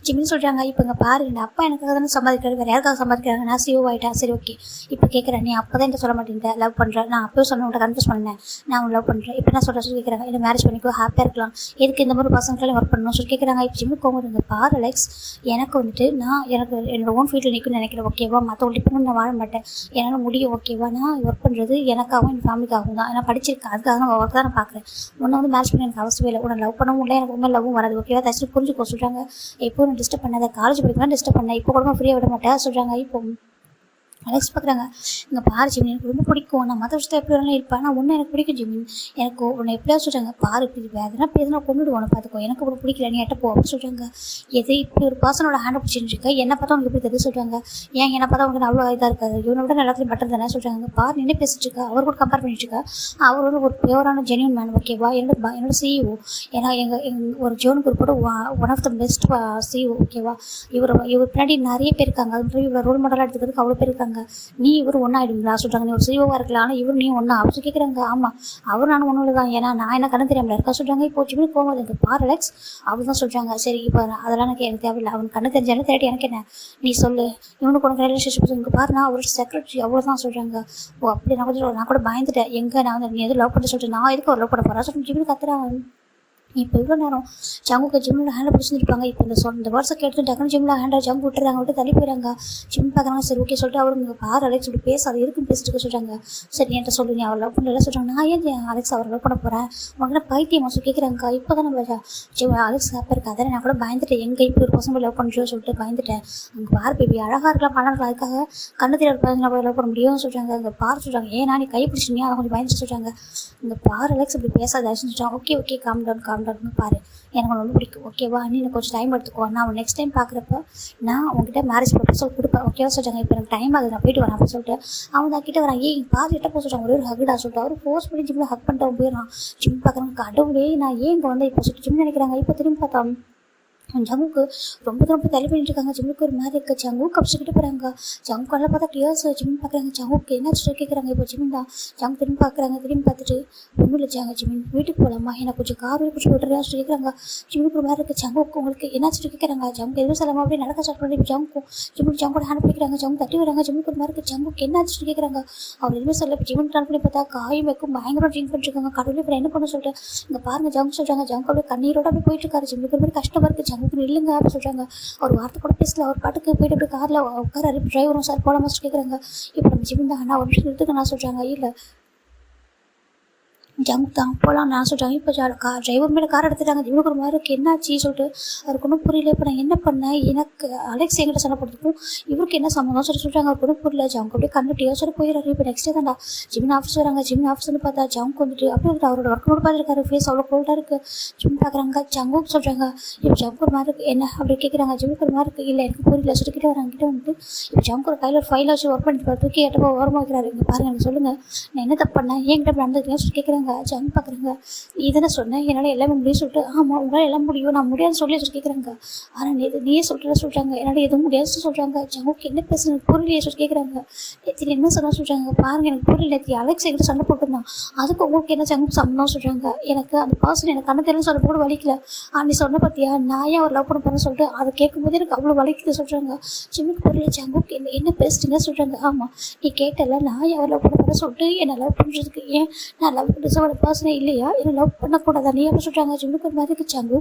ஜிமின் சொல்கிறாங்க. இப்போ இங்கே பாரு என் அப்பா எனக்காக தானே சம்பாதிக்கிறாரு, வேறு யாருக்காக சம்பாதிக்கிறாங்க, நான் சிஓ ஆகிட்டேன். சரி ஓகே இப்போ கேட்குறேன் நீ அப்போ தான் என்கிட்ட சொல்ல மாட்டேங்கிட்ட லவ் பண்ணுறேன், நான் அப்போயும் சொன்ன உன்ட்ட கன்ஃபியூஸ் பண்ணேன், நான் உன் லவ் பண்ணுறேன், இப்போ என்ன சொல்கிறேன் சொல்லி கேட்குறாங்க. இல்லை மேரேஜ் பண்ணிக்கோ ஹாப்பியாக இருக்கலாம், எதுக்கு இந்த மாதிரி பசங்களாம் ஒர்க் பண்ணணும் சொல்லி கேட்குறாங்க. இப்போ ஜிம்முக்கு போகும்போது இங்கே பாரு அலெக்ஸ், எனக்கு வந்துட்டு எனக்கு என்னோட ஓன் ஃபீல்டில் நிற்கும்னு நினைக்கிறேன் ஓகேவா, மற்றவங்க இப்போ நான் வாழ மாட்டேன், என்னால் முடியும் ஓகேவா, நான் ஒர்க் பண்ணுறது எனக்காகவும் என் ஃபேமிலிக்காகவும் தான், நான் படிச்சிருக்கேன் அதுக்காக நான் ஒர்க் தான் நான் பார்க்குறேன், உன்னை வந்து மேரேஜ் பண்ண எனக்கு அவசியம் இல்லை, உன்னை லவ் பண்ணவும் இல்லை, எனக்கு உண்மை லவ்வும் வராது ஓகேவா, தச்சு புரிஞ்சுக்கோ சொல்கிறாங்க. எப்போ டிஸ்டர்ப் பண்ணாத, காலேஜ் படிக்கலாம் டிஸ்டர்ப் பண்ணேன், இப்போ கூட ஃப்ரீயாக விட மாட்டேன் சொல்கிறாங்க. இப்போ அலெக்ஸ் பார்க்குறாங்க. இங்கே பாரு ஜிமின் எனக்கு ரொம்ப பிடிக்கும், நான் மற்ற விஷயத்தை எப்படி வேணாலும் இருப்பேன், ஆனால் ஒன்று எனக்கு பிடிக்கும் ஜிமின், எனக்கு உன்னை எப்படியா சொல்கிறாங்க. பாரு இப்படி வேதனா பேசுனா கொண்டுடுவோம் பார்த்துக்கோ, எனக்கு ஒரு பிடிக்கல நீ எட்ட போ அப்படின்னு சொல்கிறாங்க. எது இப்படி ஒரு பர்சனோட ஹேண்டை பிடிச்சிட்டு இருக்க, என்னை பார்த்தா உனக்கு எப்படி தெரியும் சொல்கிறாங்க. ஏன் என்னை பார்த்தா உங்களுக்கு அவ்வளோ இதாக இருக்காது, இவனை விட எல்லாத்தையும் பெட்டர் தானே சொல்கிறாங்க. பாரு நின்று பேசிட்டு இருக்கா, அவர் கூட கம்பேர் பண்ணிட்டு இருக்கா, அவர் வந்து ஒரு பியூரான ஜென்யூன் மேன் ஓகேவா, என்னோட சிஇஓ, ஏன்னா எங்கள் ஒரு ஜோன் குரூப்போட one of the best CEO ஓகேவா, இவர் பின்னாடி நிறைய பேர் இருக்காங்க, அது இவ்வளோ ரோல் மாடலாக எடுத்துக்கிறதுக்கு அவ்வளோ பேர் இருக்காங்க, நீ இவர் ஒன்றா ஆகிடுங்களா சொல்கிறாங்க. நீ ஒரு சிஓவாக இருக்கலாம், ஆனால் இவர் நீ ஒன்றா அப்படி கேட்குறாங்க. ஆமாம் அவர் நானும் ஒன்றும் தான், ஏன்னா நான் என்ன கண்ணு தெரியாமல் இருக்கா சொல்கிறாங்க. இப்போ ஜிமின் போகும்போது எனக்கு பார் அலெக்ஸ் அவர் தான் சொல்கிறாங்க. சரி இப்போ அதெல்லாம் எனக்கு தேவையில்லை, அவனுக்கு கண்ணு தெரிஞ்சாலும் தேடி எனக்கு என்ன நீ சொல்லு, இவனுக்கு உனக்கு ரிலேஷன்ஷிப் இங்கே பாரு, நான் ஒரு செக்ரட்டரி அவ்வளோதான் சொல்கிறாங்க. அப்படி நான் கூட பயந்துட்டேன், எங்கே நான் வந்து நீ எதுவும் லவ் பண்ண சொல்லிட்டு நான் எதுக்கு ஒரு லவ் பண்ண போகிறேன் சொல்லிட்டு ஜிமின் கத்துறாங்க. இப்போ இவ்வளோ நேரம் ஜங்குக்கு ஜிம்மில் ஹேண்டில் பிடிச்சிருப்பாங்க. இப்போ இந்த வேர்ட்ஸை கேட்டு டக்குனு ஜிம்மில் ஹேண்டில் ஜங்கு விட்டுறாங்க, விட்டு தள்ளி போயிறாங்க. ஜிம் பார்க்குறாங்க. சரி ஓகே சொல்லிட்டு அவருங்க பார் அலெக்ஸ் இப்படி பேச அது இருக்குன்னு பேசிட்டு சொல்கிறாங்க. சரி என்கிட்ட சொல்லு, நீ அவர் லவ் பண்ணல சொல்கிறாங்க. நான் ஏன் அலெக்ஸ் அவர் லவ் பண்ண போகிறேன், உனக்கு பைத்தியமா சொல்லி கேட்குறாங்க. இப்போ தான் நம்ம அலெக்ஸ் ஹாப்பாக இருக்கு. அதான் நான் கூட பயந்துட்டேன், எங்கே இப்படி ஒரு பசங்க லவ் பண்ணுறோம் சொல்லிட்டு பயந்துட்டேன். அங்கே பார் பேபி அழகாக இருக்கலாம், பணம் இருக்கலாம், அதுக்காக கண்ணு தெரியாத நம்ம லவ் பண்ண முடியும்னு சொல்கிறாங்க. அங்கே பார் சொல்கிறாங்க, ஏன்னா நீ கை பிடிச்சினியா, அதை கொஞ்சம் பயந்துட்டு சொல்கிறாங்க. இந்த பார் அலெக்ஸ் இப்படி பேசாத சொல்லிட்டாங்க. ஓகே ஓகே காம் டவுன் பாரு, எனக்கு ரொம்ப பிடிக்கும் ஓகேவா, நீ எனக்கு கொஞ்சம் டைம் எடுத்துக்கோ, நான் நெக்ஸ்ட் டைம் பார்க்குறப்ப நான் உங்ககிட்ட மேரேஜ் ப்ரொபோசல் கொடுப்பேன் ஓகேவா சொல்லிட்டாங்க. இப்போ எனக்கு டைம் ஆகுது, நான் போயிட்டு வரேன் அப்படின்னு சொல்லிட்டு அவங்க தான் கிட்ட வரான். ஏன் பார் கிட்ட போக சொல்லிட்டாங்க, ஒரு ஹக்குடா சொல்லிட்டு அவர் ஃபோர்ஸ் பண்ணி ஜிம்மில் ஹக் பண்ணிட்டு அவன் போயிடறான். ஜிம் பார்க்குறாங்க, கடவுளே நான் ஏன் இங்கே வந்து இப்போ சொல்லிட்டு ஜிம் நினைக்கிறாங்க. இப்போ திரும்பி பார்த்தா ஜங்குக்கு ரொம்ப தள்ளி பண்ணிட்டு இருக்காங்க. ஜிம்முக்கு ஒரு மாதிரி இருக்கு. ஜங்குக்கு கப்பிச்சுக்கிட்டு போகிறாங்க. ஜங்கு எல்லாம் பார்த்தா கிளியர்ஸ் ஜிம் பார்க்குறாங்க. ஜங்குக்கு என்ன கேட்குறாங்க. இப்போ ஜிம் தான் ஜங்கு திரும்பி பார்க்குறாங்க. திரும்பி பார்த்துட்டு ஒன்றும் இல்லை ஜாங்க ஜிமின் வீட்டுக்கு போகலாமா, எனக்கு கொஞ்சம் கார் பிடிச்சி விட்டுறா சொல்லி கேட்குறாங்க. ஜிம்முக்கு ஒரு மாதிரி இருக்குது. ஜங்குக்கு உங்களுக்கு என்னாச்சு கேட்குறாங்க. ஜங்கு எதுவும் சொல்லாமல் அப்படியே நடக்க ஸ்டார்ட் பண்ணி ஜங்கும் ஜிம்முக்கு ஜங்கோட ஹேண்ட் பிடிக்கிறாங்க. ஜங்கு தட்டி வராங்க. ஜிம்முக்கு ஒரு மாதிரி இருக்குது. ஜங்குக்கு என்னாச்சு கேட்குறாங்க. அவர் எதுவுமே சொல்ல. இப்போ ஜிம்முக்கு ட்ரான் பண்ணி பார்த்தா காயும் வைக்கும் பயங்கரமாக ட்ரிங்க் பண்ணிருக்காங்க. கடவுளே இப்போ என்ன பண்ண சொல்லிட்டு இங்கே பாருங்க ஜங்கு சொல்கிறாங்க. ஜங்கு அப்படியே கண்ணீரோட அப்படியே போயிட்டு இருக்காரு. ஜிம்முக்கு ஒரு மாதிரி கஷ்டமாக இருக்குது. ஜங்குக்கு இல்லைங்க அப்படின்னு சொல்கிறாங்க. ஒரு வார்த்தை கூட பேசல. அவர் பாட்டுக்கு போயிட்டு அப்படி காரில் உட்காராரு. டிரைவரும் சார் போல மாஸ்டர் கேட்குறாங்க. இப்போ நம்ம ஜிம் தான் அண்ணா ஒரு நிமிஷம் நிறுத்துக்கு நான் சொல்கிறாங்க. இல்லை ஜங்க் தான் போகலாம் நான் சொல்கிறாங்க. இப்போ டிரைவர் மேலே கார் எடுத்துட்டாங்க. ஜிம்முக்கு ஒரு மாதிரி இருக்குது. என்னாச்சு சொல்லிட்டு அவருக்கு ஒன்றும் புரியல. இப்போ நான் என்ன பண்ணேன், எனக்கு அலெக்ஸ் என்கிட்ட சண்டை போடுறதுக்கும் இவருக்கு என்ன சம்மந்தம் சொல்லிட்டாங்க. அவருக்கு ஒன்றும் புரியல. ஜங்க் அப்படியே கண்டுட்டு யோசனை போயிடறாரு. இப்போ நெக்ஸ்ட் டே தான்டா ஜிமின் ஆஃபீஸ் வராங்க. ஜிமின் ஆஃபீஸ் வந்து பார்த்தா ஜங்க் வந்துட்டு அப்படியே அவரோட ஒர்க் நோட் பார்த்துருக்காரு. ஃபேஸ் அவ்வளோ கோல்டாக இருக்குது. ஜிம் பார்க்குறாங்க. ஜங்குக்கு சொல்கிறாங்க. இப்போ ஜங்க் ஒரு மாதிரி இருக்குது. என்ன அப்படி கேட்குறாங்க. ஜிம்முக்கு ஒரு மாதிரி இருக்குது. இல்லை எனக்கு புரியல சொல்லிக்கிட்டே வராங்க. கிட்ட வந்துட்டு இப்போ ஜங்க் ஒரு கையில் ஒரு ஃபைலை வச்சு ஒர்க் பண்ணிட்டு தூக்கி எட்டப்போ ஓரமாக வைக்கிறாரு. இங்கே பாருங்க எனக்கு சொல்லுங்கள், நான் என்ன தப்பு பண்ணேன், என்கிட்ட நடந்துக்கிறேன்னு சொல்லி கேட்குறாங்க. ஜங்க் பார்க்குறாங்க. இதனை சொன்னேன், என்னால் எல்லாமே முடியும் சொல்லிட்டு. ஆமாம் உங்களால் எல்லாம் முடியும், நான் முடியாதுன்னு சொல்லி கேட்குறாங்க. ஆனால் நீயே சொல்கிறாங்க, என்னால் எதுவும் முடியாதுன்னு சொல்கிறாங்க. ஜங்குக்கு என்ன பேசுறது புரியலையே சொல்லி கேட்குறாங்க. நேற்று என்ன சொன்ன சொல்கிறாங்க. பாருங்கள் எனக்கு புரியல, நேற்று அலெக்ஸ் எங்கிட்ட சண்டை போட்டுருந்தான், அதுக்கு உங்களுக்கு என்ன ஜங்கு சம்மந்தம் சொல்கிறாங்க. எனக்கு அந்த பர்சன் எனக்கு கண்ணு தெரியும் சொல்ல கூட வலிக்கல. நீ சொன்ன பார்த்தியா நான் ஏன் அவர் லவ் பண்ண போகிறேன்னு சொல்லிட்டு அதை கேட்கும்போது எனக்கு அவ்வளோ வலிக்குது சொல்கிறாங்க. ஜிம்முக்கு புரியல. ஜங்குக்கு என்ன பேசுறீங்க சொல்கிறாங்க. ஆமாம் நீ கேட்டல நான் ஏன் அவர் லவ் பண்ண போகிறேன்னு சொல்லிட்டு என்னை லவ் பண்ணுறதுக்கு, ஏன் நான் லவ் பண்ணுற பர்சனே இல்லையா, என்னை லவ் பண்ணக்கூடாதா நீ அப்படி சொல்கிறாங்க. ஜிம்முக்கு ஒரு மாதிரி இருக்கு. ஜங்கு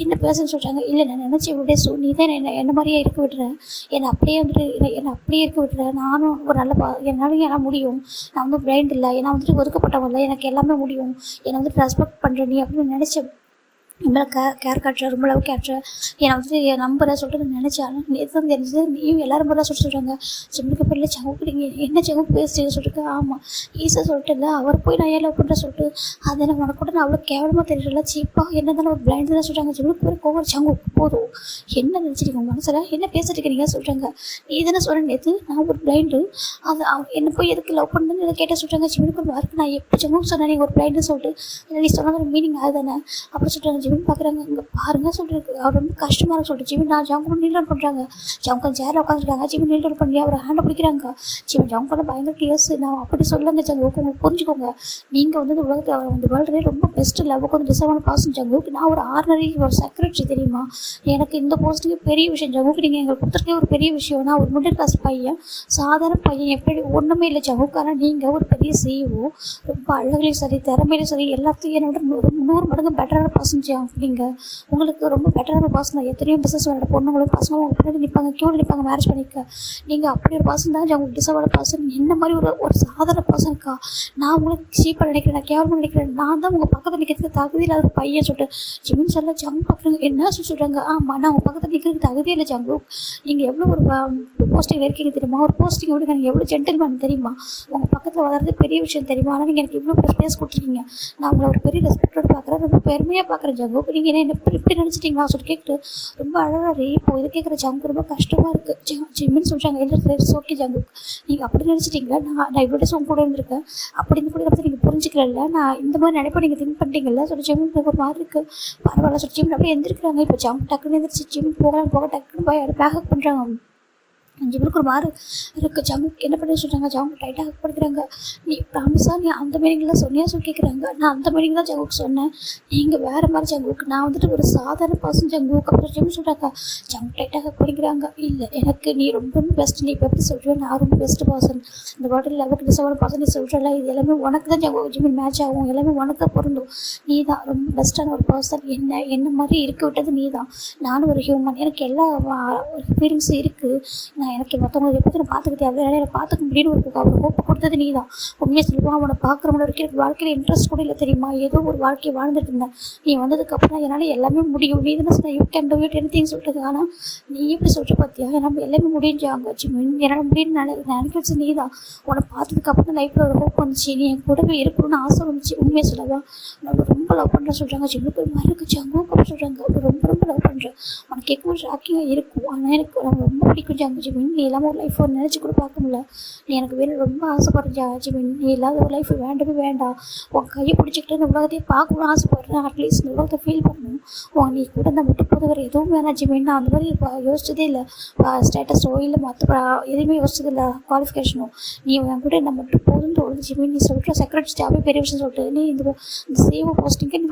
என்ன பேசுன்னு சொல்கிறாங்க. இல்லை நான் நினச்சி விட நீ தான் என்ன மாதிரியே இருக்க விட்டுறேன், என்னை அப்படியே வந்துட்டு என்னை அப்படியே இருக்க விட்டுறேன். நானும் ஒரு நல்ல என்னாலும் எல்லாம் முடியும், நான் வந்து பிளைண்ட் இல்லை, ஏன்னா வந்துட்டு ஒதுக்கப்பட்டவங்க, எனக்கு எல்லாமே முடியும், என்னை வந்துட்டு ரெஸ்பெக்ட் பண்ணுற நீ அப்படின்னு நினச்சேன். நம்மளை கேர் காட்டுற ரொம்ப லவ் காட்டுற என்னை வந்துட்டு என் நம்பரை சொல்லிட்டு நான் நினச்சாலும் நேற்று தான் தெரிஞ்சது நீயும் எல்லாரும் போல சொல்கிறாங்க. ஜிம்முக்கு போயில சவுக்கு நீங்கள் என்ன சவுக்கு பேசுறீங்க சொல்லிட்டு. ஆமாம் ஈஸியாக சொல்லிட்டு இல்லை அவர் போய் நான் ஏன் லவ் பண்ணுறேன் சொல்லிட்டு அதை நான் உனக்கு கூட நான் அவ்வளோ கேவலமாக தெரியல சீப்பாக என்ன தானே ஒரு பிளைண்ட் தான் சொல்கிறாங்க. ஜிம்முக்கு போய் கோவர் சங்கு போதும் என்ன நினச்சிருக்கீங்க மனசில் என்ன பேசிட்டு இருக்கீங்க சொல்கிறாங்க. நீ தானே சொல்கிறேன் நேற்று நான் ஒரு பிளைண்டு, அது என்ன போய் எதுக்கு லவ் பண்ணுன்னு இதை கேட்டால் சொல்கிறாங்க. ஜிம்முக்கு ஒரு மார்க்கு நான் எப்படி சங்கு சொன்னேன் நீங்கள் ஒரு பிளைண்டுன்னு சொல்லிட்டு இல்லை நீ சொன்னது மீனிங் அதுதானே அப்படி சொல்கிறாங்க. ஜிமின் பார்க்குறாங்க. இங்கே பாருங்க சொல்லிட்டு அவர் ரொம்ப கஷ்டமாக இருக்கும் சொல்லிட்டு ஜிமின் நான் ஜங்கு நீல் டவுன் பண்ணுறாங்க. ஜங்கு சேரில் உட்காந்துருக்காங்க. ஜிமின் நீல் டவுன் பண்ணி அவர் ஹேண்டை பிடிக்கிறாங்க. ஜிமின் ஜங்கு பண்ண பயங்கர கிளியர்ஸ். நான் அப்படி சொல்லுங்க ஜங்கு உங்களுக்கு புரிஞ்சுக்கோங்க, நீங்கள் வந்து உலகத்தில் அந்த வேர்ல்டுலேயே ரொம்ப பெஸ்ட்டு லவ்வுக்கு வந்து டிசர்வான பாசம் ஜங்குக்கு. நான் ஒரு ஆர்டினரி ஒரு செக்ரட்டரி தெரியுமா, எனக்கு இந்த போஸ்ட்டுக்கு பெரிய விஷயம் ஜங்குக்கு, நீங்கள் எங்களுக்கு கொடுத்துருக்கே ஒரு பெரிய விஷயம். நான் ஒரு மிடில் கிளாஸ் பையன், சாதாரண பையன், எப்படி ஒன்றுமே இல்லை ஜங்குக்கு. ஆனால் நீங்கள் ஒரு பெரிய CEO, ரொம்ப அழகுலையும் சரி திறமையிலையும் சரி எல்லாத்தையும் என்னோட 100 மடங்கு பெட்டரான பாசம் அப்படிங்க. உங்களுக்கு ரொம்ப பெட்டரான பாசம் தான். எத்தனையோ பிஸ்னஸ் விளையாட பொண்ணுங்களும் பசங்களும் உங்கள் பின்னாடி நிற்பாங்க, க்யூவில் நிற்பாங்க மேரேஜ் பண்ணிக்க. நீங்கள் அப்படி ஒரு பாசம் தான் உங்களுக்கு டிசர்வான பாசம். என்ன மாதிரி ஒரு சாதாரண பாசம் இருக்கா, நான் உங்களுக்கு சீப்பாக நினைக்கிறேன், நான் கேவலமாக நினைக்கிறேன், நான் தான் உங்கள் பக்கத்தில் நிற்கிறதுக்கு தகுதி இல்லாத ஒரு பையன் சொல்லிட்டு ஜிமின் சொல்ல. ஜங்கு பார்க்குறாங்க என்ன சொல்கிறாங்க. ஆமாம் நான் உங்கள் பக்கத்தில் நிற்கிறதுக்கு தகுதி இல்லை ஜங்கு, நீங்கள் எவ்வளோ ஒரு போஸ்டிங் இருக்கீங்க தெரியுமா, ஒரு போஸ்டிங் விட எனக்கு எவ்வளோ ஜென்டில்மேன் தெரியுமா, உங்கள் பக்கத்தில் வளர்றது பெரிய விஷயம் தெரியுமா, ஆனால் நீங்கள் எனக்கு இவ்வளோ ஸ்பேஸ் கொடுத்துருக்கீங்க, நான் உங்களை ஒரு பெரிய ரெஸ்பெக்டோடு பார்க்குறேன், ரொம்ப பெருமையாக பார்க்குறேன் ஜங்கு, நீங்கள் என்ன இப்படி நினச்சிட்டிங்களா சொல்லி கேட்டு ரொம்ப அழகாக இப்போ இது கேட்குற ஜங்கு ரொம்ப கஷ்டமாக இருக்குது. ஜிம்மின்னு சொல்கிறாங்க. இல்லை ஓகே ஜங்கு நீங்கள் அப்படி நினச்சிட்டிங்களா, நான் இவ்வளோ டேஸ் உங்க கூட இருந்திருக்கேன், அப்படி இந்த கூட நீங்கள் புரிஞ்சிக்கல, நான் இந்த மாதிரி நினைப்ப நீங்கள் திங்க் பண்ணிட்டீங்கல்ல சொல்லி ஜிம்மின் ஒரு மாதிரி இருக்குது. பரவாயில்ல சொல்லி ஜிம்மின் அப்படியே எந்திரிக்கிறாங்க. இப்போ ஜங்கு டக்குன்னு எந்திரிச்சு ஜிம்மின் போக டக்குன்னு போய் பேக்கப் பண்ணுறாங்க. ஜிம்முக்கு ஒரு மாதிரி இருக்குது. ஜம்முக்கு என்ன பண்ணி சொல்கிறாங்க, ஜம்முக்கு டைட்டாக படிக்கிறாங்க. நீ ப்ராமிஸாக நீ அந்த மீனிங்கில் சொன்னியா சொல்லி கேட்குறாங்க. நான் அந்த மீனிங் தான் ஜங்குக்கு சொன்னேன், நீங்கள் வேறு மாதிரி ஜங்குக்கு. நான் வந்துட்டு ஒரு சாதாரண பர்சன் ஜங்குக்கு. அப்புறம் ஜிம் சொல்கிறாங்க ஜம்மு டைட்டாக படிக்கிறாங்க. இல்லை எனக்கு நீ ரொம்ப ரொம்ப பெஸ்ட், நீ இப்போ எப்படி சொல்கிறேன், நான் ரொம்ப பெஸ்ட் பர்சன். இந்த பாட்டில் லெவலுக்கு டிசவன் பர்சன் நீ சொல்கிறல, இது எல்லாமே உனக்கு தான் ஜங்கு ஜிம்மின் மேட்ச் ஆகும், எல்லாமே உனக்கு தான் பொருந்தும். நீ தான் ரொம்ப பெஸ்ட்டான ஒரு பர்சன். என்ன மாதிரி இருக்க விட்டது நீ தான். நானும் ஒரு ஹியூமன், எனக்கு எல்லா ஃபீலிங்ஸும் இருக்குது. எனக்கு மற்றவங்களை எப்படி நான் பார்த்துக்க தேவை, எனக்கு பார்த்துக்க முடியும்னு ஒரு ஹோப்பை கொடுத்தது நீ தான். உண்மையை சொல்லுவான், அவனை பார்க்குறவங்கள வரைக்கும் எனக்கு வாழ்க்கையில் இன்ட்ரெஸ்ட் கூட இல்லை தெரியுமா. ஏதோ ஒரு வாழ்க்கையை வாழ்ந்துட்டு இருந்தேன். நீ வந்ததுக்கப்புறம் என்னால் எல்லாமே முடியும். நீ தானே சொன்ன you can do it anything சொல்லிட்டு. ஆனால் நீ எப்படி சொல்கிற பார்த்தியா, நம்ம எல்லாமே முடிஞ்சாங்க ஜிம்மின். என்னால் முடியும்னு நினைக்க வச்சு நீ தான். உன்னை பார்த்ததுக்கப்புறம் தான் லைஃப்பில் ஒரு ஹோப் வந்துச்சு, நீ என் கூடவே இருக்கணும்னு ஆசை வந்துச்சு. உண்மையை சொல்லவா, நம்ம ரொம்ப லவ் பண்ணுறேன்னு சொல்கிறாங்க. ஜிம்முக்கு ஒரு மாதிரி இருக்குது ஜங்கு அப்படின்னு சொல்கிறாங்க. அப்படி ரொம்ப ரொம்ப லவ் பண்ணுறேன். உனக்கு கேட்கும் ஷாக்கிங்காக இருக்கும், ஆனால் எனக்கு ரொம்ப பிடிக்கும் ஜங்கு ஜிம்மின். நீ இல்லாமல் ஒரு லைஃப் நினச்சி கூட பார்க்க முடியல. நீ எனக்கு வேணும் ரொம்ப ஆசைப்படுறேன் ஜிம்மின். நீ இல்லாத ஒரு லைஃப் வேண்டவே வேண்டாம். உன் கையை பிடிச்சிக்கிட்டு இந்த உலகத்தையே பார்க்கணும்னு ஆசைப்படுறேன். அட்லீஸ்ட் இந்த உலகத்தை ஃபீல் பண்ணணும். நீ கூட இந்த விட்டு போது வேறு எதுவும் வேணாம் ஜிம்மின். நான் அந்த மாதிரி யோசிச்சதே இல்லை. ஸ்டேட்டஸோ இல்லை மற்ற எதுவுமே யோசிச்சது இல்லை, குவாலிஃபிகேஷனோ. நீ என் கூட என்ன மட்டும் போதும்னு தோணுது ஜிம்மின். நீ சொல்கிற செக்ரட்டரி ஜாபே பெரிய விஷயம் சொல்லிட்டு நீ இந்த சேவ் போஸ்டிங்கு நீ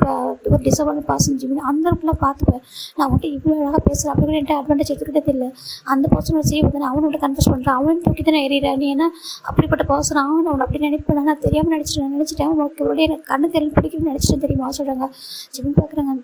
ஒரு டிசப்பாயின்ட் பர்சன் ஜிம்மின். அந்த அளவுக்குலாம் பார்த்துப்பேன். நான் வந்துட்டு இவ்வளோ அழகாக பேசுகிறேன் அப்படி கூட என்கிட்ட அட்வான்டேஜ் எடுத்துக்கிட்டே இல்லை. அந்த பர்சனோட சேவ் தானே அவனோட கன்ஃபியூஸ் பண்ணுறான், அவன் தூக்கி தானே எறிகிறேன். நீ ஏன்னா அப்படிப்பட்ட பர்சன் அவன் அவனை அப்படி நினைப்பேன். நான் தெரியாமல் நினச்சிட்டேன் உனக்கு ஒரு எனக்கு கண்ணு தெரியல பிடிக்குன்னு நினச்சிட்டேன் தெரியுமா சொல்கிறாங்க. ஜிம்மின் பார்க்குறாங்க,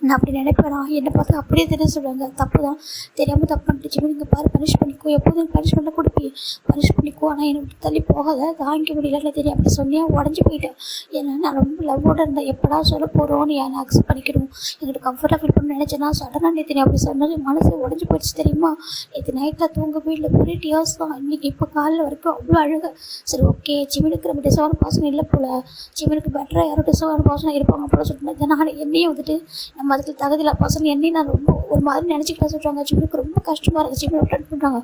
நான் அப்படி நினைப்பேனா, என்னை பார்த்து அப்படியே தெரியும் சொல்லுவாங்க. தப்பு தான், தெரியாமல் தப்பு பண்ணிட்டு ஜிம்மின். நீங்கள் பாரு பனிஷ் பண்ணிக்கோ, எப்போதும் பனிஷ்மெண்ட்டாக கொடுப்பி பனிஷ் பண்ணிக்கோ. ஆனால் எனக்கு தள்ளி போகாத, தாங்கிக்க முடியலன்னு தெரியும். அப்படி சொன்னியா உடஞ்சி போயிட்டேன். ஏன்னா நான் ரொம்ப லவ்வோடு இருந்தேன். எப்படா சொல்ல போகிறோன்னு என்னை அக்செப்ட் பண்ணிக்கணும், எங்கிட்ட கம்ஃபர்ட்டாக ஃபீல் பண்ணணும்னு நினச்சேன்னா சடனாக நேற்று அப்படி சொன்னது மனசு உடஞ்சி போயிடுச்சு தெரியுமா. நேற்று நைட்டில் தூங்கவே இல்லை, ஒரே டியர்ஸ் தான். இன்றைக்கி இப்போ காலையில் வரைக்கும் அவ்வளோ அழுக. சரி ஓகே, ஜிம்மினுக்கு நம்ம டிசவான பர்சன் இல்லை போல், ஜிம்மினுக்கு பெட்டராக யாரும் டிசவான பர்சனாக இருப்பாங்க போல சொல்லிட்டு நான் என்னையும் வந்துட்டு நம்ம அதுக்கு தகுதியில் பர்சன் என்னையும் நான் ரொம்ப ஒரு மாதிரி நினச்சிக்கிட்டா சொல்கிறாங்க. ஜிம்முக்கு ரொம்ப கஷ்டமாக இருக்குது. ஜிம்மில் ரன் பண்ணுறாங்க,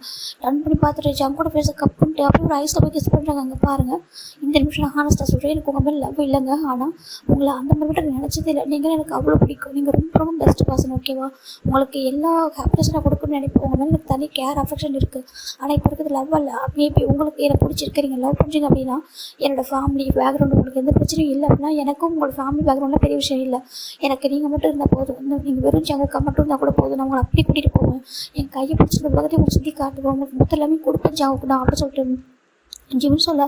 ரன் பண்ணி பார்த்துட்டு ஜங்கோட ஃபேஸை கப் பண்ணிட்டு அப்படியே ஒரு ஐஸில் போய் கிஸ் பண்ணுறாங்க. அங்கே பாருங்கள், இந்த நிமிஷம் நான் ஹானஸ்ட்டாக சொல்கிறேன், எனக்கு உங்கள் மேலே லவ் இல்லைங்க. ஆனால் உங்களை அந்த மாதிரி மட்டும் நினச்சதே இல்லை. நீங்கள் எனக்கு அவ்வளோ பிடிக்கும், நீங்கள் ரொம்ப ரொம்ப பெஸ்ட் பர்சன் ஓகேவா. உங்களுக்கு எல்லா ஹாப்பினஸும் நான் கொடுக்கணும்னு நினைப்பேன். உங்கள் மேலே எனக்கு தனி கேர் அஃபெக்ஷன் இருக்குது. ஆனால் இப்போ இருக்கிறது லவ் இல்லை. மேபி உங்களுக்கு எனக்கு பிடிச்சிருக்கு, நீங்கள் லவ் பண்ணுறீங்க அப்படின்னா என்னோடய ஃபேமிலி பேக்ரவுண்டு உங்களுக்கு எந்த பிரச்சனையும் இல்லை அப்படின்னா எனக்கும் உங்களோட ஃபேமிலி பேக்ரவுண்டில் பெரிய விஷயம் இல்லை. எனக்கு நீங்கள் மட்டும் இருந்தால் போதும். நீங்கள் வெறும் ஜங்கக்கா மட்டும் இருந்தால் கூட போதும். நான் உங்களை அப்படி கூட்டிகிட்டு போவேன், என் கையை பிடிச்சிட்டு உலகத்தையும் உங்களுக்கு சுற்றி காட்டுவேன், உங்களுக்கு மொத்தம் எல்லாமே கொடுப்பேன் ஜாவுக்கு நான் அப்படி சொல்லிட்டு ஜிம்மின் சொல்ல.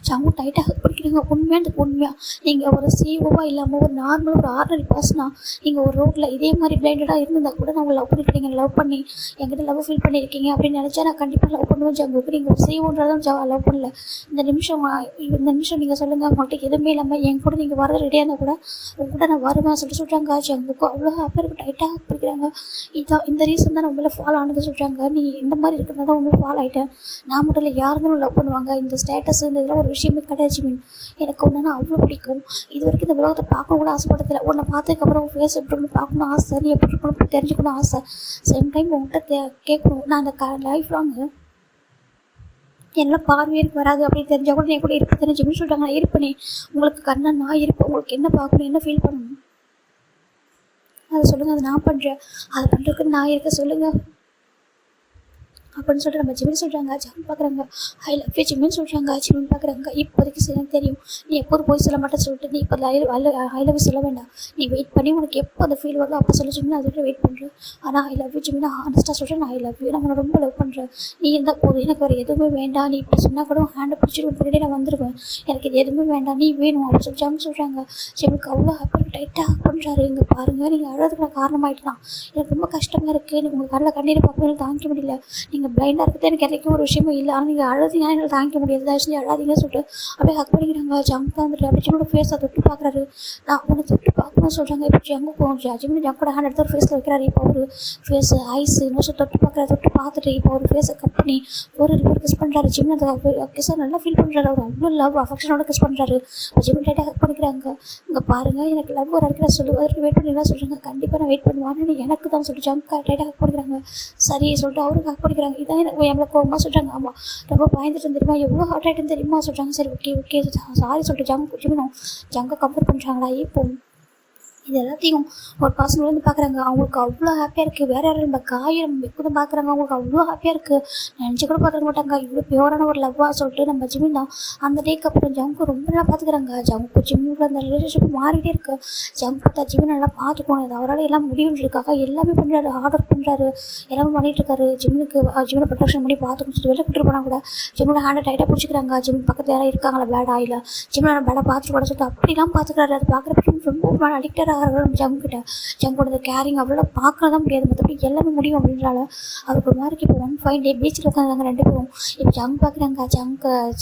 ஜம்மு டைட்டாக பிடிக்கிறீங்க. உண்மையாக நீங்கள் ஒரு சிஓவாக இல்லாமல் ஒரு நார்மலாக ஒரு ஆர்டினரி பர்சனாக நீங்கள் ஒரு ரோட்டில் இதே மாதிரி பிளைண்டடாக இருந்திருந்தால் கூட நான் உங்களை லவ் பண்ணிக்கிறீங்க, லவ் பண்ணி என்கிட்ட லவ் ஃபீல் பண்ணியிருக்கீங்க அப்படின்னு நினச்சா நான் கண்டிப்பாக லவ் பண்ணுவேன் ஜங்குக்கு. நீங்கள் ஒரு சிஓன்றதான் லவ் பண்ணல. இந்த நிமிஷம் நீங்கள் சொல்லுங்கள், உங்கள்கிட்ட எதுவுமே இல்லாமல் என் கூட நீங்கள் வர ரெடியாக இருந்தால் கூட உங்கள்கிட்ட நான் வருவேன் சொல்லிட்டு சொல்கிறாங்க. ஜங்குக்கு அவ்வளோ ஹாப்பியாக டைட்டாக பிடிக்கிறாங்க. இதான் இந்த ரீசன் தான் நான் உங்களை ஃபாலோ ஆனது சொல்கிறாங்க. நீ இந்த மாதிரி இருக்கிறதா தான் உங்களை ஃபாலோ ஆகிட்டேன். நான் மட்டும் இல்லை, யார் இருந்தாலும் லவ் பண்ணுவாங்க. இந்த ஸ்டேட்டஸ் இந்த இதெல்லாம் ஒரு விஷயமே கிடையாது ஜிம்மின். எனக்கு ஒன்றுனா அவ்வளோ பிடிக்கும். இது வரைக்கும் இந்த உலகத்தை பார்க்க கூட ஆசைப்பட்டதில்லை. உன்னை பார்த்ததுக்கப்புறம் ஃபேஸ் எப்படி பார்க்கணும் ஆசை, நீ எப்படி இருக்கணும் தெரிஞ்சுக்கணும் ஆசை. சேம் டைம் உங்கள்கிட்ட கேட்கணும். நான் அந்த லைஃப் லாங்கு என்னெல்லாம் பார்வையிற்கு வராது அப்படின்னு தெரிஞ்சால் கூட என் கூட இருப்பேன் தானே ஜிம்மின் சொல்கிறாங்க. நான் இருப்பேனே, உங்களுக்கு கண்ணா நான் இருப்பேன். உங்களுக்கு என்ன பார்க்கணும், என்ன ஃபீல் பண்ணணும் அதை சொல்லுங்கள், அதை நான் பண்ணுறேன். அதை பண்ணுறதுக்கு நான் இருக்க சொல்லுங்கள் அப்படின்னு சொல்லிட்டு நம்ம ஜிம்மின் சொல்கிறாங்க. ஜிம்மின் பார்க்குறாங்க, ஐ லவ் யூ ஜிம்மின் சொல்கிறாங்க. ஜிம்மின் பார்க்குறாங்க, இப்போதைக்கு எனக்கு தெரியும் நீ எப்போது போய் சொல்ல மாட்டேன்னு சொல்லிட்டு நீ இப்போ ஐ லவ் யூ சொல்ல வேண்டாம். நீ வெயிட் பண்ணி உனக்கு எப்போ அந்த ஃபீல் வருதோ அப்போ சொல்ல ஜிம்மின், அதுக்கு வெயிட் பண்ணுறேன். ஆனால் ஐ லவ் யூ ஜிம்மின் ஹானஸ்ட்டாக சொல்கிறேன். நான் ஐ லவ் யூ, நான் உன்னை ரொம்ப லவ் பண்ணுறேன். நீ இருந்தால் போதும், எனக்கு வேறு எதுவுமே வேண்டாம். நீ இப்போ சொன்னால் கூட ஹேண்டை பிடிச்சிட்டு பின்னாடி நான் வந்துடுவேன். எனக்கு இது எதுவுமே வேண்டாம், நீ வேணும் அப்படின்னு சொல்லி ஜிம்மின் சொல்கிறாங்க. ஜிம்முக்கு அவ்வளோ ஹாப்பி டைட்டாக பண்ணுறாரு. இங்கே பாருங்கள், நீங்கள் அழுறதுக்கு நான் காரணமாயிட்டலாம். எனக்கு ரொம்ப கஷ்டமாக இருக்குது. எனக்கு உங்கள் கண்ணில் கண்ணீரை பார்க்கணும் தாங்கிக்க முடியல. நீங்கள் பிளைண்டாக இருக்கிறது எனக்கு கிடைக்கும் ஒரு விஷயமும் இல்லை. ஆனால் நீங்கள் அழுதிங்கன்னா என்னால் தாங்கிக்க முடியாது. தயவு செஞ்சு அழாதீங்கன்னு சொல்லிட்டு அப்படியே ஹக் பண்ணிக்கிறாங்க. ஜங்க் வந்துட்டு அப்படி ஜிம்மோட ஃபேஸை தொட்டு பார்க்குறாரு. நான் அவனை தொட்டு பார்க்கணும்னு சொல்கிறாங்க. இப்போ ஜங்கு போகும் ஜிம்மி ஜங்கோட ஹேண்ட் எடுத்து ஒரு ஃபேஸில் வைக்கிறாரு. இப்போ ஒரு ஃபேஸ் ஐஸ் இன்னும் தொட்டு பார்க்குறாரு. தொட்டு பார்த்துட்டு இப்போ ஒரு ஃபேஸை கட் பண்ணி ஒரு கிஸ் பண்ணுறாரு. ஜிம்மி அந்த கிஸ்ஸை நல்லா ஃபீல் பண்ணுறாரு. அவர் அவ்வளோ லவ் அஃபெக்ஷனோட கிஸ் பண்ணுறாரு. ஜிம்மி டைட்டாக ஹக் பண்ணிக்கிறாங்க. இங்கே பாருங்கள், எனக்கு லவ் ஒரு இடத்துல சொல்லுவதற்கு வெயிட் பண்ணிக்கலாம் சொல்கிறாங்க. கண்டிப்பாக நான் வெயிட் பண்ணுவேன், ஆனால் எனக்கு தான் சொல்லிட்டு ஜங்க் டைட்டாக ஹக் பண்ணிக்கிறாங்க. சரி சொல்லிட்டு அவருக்கு ஹக் பண்ணிக்கிறாங்க. இதான் எனக்கு எவ்வளோ கோவமாக சொல்கிறாங்க. ஆமாம் ரொம்ப பயந்துட்டு தெரியுமா, எவ்வளோ ஹார்ட் ஆகிட்டுன்னு தெரியுமா சொல்கிறாங்க. சரி ஓகே சாரி சொல்லிட்டு ஜிம்மினும் ஜங்கை கம்பேர் பண்ணுறாங்களா. இப்போ இது எல்லாத்தையும் ஒரு பசங்க பார்க்குறாங்க. அவங்களுக்கு அவ்வளோ ஹாப்பியாக இருக்குது. வேறு யாரும் நம்ம காயம் கூட பார்க்குறாங்க. அவங்களுக்கு அவ்வளோ ஹாப்பியாக இருக்குது. நினச்சி கூட பார்த்துக்க மாட்டாங்க இவ்வளோ பியூரான ஒரு லவ்வாக சொல்லிட்டு நம்ம ஜிமின் தான். அந்த டேக்கு அப்புறம் ஜங்கு ரொம்ப நல்லா பார்த்துக்கிறாங்க. ஜங்கு ஜிம்முக்கு அந்த ரிலேஷன்ஷிப் மாறிட்டே இருக்குது. ஜங்கு தான் ஜிமின் நல்லா பார்த்துக்கணும். இது அவரால் எல்லாம் முடிவுன்றதுக்காக எல்லாமே பண்ணுறாரு. ஆர்டர் பண்ணுறாரு, எல்லாமே பண்ணிகிட்ருக்காரு. ஜிம்முக்கு ஜிம்மில் ப்ரொடெக்ஷன் பண்ணி பார்த்துக்கணும் சொல்லிட்டு வெளில கூட்டு போனால் கூட ஜிம்மில் ஹேண்டை டைட்டாக பிடிச்சிக்கிறாங்க. ஜிம் பக்கத்தில் யாராவது இருக்காங்களா பேடாக இல்லை ஜிம்மில் பேடாக பார்த்துட்டு கூட சொல்லிட்டு அப்படிலாம் பார்த்துக்கிறாரு. அது பார்க்குறப்ப ரொம்ப அடிக்டடாக நம்ம ஜங்குக்கிட்ட. ஜங்கோட கேரிங் அவ்வளோ பார்க்கதான் முடியாது, மற்றபடி எல்லாமே முடியும் அப்படின்றால அவருக்கு ஒரு மாதிரி இப்போ 1 fine day பீச்சில் உட்காந்துருக்காங்க 2 பேரும். இப்போ ஜங் பார்க்குறாங்க.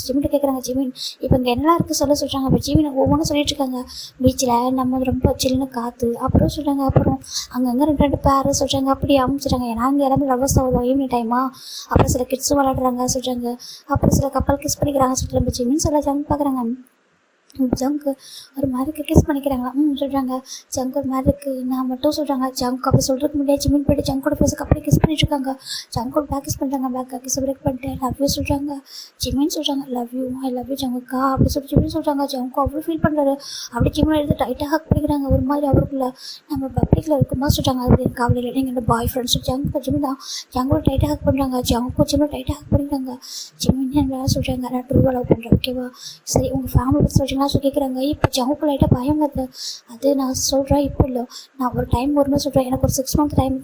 ஜிமின்ட்டு கேட்குறாங்க. ஜிமின் இப்போ இங்கே என்னெல்லாம் இருக்குது சொல்கிறாங்க. இப்போ ஜிமின் ஒவ்வொன்றும் சொல்லிட்டு இருக்காங்க. பீச்சில் நம்ம ரொம்ப சில்லுன்னு காற்று அப்புறம் சொல்கிறாங்க. அப்புறம் அங்கங்கே 2 பேர் சொல்கிறாங்க. அப்படி அமைச்சிட்டாங்க. ஏன்னா அங்கே எல்லாமே லவ்வர்ஸ் ஆகும் ஈவினிங் டைமா. அப்புறம் சில கிட்ஸும் விளாடுறாங்க சொல்கிறாங்க. அப்புறம் சில கப்பல் கிஸ் பண்ணிக்கிறாங்க சொல்லிட்டு நம்ம ஜிமின் சொல்ல ஜங் பார்க்குறாங்க. ஜங்கு ஒரு மாதிரி கிஸ் பண்ணிக்கிறாங்களா சொல்கிறாங்க. ஜங்கு ஒரு மாதிரி இருக்குது நான் மட்டும் சொல்கிறாங்க. ஜங்கு அப்படி சொல்கிறதுக்கு முடியாது. ஜிமின் போய்ட்டு ஜங்கோட ஃபேஸுக்கு அப்படியே கிஸ் பண்ணிட்டுருக்காங்க. ஜங்கோட பேக் கிஸ் பண்ணுறாங்க. பேக் கிஸ் பிரேக் பண்ணிட்டு லவ் யூ சொல்கிறாங்க. ஜிமின் சொல்கிறாங்க love you I love you ஜங்குக்கா அப்படி சொல்லிட்டு ஜிமின் சொல்கிறாங்க. ஜங்கு அவ்வளோ ஃபீல் பண்ணுறாரு. அப்படியே ஜிமின் எடுத்து டைட்டாக ஹக் பண்ணிக்கிறாங்க. ஒரு மாதிரி அவருக்குள்ள நம்ம பப்ளிக்கில் இருக்கும்போது சொல்கிறாங்க. அது எனக்கு கவலை இல்லை நீங்கள் பாய் ஃப்ரெண்ட்ஸ் ஜங்கு ஜிமின் தான். ஜங்கோட டைட்டாக ஹக் பண்ணுறாங்க. ஜங்கு ஜிமின் டைட்டாக ஹக் பண்ணிக்கிறாங்க. ஜிமின் என்ன சொல்கிறாங்க நான் ட்ரூவாக லவ் பண்ணுறேன் ஓகேவா சரி உங்கள் ஃபேமிலி பற்றி சொல்கிறீங்களா கேட்குறாங்க. இப்போ ஜங்குக்கு லைட்டாக பயம் வருது. அது நான் சொல்கிறேன் இப்போ இல்லை நான் ஒரு டைம் வரும்னு சொல்கிறேன். எனக்கு ஒரு 6 month டைம்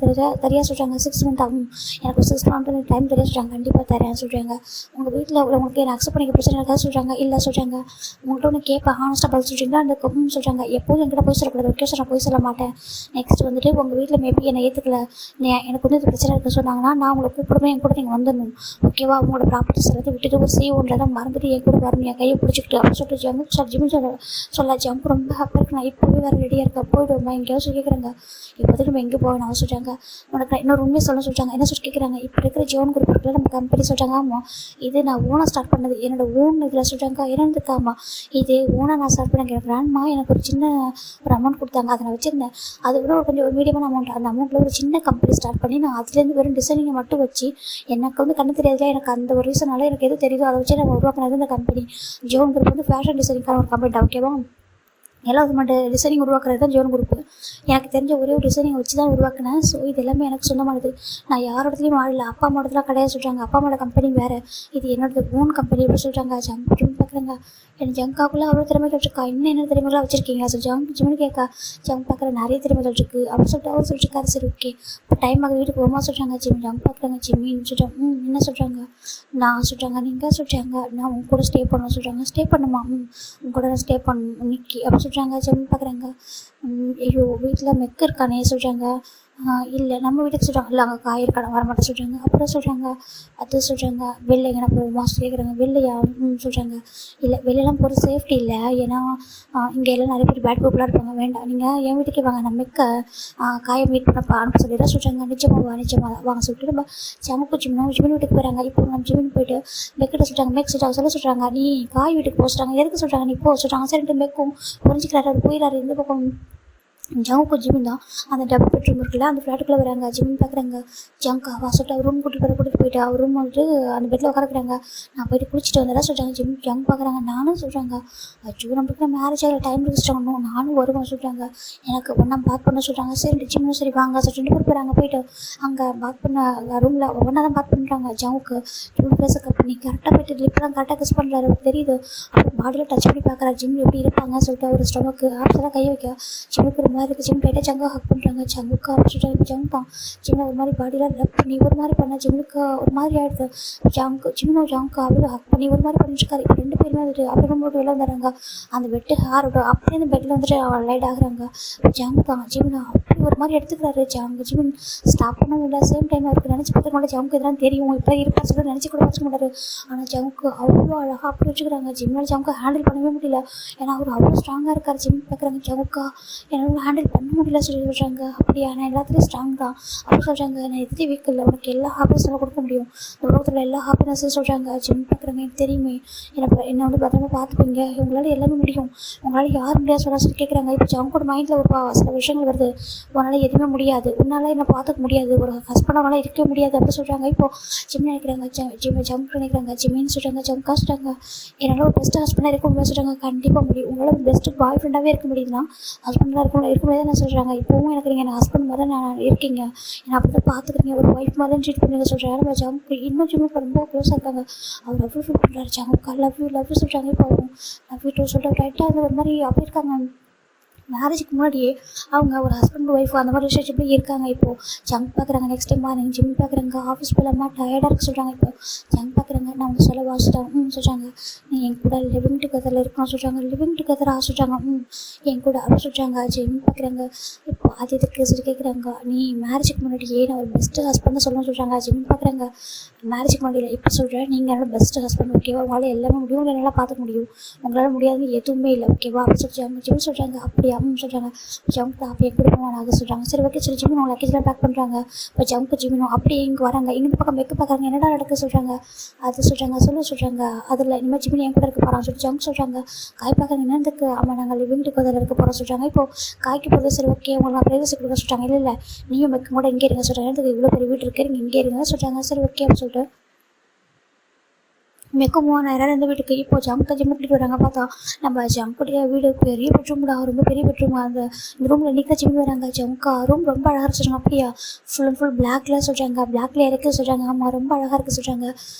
தெரியா சொல்கிறாங்க. 6 month ஆகும் எனக்கு ஒரு 6 month டைம் தெரியா சொல்கிறாங்க. கண்டிப்பாக தரேன் சொல்கிறாங்க. உங்கள் வீட்டில் உங்களுக்கு என்ன அக்செப்ட் பண்ணிக்க பிரச்சனை இருக்காது சொல்கிறாங்க. இல்லை சொல்கிறாங்க. உங்கள்கிட்ட ஒன்று கேட்பேன் ஹானஸ்ட்டாக பதில் சொல்கிறீங்களா அந்த சொல்கிறாங்க. எப்போதும் என்கிட்ட போய் சொல்லக்கூடாது ஓகே சார் நான் போய் சொல்ல மாட்டேன். நெக்ஸ்ட் வந்துட்டு உங்கள் வீட்டில் மேபி என்னை ஏற்றுக்கல எனக்கு வந்து இது பிரச்சனை இருக்குன்னு சொன்னாங்கன்னா நான் உங்களை கூப்பிடுவேன். என் கூட நீங்கள் வந்துடணும் ஓகேவா. உங்களோட ப்ராப்பர்ட்டிஸ் எல்லாத்தையும் விட்டுட்டு ஒரு C1 மறந்துட்டு என் கூட வரணும். என் கையை பிடிச்சிக்கிட்டு அப்படின்னு சொல்லிட்டு ஜங்கு சார் ஜிமின் சொல்ல ஜங்கு ரொம்ப ஹாப்பியாக இருக்கு. நான் இப்போவே வேறு ரெடியாக இருக்கேன் போய்டுவோம் எங்கேயாவது சொல்லி கேட்குறாங்க. இப்போது நம்ம எங்கே போகணும் சொல்கிறாங்க. உனக்கு இன்னொரு உண்மையை சொல்கிறாங்க. என்ன சொல்லி கேட்குறாங்க. இப்போ இருக்கிற ஜோன் குரூப் இருக்குல்ல நம்ம கம்பெனி சொல்கிறாங்க. ஆமாம் இது நான் ஓனாக ஸ்டார்ட் பண்ணது என்னோட ஓன் இதில் சொல்கிறாங்க. என்னதுக்காமா இது ஓனாக நான் ஸ்டார்ட் பண்ண என் கிராண்ட்மா எனக்கு ஒரு சின்ன ஒரு அமௌண்ட் கொடுத்தாங்க. அதை நான் வச்சுருந்தேன். அதை விட கொஞ்சம் ஒரு மீடியமான அமௌண்ட் அந்த அமௌண்ட்டில் ஒரு சின்ன கம்பெனி ஸ்டார்ட் பண்ணி நான் அதுலேருந்து வெறும் டிசைனிங்கை மட்டும் வச்சு எனக்கு வந்து கண்ணு தெரியாதுல எனக்கு அந்த ஒரு ரீசனால எனக்கு எது தெரியுதோ அதை வச்சு நம்ம உருவாக்கினது இந்த கம்பெனி. ஜோன் குரூப் வந்து ஃபேஷன் டிசைனிங்கான ஒரு கம்பெனி ஓகேவா. எல்லா விதமான டிசைனிங் உருவாக்குறது தான் ஜோன் குரூப்பு. எனக்கு தெரிஞ்ச ஒரே ஒரு டிசைனிங் வச்சு தான் உருவாக்கினேன். ஸோ இது எல்லாமே எனக்கு சொந்தமானது. நான் யாரோடத்துலையும் வாழல. அப்பா அம்மாவோடதுலாம் கிடையாது சொல்கிறாங்க. அப்பா அம்மாவோட கம்பெனி வேறு இது என்னோடது ஓன் கம்பெனி அப்படின்னு சொல்கிறாங்க. ஜங்கு பார்க்குறாங்க. எனக்கு ஜங்காக்குள்ளே அவ்வளோ திறமைகள் வச்சுருக்கா. இன்னும் என்ன திறமைகளாக வச்சுருக்கீங்க சார் ஜிமின் கேட்கா. ஜங்கு பார்க்குற நிறைய திறமைகள் இருக்குது அப்படின்னு சொல்லிட்டு அவர் சொல்லிட்டுருக்காரு. சரி ஓகே இப்போ டைம் ஆகுது வீட்டுக்கு போமா சொல்கிறாங்க. ஜங்கு பார்க்குறாங்க. ஜிமின் சொல்கிறாங்க என்ன சொல்கிறாங்க. நான் சொல்கிறாங்க நீங்கள் சொல்கிறாங்க நான் உங்க கூட ஸ்டே பண்ணணும் சொல்கிறாங்க. ஸ்டே பண்ணுமா உங்க கூட நான் ஸ்டே பண்ணணும் இன்னைக்கு அப்படின்னு சொல்கிறாங்க. ஜிமின் பார்க்குறாங்க. ஐயோ வீட்டில் மெக்கு இருக்கானே சொல்கிறாங்க. இல்லை நம்ம வீட்டுக்கு சொல்கிறாங்க. இல்லை அங்கே காய் இருக்கான வரமாட்டேன் சொல்கிறாங்க. அப்புறம் சொல்கிறாங்க அது சொல்கிறாங்க வெளில எங்கன்னா போகுமா கேட்குறாங்க. வெளிலையா சொல்கிறாங்க. இல்லை வெளியெல்லாம் போகிற சேஃப்டி இல்லை ஏன்னா இங்கே எல்லாம் நிறைய பேர் பேட் பீப்புளாக இருப்பாங்க. வேண்டாம் நீங்கள் என் வீட்டுக்கே வாங்க நான் மெக்க காயை மீட் பண்ண அனுப்ப சொல்லிடுறேன் சொல்கிறாங்க. நிச்சயமாக வாங்க சொல்லிட்டு நம்ம ஜமுக்கு ஜிமின் வீட்டுக்கு போகிறாங்க. இப்போ நம்ம ஜிமின் போயிட்டு மெக்கிட்ட சொல்கிறாங்க. மெக் சொல்கிறாங்க நீ காய் வீட்டுக்கு போக சொல்கிறாங்க. எதுக்கு சொல்கிறாங்க நீ போ சொல்கிறாங்க. சரிட்டு மெக்கும் புரிஞ்சுக்கிறாரு. அவர் போயிடாரு. இந்த பக்கம் ஜங்கு ஜிமின் தான் அந்த டபுள் பெட்ரூம் இருக்குல்ல அந்த ஃப்ளாட்டுக்குள்ளே வராங்க. ஜிமின் பார்க்குறாங்க. ஜங்காவா சொல்லிட்டு அவர் ரூம் கூட்டிகிட்டு போயிட்டு அவர் ரூம் வந்துட்டு அந்த பெட்டில் உட்காருக்குறாங்க. நான் போயிட்டு குளிச்சுட்டு வந்தேன் சொல்கிறாங்க. ஜங் பார்க்குறாங்க. நானும் சொல்கிறாங்க அச்சோ நம்மளுக்கு மேரேஜ் ஆகிற டைம் வச்சுட்டாங்க நானும் வருவேன் சொல்கிறாங்க. எனக்கு ஒன்றா பாத் பண்ண சொல்கிறாங்க. சரி ஜிம்மும் சரி வாங்க சொல்லிட்டு 2 பேர் போகிறாங்க. போயிட்டு அங்கே பாத் பண்ண ரூமில் ஒன்றா தான் பாத் பண்ணுறாங்க. ஜங்குக்கு ஜிம் பேச பண்ணி கரெக்டாக போயிட்டு லிப்லாம் கரெக்டாக கிஸ் பண்ணுறாரு. அவருக்கு தெரியுது. அப்புறம் பாடியில் டச் பண்ணி பார்க்குறாரு. ஜிம் எப்படி இருப்பாங்க சொல்லிட்டு அவர் ஸ்டொமக்கு ஆப்ஸெல்லாம் கை வைக்க ஜிம்முக்கு ஒரு மாதிரி ஜிம் கைட்டாக ஜங்கா ஹக் பண்ணுறாங்க. ஜங்குக்கா அப்படி சொல்லிட்டு ஜங் தான் ஜிம்மை ஒரு மாதிரி பாடியெலாம் ரப் பண்ணி ஒரு மாதிரி பண்ண ஜிம்முக்கு ஒரு மாதிரி ஆகிடுது. ஜிம்மும் ஜங்கா அப்படியே ஹக் பண்ணி ஒரு மாதிரி பண்ணிட்டுருக்காரு. இப்போ 2 பேருமே வந்துட்டு அப்படி ரொம்ப வெளில வந்துடுறாங்க. அந்த பெட்டு ஹேரோட அப்படியே அந்த பெட்டில் வந்துட்டு லைட் ஆகுறாங்க. ஜங்கு தான் ஜிம் தான் அப்படி ஒரு மாதிரி எடுத்துக்கிறாரு. ஜிமின் ஸ்டாப் பண்ண முடியல. சேம் டைம் அவருக்கு நினச்சி பார்த்துக்க மாட்டேன். ஜங்குக்கு இதெல்லாம் தெரியும் இப்போ இருப்பா சொல்லி நினச்சி கூட பார்த்துக்க மாட்டாரு. ஆனால் ஜங்குக்கு அவ்வளோ அழகாக அப்படி வச்சுக்கிறாங்க. ஜிம்மில் ஜங்குக்கு ஹேண்டில் பண்ணவே முடியல. ஏன்னா அவர் அவ்வளோ ஸ்ட்ராங்காக இருக்கார். ஜிம் பார்க்குறாங்க. ஜங்குக்கா என்னால் ஹேண்டில் பண்ண முடியல சொல்லி சொல்கிறாங்க. அப்படியா நான் எல்லாத்துலேயும் ஸ்ட்ராங் தான் அப்படி சொல்கிறாங்க. நான் எதுலேயும் வீக் இல்லை உனக்கு எல்லா ஹாப்பினஸும் கொடுக்க முடியும் இந்த உலகத்தில் எல்லா ஹாப்பினஸும் சொல்கிறாங்க. ஜிம் பார்க்குறாங்க. பார்க்குறாங்க, எனக்கு தெரியுமே, என்னை வந்து பத்திரமா பார்த்துப்பீங்க, உங்களால் எல்லாமே முடியும், உங்களால் யார் முடியாது சொல்லி கேட்குறாங்க. இப்போ ஜங்கோட மைண்டில் ஒரு சில விஷயங்கள் வருது. உன்னால் எதுவுமே முடியாது, உன்னால் என்னை பார்த்துக்க முடியாது, ஒரு ஹஸ்பண்டால் இருக்கவே முடியாது அப்படின்னு சொல்கிறாங்க. இப்போது ஜிம் நினைக்கிறாங்க, ஜம்ப் நினைக்கிறாங்க, ஜிம்மின்னு சொல்கிறாங்க, ஜம்கா சொல்கிறாங்க, என்னால் ஒரு பெஸ்ட்டு ஹஸ்பண்டாக இருக்க முடியாது சொல்கிறாங்க. கண்டிப்பாக முடியும், உங்களால் ஒரு பெஸ்ட்டு பாய் ஃப்ரெண்டாகவே இருக்க முடியுதுன்னா ஹஸ்பண்டாக இருக்க முடியாது நான் சொல்கிறாங்க. இப்போவும் எனக்கு நீங்கள் ஹஸ்பண்ட் மாதிரி தான் நான் இருக்கீங்க, என்னை அப்படி தான் பார்த்துக்கிறீங்க, ஒரு ஒய்ஃப் மாதிரி தான் ட்ரீட் பண்ணுங்க சொல்கிறாங்க. நம்ம ஜம்ப் இன்னும் ஜிம் ரொம்ப க்ளோஸாக இருக்காங்க. அவர் லவ் ஃபீல் பண்ணுறாரு, ஜம்கா லவ் யூ சொல்கிறாங்க. இப்போ அவரும் லவ் யூ டூ சொல்லிட்டு ரைட்டாக அந்த ஒரு மாதிரி அப்படி இருக்காங்க. மேரேஜுக்கு முன்னாடியே அவங்க ஒரு ஹஸ்பண்ட் ஒய்ஃப் அந்த மாதிரி ரிலேஷன்ஷிப்லேயே இருக்காங்க. இப்போது ஜங்க் பார்க்குறாங்க, நெக்ஸ்ட் டைம் மார்னிங் ஜிம் பார்க்குறாங்க, ஆஃபீஸ் போகலாமா டயர்டாக இருக்க சொல்கிறாங்க. இப்போ ஜங்க் பார்க்குறாங்க, நான் வந்து சொல்ல வாசிட்டேன் சொல்கிறாங்க. நீ என் கூட லிவிங் டுகெதரில் இருக்கணும் சொல்கிறாங்க. லிவிங் டுகெதராக சொல்கிறாங்க. என் கூட அப்படி சொல்கிறாங்க. ஜிம் பார்க்குறாங்க. இப்போ அது இதுக்கு சொல்லி கேட்குறாங்க, நீ மேரேஜுக்கு முன்னாடியே நான் ஒரு பெஸ்ட்டு ஹஸ்பண்ட் சொல்லணும்னு சொல்கிறாங்க. ஜிம் பார்க்குறாங்க, மேரேஜுக்கு முன்னாடி இப்போ சொல்கிறேன், நீங்கள் என்னோட பெஸ்ட்டு ஹஸ்பண்ட் ஓகேவா, உங்களால் எல்லாமே முடியும், என்னால் பார்த்துக்க முடியும், உங்களால் முடியாதுன்னு எதுவுமே இல்லை ஓகேவா அப்படி சொல்கிறாங்க. ஜிம் சொல்கிறாங்க, அப்படியா சொல்கிறாங்க. ஜம்ப் அப்போ என் கூட போனாங்க சொல்கிறாங்க. சரி ஓகே சரி ஜிமின் அவங்க லக்கேஜ்லாம் பேக் பண்ணுறாங்க. இப்போ ஜம்ப் ஜிமினும் அப்படியே இங்கே வராங்க. இந்த பக்கம் மேக்கப் பார்க்குறாங்க, என்னடா நடக்க சொல்கிறாங்க. அது சொல்கிறாங்க, சொல்கிறாங்க, அதில் இனிமேல் ஜிமின் என் கூட இருக்க போகிறான்னு சொல்லி ஜம்ப் சொல்கிறாங்க. காய் பார்க்குறாங்க, என்னதுக்கு ஆமாம் நாங்கள் லிவிங் டுகெதரில் இருக்க போகிறோம் சொல்கிறாங்க. இப்போது காய்க்கு போகிறது சரி ஓகே உங்களுக்கு நான் ப்ரைவசி கொடுக்க சொல்கிறாங்க. இல்லை நீயும் மேக்கம் கூட இங்கே இருங்க சொல்கிறாங்க. எனக்கு இவ்வளோ பெரிய வீட்டு இருக்கு, நீங்கள் இங்கே இருங்க சொல்கிறாங்க. சரி ஓகே அப்படின்னு சொல்லிட்டு மெக்கும் 3000 இந்த வீட்டுக்கு. இப்போது ஜம்கை ஜிம் கூட்டிகிட்டு வராங்க. பார்த்தா நம்ம ஜம்குடைய வீடு பெரிய பெட்ரூம்டா, ரொம்ப பெரிய பெட்ரூம். இந்த ரூமில் இன்றைக்கி தான் ஜிம் வராங்க. ஜம்கா ரூம் ரொம்ப அழகாக சொல்கிறாங்க. அப்படியா ஃபுல் அண்ட் ஃபுல் பிளாக்ல சொல்கிறாங்க. பிளாக்ல இருக்குது சொல்கிறாங்க. ஆமாம் ரொம்ப அழகாக இருக்குது சொல்கிறாங்க.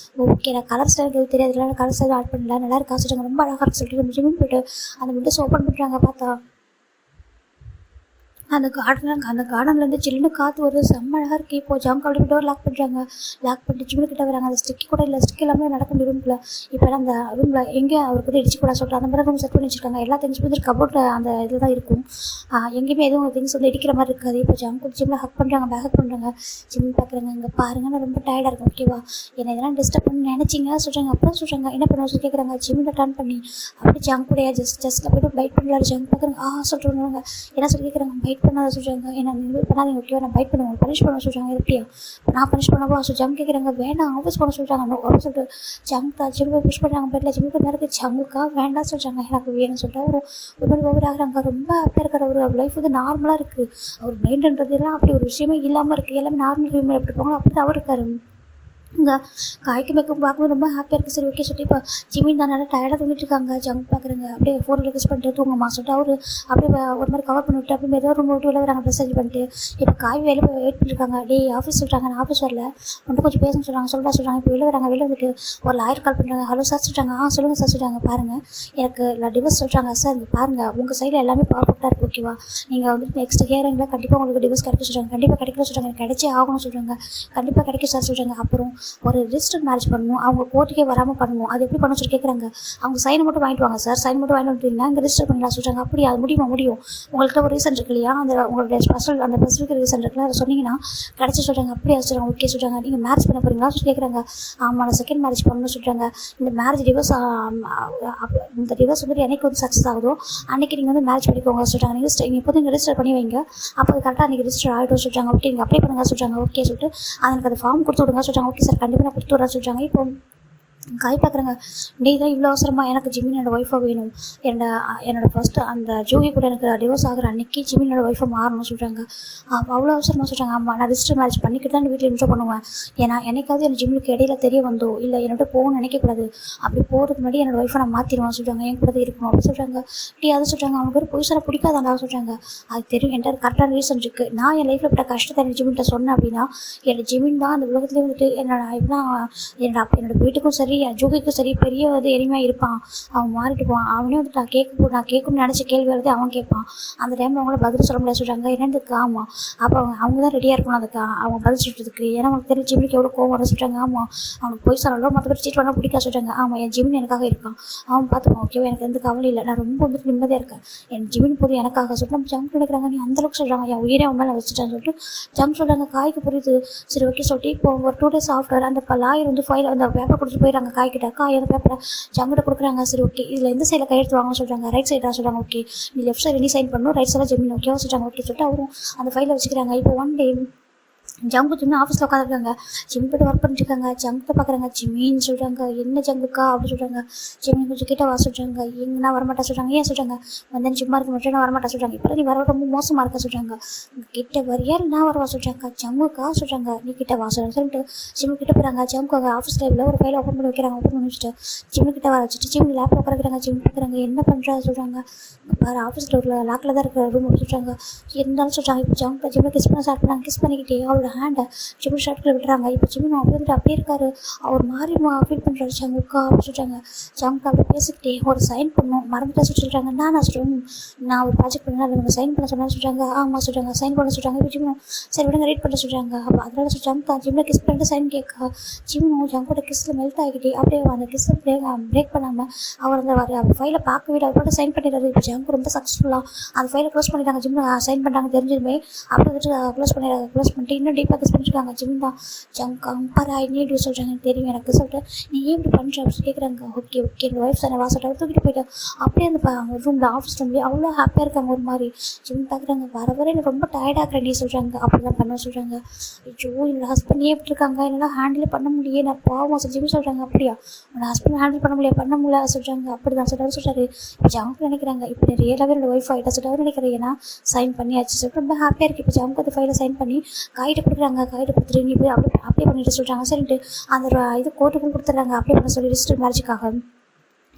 ஓகே நான் கலர் ஸ்டைல் எனக்கு தெரியாது, கலர் ஸ்டைல் ஆட் பண்ணல, நல்லா இருக்கா சொல்கிறாங்க. ரொம்ப அழகாக இருக்குது சொல்லிட்டு நம்ம ஜிம் போய்ட்டு அந்த விண்டோஸ் ஓப்பன் பண்ணுறாங்க. பார்த்தா அந்த கார்டன்லேருந்து சில்லுன்னு காற்று வருது, செம்ம அழகாக இருக்குது. இப்போது ஜம்க் அப்படி டோர் லாக் பண்ணுறாங்க. லாக் பண்ணிட்டு ஜிம்மில் கிட்ட வராங்க. அந்த ஸ்டிக்கி கூட இல்லை, ஸ்டிக் எல்லாமே நடக்க முடியும் ரூமில். இப்போ அந்த ரூமில் எங்கே அவருக்கு வந்து இடிச்சு கூட சொல்கிறாங்க. அந்த மாதிரி ரூம் செட் பண்ணி வச்சுருக்காங்க. எல்லா திங்ஸ் வந்து கபோர்டில் அந்த இதில் தான் இருக்கும். எங்கேயுமே எதுவும் திங்ஸ் வந்து இடிக்கிற மாதிரி இருக்காது. இப்போ ஜம்க் ஜிம்மில் ஹக் பண்ணுறாங்க, பேக் ஹக் பண்ணுறாங்க. ஜிம் பார்க்குறாங்க, இங்கே பாருங்கள் நான் ரொம்ப டயர்டாக இருக்கும் ஓகேவா, என்னை இதெல்லாம் டிஸ்டர்ப் பண்ணி நினச்சிங்க சொல்கிறாங்க. அப்புறம் சொல்கிறாங்க என்ன பண்ணுவோம் சொல்லி கேட்குறாங்க. ஜிம்மில் டர்ன் பண்ணி அப்படி ஜங்க் கூட ஜஸ்ட்டில் போய்ட்டு பைட் பண்ணுறாரு. ஜங்க் பார்க்குறாங்க. சொல்கிறாங்க என்ன சொல்லி கேட்குறாங்க. பைட் பண்ணாத சொல்கிறாங்க. என்ன நீங்கள் பண்ணாதீங்க ஓகேவா, நான் பைட் பண்ணுவேன், பனிஷ் பண்ண சொல்கிறாங்க. எப்படியா நான் பனிஷ் பண்ணவா ஜங்க் கேட்குறாங்க. வேண்டாம் ஆஃபீஸ் பண்ண சொல்கிறாங்க. அப்படின்னு சொல்லிட்டு ஜங்க் ஜிம் போய் புஷ் பண்ணுறாங்க. பெட்டில் ஜிம் பண்ண இருக்குது. ஜங்குக்கா வேண்டாம் சொல்கிறாங்க. எனக்கு வேணும்னு சொல்லிட்டு ஒரு மாதிரி ஓவர் ஆகுறாங்க. ரொம்ப ஹாப்பியாக இருக்கார் அவர் லைஃப் வந்து நார்மலாக இருக்குது. அவர் மைண்டுன்றதுலாம் அப்படி ஒரு விஷயமே இல்லாமல் இருக்குது. எல்லாமே நார்மல் ஹியூமன் எப்படி இருப்பாங்களோ அப்படி தான் அவர் இருக்கார். இங்கே காய்க்கு மேக்கப் பார்க்கும்போது ரொம்ப ஹாப்பியாக இருக்குது. சரி ஓகே சொல்லிட்டு இப்போ ஜிமின் தான் நல்லா டயர்டாக தூங்கிட்டு இருக்காங்க. ஜங்க் பார்க்குறாங்க. அப்படியே ஃபோன் ரிக்வெஸ்ட் பண்ணிட்டு தூங்கம்மா சொல்லிட்டு அவர் அப்படியே ஒரு மாதிரி கவர் பண்ணிவிட்டு அப்படியே ஏதோ ரூம் விட்டு வெளில வராங்க. ட்ரெஸ் சேஞ்ச் பண்ணிட்டு இப்போ காய் வெளியே போய் வெயிட் பண்ணியிருக்காங்க. டே ஆஃபீஸ் சொல்கிறாங்க, நான் ஆஃபீஸ் வரல, ஒன்று கொஞ்சம் பேச சொல்கிறாங்க. சொல்கிறாங்க. இப்போ வெளில வராங்க. வெளில வந்துட்டு ஒரு லாயர் கால் பண்ணுறாங்க. ஹலோ சார் சொல்கிறாங்க. சொல்லுங்கள் சார் சொல்கிறாங்க. பாருங்கள் எனக்கு நான் டிவோர்ஸ் சொல்கிறாங்க சார். இங்கே பாருங்கள் உங்கள் சைடில் எல்லாமே பர்ஃபெக்டாக இருக்குது ஓகேவா, நீங்கள் வந்து நெக்ஸ்ட் ஹியரிங்கில் கண்டிப்பாக உங்களுக்கு டிவோர்ஸ் கிடைக்க சொல்கிறாங்க. கண்டிப்பாக கிடைக்கல சொல்கிறாங்க. கிடைச்சே ஆகணும்னு சொல்கிறாங்க. கண்டிப்பாக கிடைக்கும் சார் சொல்கிறாங்க. அப்புறம் ஒரு ரிஜிஸ்டர் மேரேஜ் பண்ணணும், அவங்க கோர்ட்டுக்கே வராமல் பண்ணணும். அது எப்படி பண்ண சொல்லி கேட்குறாங்க. அவங்க சைன் மட்டும் வாங்கிட்டு வாங்க சார், சைன் மட்டும் வாங்கிட்டு வந்துட்டீங்கன்னா இங்கே ரிஜிஸ்டர் பண்ணலாம் சொல்கிறாங்க. அப்படி அது முடியும் உங்கள்கிட்ட ஒரு ரீசன் இருக்கு இல்லையா, அந்த உங்களுடைய அந்த ஸ்பெசிஃபிக் ரீசன் இருக்குல்ல, அதை சொன்னீங்கன்னா கிடச்சி சொல்கிறாங்க. அப்படியா சொல்கிறாங்க. ஓகே சொல்கிறாங்க. நீங்கள் மேரேஜ் பண்ண போகிறீங்களா சொல்லி கேட்குறாங்க. ஆமாம் நான் செகண்ட் மேரேஜ் பண்ணணும்னு சொல்கிறாங்க. இந்த மேரேஜ் டிவோர்ஸ் வந்து எனக்கு வந்து சக்ஸஸ் ஆகுதோ அன்றைக்கி நீங்கள் வந்து மேரேஜ் பண்ணிக்கோங்க சொல்கிறாங்க. நீங்கள் இப்போ நீங்கள் ரிஜிஸ்டர் பண்ணி வைங்க, அப்போ அது கரெக்டாக அன்றைக்கி ரிஜிஸ்டர் ஆகிடும் சொல்கிறாங்க. ஓகே நீங்கள் அப்ளை பண்ணுங்க சொல்கிறாங்க. ஓகே சொல்லிட்டு எனக்கு அந்த ஃபார்ம் கொடுத்து விடுங்க சொல்கிறாங்க. ஓகே சார் கண்டிப்பாக நான் கொடுத்து விட்றேன் சொல்கிறாங்க. இப்போ காய் பார்க்குறாங்க. டே தான் இவ்வளோ அவசரமாக எனக்கு ஜிமின் என்னோடய ஒய்ஃபாக வேணும், என்னோடய ஃபஸ்ட்டு அந்த ஜூஹி கூட எனக்கு டிவோர்ஸ் ஆகிற அன்றைக்கி ஜிமின் ஒய்ஃபை மாறணும்னு சொல்கிறாங்க. அவ்வளோ அவசரமாக சொல்கிறாங்க. ஆமாம் நான் ரிஜிஸ்டர் மேரேஜ் பண்ணிக்கிட்டு தான் வீட்டில் இன்ட்ரோ பண்ணுவேன். ஏன்னா என்னைக்காவது என் ஜிம்முக்கு இடையில தெரிய வந்தோ இல்லை என்னோட போகணும்னு நினைக்கக்கூடாது, அப்படி போகிறதுக்கு முன்னாடி என்னோடய ஒய்ஃபை நான் மாற்றிடுவேன் சொல்கிறாங்க. என் கூட இருக்கணும் அப்படின்னு சொல்கிறாங்க. டே அதை சொல்கிறாங்க. அவனுக்கு ஒரு பொய்சார பிடிக்காதாண்டா சொல்கிறாங்க. அது தெரியும், என்கிட்ட கரெக்டான ரீசன் இருக்குது. நான் என் லைஃப்பில் பட்ட கஷ்டத்தை என் ஜிமின்ட்ட சொன்னேன் அப்படின்னா என்னோடய ஜிமின் தான் அந்த உலகத்துலேயே வந்துட்டு என்னோட வீட்டுக்கும் சரி ஜூகிக்கும் சரி பெரிய வந்து எளிமையாக இருப்பான். அவன் மாறிட்டு போவான். அவனே வந்து நான் கேட்கணும்னு நினச்ச கேள்வி வருது அவன் கேட்பான். அந்த டைமில் அவங்கள பதில் சொல்ல முடியாது சொல்கிறாங்க. என்னதுக்கு ஆமாம் அப்போ அவங்க தான் ரெடியாக இருக்கணும் அதுக்கு அவங்க பதில் சொல்கிறதுக்கு. ஏன்னா அவங்களுக்கு தெரியும் ஜிம்மிக்கு எவ்வளோ கோவம் வர சொல்கிறாங்க. ஆமாம் அவனுக்கு போய் சொல்லலாம், மற்றபடி சீட் பண்ணால் பிடிக்க சொல்கிறாங்க. ஆமாம் என் ஜிமின் எனக்காக இருக்கான், அவன் பார்த்துப்பான் ஓகேவா, எனக்கு எந்த கவலை இல்லை, நான் ரொம்ப வந்துட்டு நிம்மதியாக இருக்கேன், என் ஜிமின் போது எனக்காக சொல்லிட்டு நம்ம ஜங்க் நினைக்கிறாங்க. நீ அந்தளவுக்கு சொல்கிறாங்க, என் உயிரே அவன் மேலே வச்சுட்டான்னு சொல்லிட்டு ஜங்க் சொல்கிறாங்க. காய்க்கு புரியுது. சரி ஓகே சொல்லிட்டு இப்போ ஒரு 2 days ஆஃப்டர் அந்த லாயர் வந்து ஃபைல் அந்த பேப்பர் கொடுத்துட்டு போயிடறாங்க. காய்கிட்ட அந்த பேப்பரை ஜங்கிட்ட கொடுக்குறாங்க. சரி ஓகே இதில் எந்த சைடில் கையெழுத்து வாங்கன்னு சொல்கிறாங்க. ரைட் சைடாக சொல்கிறாங்க. ஓகே நீ லெஃப்ட் சைடு நீ சைன் பண்ணணும், ரைட் சைடில் ஜெமின் ஓகேவா சொல்கிறாங்க. ஓகே சொல்லிட்டு அவரும் அந்த ஃபைலை வச்சுக்கிறாங்க. இப்போ ஒன் டே ஜங்கு ஜிம்மி ஆஃபீஸில் உட்காந்துருக்காங்க. ஜிம் போய்ட்டு ஒர்க் பண்ணிட்டுருக்காங்க. ஜங்கத்தை பார்க்குறாங்க. ஜிம்மின்னு சொல்கிறாங்க. என்ன ஜங்குக்கா அப்படின்னு சொல்கிறாங்க. ஜிம்மி கொஞ்சம் கிட்ட வர சொல்கிறாங்க. எங்கன்னா வரமாட்டா சொல்கிறாங்க. ஏன் சொல்கிறாங்க, வந்து ஜிம்மா இருக்க மட்டும் நான் வரமாட்டா சொல்கிறாங்க. இப்போ நீ வர ரொம்ப மோசமாக இருக்க சொல்கிறாங்க. கிட்ட வரியா நான் வரவா சொல்கிறாங்க. ஜங்குக்கா சொல்கிறாங்க. நீ கிட்ட வா சொல்லிட்டு ஜிம்மு கிட்ட போகிறாங்க. ஜம்முக்கு ஆஃபீஸ் டைமில் ஒரு ஃபைலை ஓப்பன் பண்ணி வைக்கிறாங்க. ஓப்பன் பண்ணி வச்சுட்டு ஜிம்மு கிட்ட வர வச்சுட்டு ஜிம் லேப்டாப் உட்காந்துக்கிறாங்க. ஜிம் பார்க்குறாங்க. என்ன பண்ணுறா சொல்கிறாங்க. பாரு ஆஃபீஸில் ஒரு லாக்கில் தான் இருக்கிற ரூம் சொல்கிறாங்க. இருந்தாலும் சொல்கிறாங்க. இப்போ ஜம்முக்கு ஜிம்மை கிஸ் பண்ண ஸ்டார்ட் பண்ணாங்க. கிஸ் பண்ணிக்கிட்டே அவரோட ஹேண்டை ஜிம்மி ஷர்ட்டில் விடுறாங்க. இப்போ ஜிம்மி வந்துட்டு அப்படியே இருக்காரு. அவர் மாதிரி ஃபீல் பண்ணுறாரு. ஜங்குக்கா அப்படின்னு சொல்கிறாங்க. ஜங்குக்கா அப்படி பேசிக்கிட்டே ஒரு சைன் பண்ணணும் மறந்துட்டா சொல்கிறாங்க. நான் சொல்கிறேன், நான் ஒரு ப்ராஜெக்ட் பண்ணேன், அதை நம்ம சைன் பண்ண சொன்னாலும் சொல்கிறாங்க. ஆமாம் சொல்கிறாங்க. சைன் பண்ண சொல்கிறாங்க. இப்போ ஜிம்மி சரி விடுங்க ரீட் பண்ண சொல்கிறாங்க. அப்போ அதனால சொல்கிறாங்க ஜிம்மில் கிஸ் பண்ணிட்டு சைன் கேட்கா. ஜிம்மும் ஜங்கோட கிஸ்ஸில் மெல்ட் ஆகிட்டே அப்படியே அந்த கிஸ்ஸை பிரேக் பண்ணாமல் அவர் அந்த ஃபைலை பார்க்க விட அவரோட சைன் பண்ணிடுறாரு. இப்போ ஜங்கு ரொம்ப சக்ஸஸ்ஃபுல்லாக அந்த ஃபைலை க்ளோஸ் பண்ணிட்டாங்க. ஜிம்மு சைன் பண்ணுறாங்க தெரிஞ்சதுமே அப்படி வந்துட்டு க்ளோஸ் பண்ணிட்டு இன்னும் டீப்பாக கிஸ் பண்ணிருக்காங்க. ஜிம் தான் ஜங்கா பாரு ஐ நீட் யூ சொல்கிறாங்க. தெரியும் எனக்கு சொல்லிட்டு நீ ஏன் இப்படி பண்ணுற அப்படின்னு கேட்குறாங்க. ஓகே என் ஒய்ஃப் தானே வா சொல்லிட்டு தூக்கிட்டு போயிட்டேன். அப்படியே அந்த ரூமில் ஆஃபீஸ் ரூம்லேயே அவ்வளோ ஹாப்பியாக இருக்காங்க. ஒரு மாதிரி ஜிம் பார்க்குறாங்க. வர எனக்கு ரொம்ப டயர்டாகிறேன் நீ சொல்கிறாங்க. அப்படி தான் பண்ண சொல்கிறாங்க. ஐயோ என்னோட ஹஸ்பண்ட் ஏன் எப்படி இருக்காங்க, என்னால் ஹேண்டில் பண்ண முடியே, நான் பாவம் ஜிம் சொல்கிறாங்க. அப்படியா உன்னோட ஹஸ்பண்ட் ஹேண்டில் பண்ண முடியல சொல்கிறாங்க. அப்படி தான் சொல்கிறாரு. இப்போ ஜாமுக்கு நினைக்கிறாங்க இப்போ ரியலாகவே என்னோட ஒய்ஃப் ஆகிட்டா சொல்லிட்டு நினைக்கிறேன். ஏன்னா சைன் பண்ணியாச்சு சொல்லிட்டு ரொம்ப ஹாப்பியாக இருக்குது. இப்போ ஜாமுக்கு அந்த ஃபைலை சைன் பண்ணி கைட்டு கொடுக்குறாங்க. கைட்டு கொடுத்துட்டு நீ போய் அப்ளை பண்ணிட்டு சொல்கிறாங்க. சரின்ட்டு அந்த இது கோர்ட்டுக்கும் கொடுத்துட்றாங்க. அப்ளை பண்ண சொல்லி ரிஜிஸ்டர் மேரேஜுக்காக.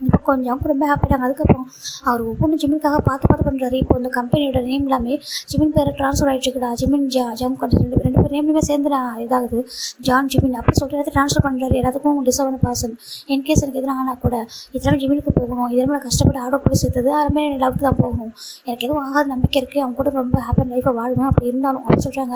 இப்போ கொஞ்சம் ரொம்ப ஹாப்பிட்டாங்க. அதுக்கப்புறம் அவர் ஒவ்வொன்றும் ஜிம்மினுக்காக பார்த்து பண்ணுறாரு. இப்போ இந்த கம்பெனியோட நேம் எல்லாமே ஜிமின் பேர் ட்ரான்ஸ்ஃபர் ஆகிட்டுருக்குடா. ஜிமின் ஜம் ரெண்டு பேர் நேம்லையுமே சேர்ந்து இதாகுது ஜான் ஜிமின் அப்படி சொல்லிட்டு எல்லாத்தையும் ட்ரான்ஸ்ஃபர் பண்ணுறாரு. எல்லாத்துக்கும் டிசர்வ் பர்சன் இன்கேஸ் எனக்கு எதுவும் ஆனால் கூட இதெல்லாம் ஜிமினுக்கு போகணும். இதெல்லாம் நான் கஷ்டப்பட்டு ஆர்டர் போட்டு சேர்த்தது அதுமாதிரி எனக்கு லவ்க்கு தான் போகணும். எனக்கு எதுவும் ஆகாத நம்பிக்கை இருக்குது. அவங்க கூட ரொம்ப ஹாப்பியாக லைஃப்பை வாழணும். அப்படி இருந்தாலும் அப்படி சொல்கிறாங்க.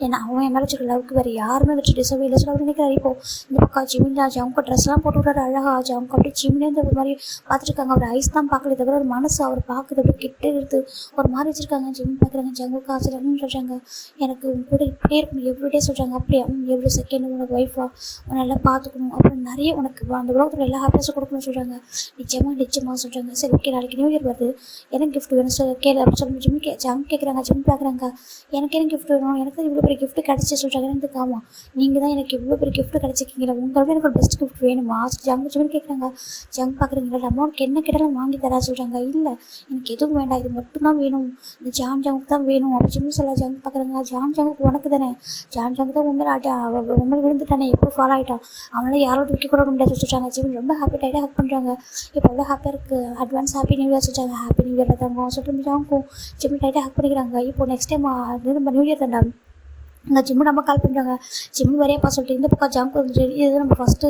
ஏன்னா அவன் என் மேலே வச்சுக்க லவ்க்கு வேறு யாருமே வச்சு டிசர்வ் இல்லை சொல்லி நினைக்கிறாரு. இப்போ இந்த பக்கம் ஜிமின் ஜம்க்கு ட்ரெஸ்லாம் போட்டு விட்றாரு. அழகா ஜம்க்கு அப்படியே ஜிமினே ஒரு மாதிரி பார்த்துருக்காங்க. அவர் ஐஸ் தான் பார்க்கல தவிர ஒரு மனசு அவர் பார்க்குது அப்படி கிட்டே எடுத்து ஒரு மாதிரி வச்சுருக்காங்க. ஜிம் பார்க்குறாங்க. ஜங்கு காசுலன்னு சொல்கிறாங்க. எனக்கு கூட இப்படியே இருக்கணும் எவ்ரிடே சொல்கிறாங்க. அப்படியே எவ்ரி செகண்ட் உனக்கு ஒய்ஃபாக நல்லா பார்த்துக்கணும். அப்புறம் நிறைய உனக்கு அந்த உலகத்தில் எல்லா ஹாப்பினஸும் கொடுக்கணும்னு சொல்கிறாங்க. நிச்சயமாக சொல்கிறாங்க. சரி ஓகே நாளைக்கு நியூ இயர் வருது, எனக்கு கிஃப்ட் வேணும் சார் கேளு அப்படின்னு சொல்லி ஜம் கேட்குறாங்க. ஜிம் பார்க்குறாங்க. எனக்கு என்ன கிஃப்ட் வேணும், எனக்கு தான் இவ்வளோ பெரிய கிஃப்ட் கிடச்சி சொல்கிறாங்க. எனக்கு ஆமாம் நீங்கள் தான் எனக்கு இவ்வளோ பெரிய கிஃப்ட் கிடச்சிக்கிங்களா, உங்களோட எனக்கு ஒரு பெஸ்ட் கிஃப்ட் வேணுமா ஜிம் கேட்குறாங்க. ஜம் பார்க்குறீங்களா அம்மாவுக்கு என்ன கேட்டாலும் வாங்கி தரா சொல்கிறாங்க. இல்லை எனக்கு எதுவும் வேண்டாம், இது மட்டும்தான் வேணும், இந்த ஜாமுக்கு தான் வேணும் அப்படின்னு சொல்லி சொல்ல. ஜாம் பார்க்குறாங்க. ஜாமுக்கு உனக்கு தானே, ஜாமுக்கு தான் உண்மையில உண்மையில விழுந்துட்டானே, எப்போ ஃபாலோ ஆகிட்டான், அவனால யாரோட விற்க கூட முடியாது சொல்லிட்டாங்க. ஜிம் ரொம்ப ஹாப்பி டைட்டாக ஹக் பண்ணுறாங்க. இப்போ எவ்வளோ ஹாப்பியாக இருக்குது. அட்வான்ஸ் ஹாப்பி நியூ இயர் சொல்லிட்டாங்க. ஹாப்பி நியூ இயர் தாங்க சொல்லிட்டு ஜாமுக்கும் ஜிம் டைட்டாக ஹக் பண்ணிக்கிறாங்க. இப்போ நெக்ஸ்ட் டைம் நம்ம நியூ இயர் தாண்டா இந்த ஜிம்மு நம்ம கால் பண்ணுறாங்க. ஜிம்மு வரையப்பா சொல்லிட்டு இந்த பக்கம் ஜம்ப் வந்துட்டு இது நம்ம ஃபஸ்ட்டு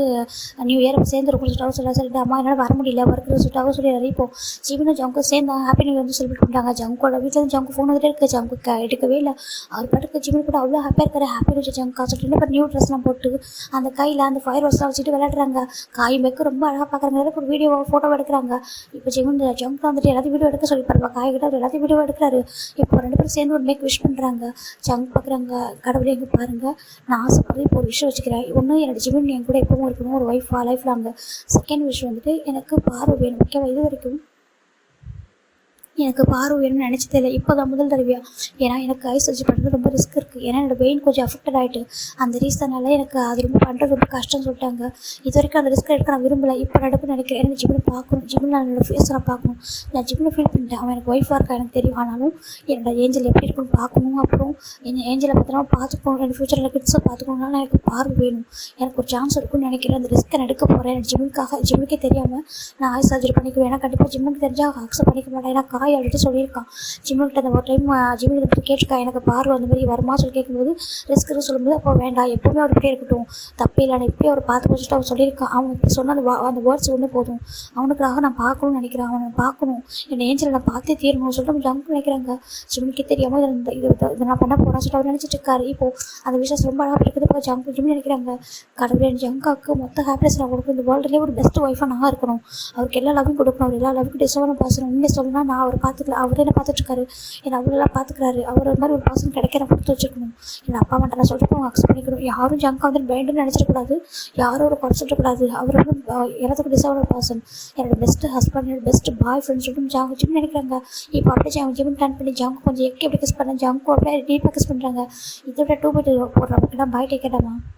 நியூ இயர் சேர்ந்துருக்கும் சொல்லிட்டு சொல்லிட்டு அம்மா என்னால் வர முடியல ஒர்க்கு சொல்லிட்டு சொல்லிடுறாரு. இப்போ ஜிம்மும் ஜம்க்கு சேர்ந்தா ஹாப்பி நியூ இயர் வந்து செலிப்ரேட் பண்ணுறாங்க. ஜம்கோட வீட்டில் ஜம்க்கு ஃபோன் வந்துட்டு இருக்குது. ஜம்க்கு எடுக்கவே இல்லை. அவர் பாட்டுக்கு ஜிம்மு கூட அவ்வளோ ஹாப்பியாக இருக்காரு. ஹாப்பி நியூ ஜம்கா சொல்லிட்டு இப்போ நியூ ட்ரெஸ்லாம் போட்டு அந்த கையில் அந்த ஃபயர் ஒர்க்ஸ்லாம் வச்சுட்டு விளையாடுறாங்க. காய் மேற்கு ரொம்ப அழகாக பார்க்குறாங்க. ஒரு வீடியோ ஃபோட்டோ எடுக்கிறாங்க. இப்போ ஜிம்மு ஜம்க்கு வந்துட்டு எல்லாத்தையும் வீடியோ எடுக்க சொல்லி பாருங்க. காய் கிட்ட அவர் எல்லாத்தையும் வீடியோ எடுக்கிறாரு. இப்போ ரெண்டு பேரும் சேர்ந்து ஒரு மேக் விஷ் பண்ணுறாங்க. ஜம் பார்க்குறாங்க. கடவுளே எங்கே பாருங்கள், நான் ஆசைப்படுறது இப்போ ஒரு விஷயம் வச்சுக்கிறேன். ஒன்று என்னோட ஜிமின் என் கூட எப்பவும் இருக்கணும், ஒரு ஒய்ஃபாக லைஃப் லாங். செகண்ட் விஷயம் வந்துட்டு எனக்கு பார்வை வேணும். ஓகேவா, இது வரைக்கும் எனக்கு பார்வை வேணும்னு நினச்சதே இல்லை. இப்போ தான் முதல் தடவையாக. ஏன்னா எனக்கு ஐ சர்ஜரி பண்ணுறது ரொம்ப ரிஸ்க் இருக்குது. ஏன்னா என்னோடய பெயின் கொஞ்சம் அஃபெக்டட் ஆகிட்டு அந்த ரீசனால் எனக்கு அது ரொம்ப பண்ணுறது ரொம்ப கஷ்டம்னு சொல்லிட்டாங்க. இது வரைக்கும் அந்த ரிஸ்க் எடுக்க நான் விரும்பலை. இப்போ நடப்பு நினைக்கிறேன். எனக்கு ஜிம்மில் பார்க்கணும், ஜிம்மில் நான் என்னோடய ஃபேஸ் நான் பார்க்கணும். நான் ஜிம்மில் ஃபீல் பண்ணிட்டேன். அவன் எனக்கு ஒய்ஃபாக இருக்கா எனக்கு தெரியும். ஆனாலும் என்னோட ஏஞ்சல் எப்படி இருக்குன்னு பார்க்கணும். அப்புறம் என் ஏஞ்சலை பற்றினா பார்த்துக்கணும். எனக்கு ஃபியூச்சரில் கிட்ஸை பார்த்துக்கணும்னால எனக்கு பார்வை வேணும். எனக்கு ஒரு சான்ஸ் இருக்குன்னு நினைக்கிறேன். அந்த ரிஸ்க்கை நான் எடுக்க போகிறேன். எனக்கு ஜிம்முக்கே தெரியாமல் நான் ஐ சர்ஜரி பண்ணிக்குவேன். ஏன்னா கண்டிப்பாக ஜிம்முக்கு தெரிஞ்சால் அக்செப்ட் பண்ணிக்க மாட்டேன். ஏன்னா காய் அப்படின்ட்டு சொல்லியிருக்கான். ஜிம்முக்கிட்ட அந்த ஒரு டைம் ஜிம்முக்கு பற்றி கேட்டிருக்கா, எனக்கு பார்வை அந்த மாதிரி வருமா சொல்லி கேட்கும்போது ரிஸ்க்குன்னு சொல்லும்போது அப்போ வேண்டாம், எப்போவுமே அவர் இப்படியே இருக்கட்டும், தப்பே இல்லை, நான் இப்படியே அவர் பார்த்து வச்சுட்டு அவர் சொல்லியிருக்கான். அவன் இப்படி சொன்ன அந்த வேர்ட்ஸ் ஒன்று போதும், அவனுக்காக நான் பார்க்கணும்னு நினைக்கிறேன். அவனை பார்க்கணும், என் ஏஞ்சலை நான் பார்த்தே தீரணும்னு சொல்லிட்டு ஜம்ப் நினைக்கிறாங்க. ஜிம்முக்கே தெரியாமல் இதை நான் பண்ண போகிறேன் சொல்லிட்டு அவர் நினச்சிட்டு இருக்காரு. இப்போது அந்த விஷயம் ரொம்ப அழகாக இருக்குது. இப்போ ஜிம் நினைக்கிறாங்க. கடவுளே என் ஜங்காவுக்கு மொத்த ஹாப்பினஸ் நான் கொடுக்கணும். இந்த வேர்ல்டுலேயே ஒரு பெஸ்ட் ஒய்ஃபாக நான் இருக்கணும். அவருக்கு எல்லா லவ்வும் கொடுக்கணும். அவர் எல்லா லவ்வுக்கும் டிசர்வான பர்சன். உண்மையை சொல்லணும்னா நான் அவர் பார்த்துக்கல, அவர் என்ன பார்த்துட்ருக்காரு, என்னை அவ்வளோலாம் பார்த்துக்கிறாரு, அவர் ஒரு மாதிரி ஒரு பர்சன் கிடைக்கிற கொடுத்து வச்சுருக்கணும். என் அப்பா அம்மாட்ட நான் சொல்லிட்டு அவங்க அக்செப்ட் பண்ணிக்கணும். யாரும் ஜங்கா வந்து பிளைண்டுன்னு நினச்சிடக்கூடாது, யாரும் ஒரு குறைச்சிடக்கூடாது. அவர் வந்து எல்லாத்துக்கும் டிசர்வ் பர்சன், என்னோட பெஸ்ட் ஹஸ்பண்ட், என்னோட பெஸ்ட் பாய் ஃப்ரெண்ட் சொல்லிட்டு ஜாங்க ஜிம் நினைக்கிறாங்க. இப்போ அப்படியே ஜிம் பிளான் பண்ணி ஜாங்க கொஞ்சம் எப்படி கிஸ் பண்ண ஜாங்கும் அப்படியே டீப்பாக கிஸ் பண்ணுறாங்க. இதை விட 2 போட்டு போடுறாங்க. பாய் டேக் கேட்டாமா.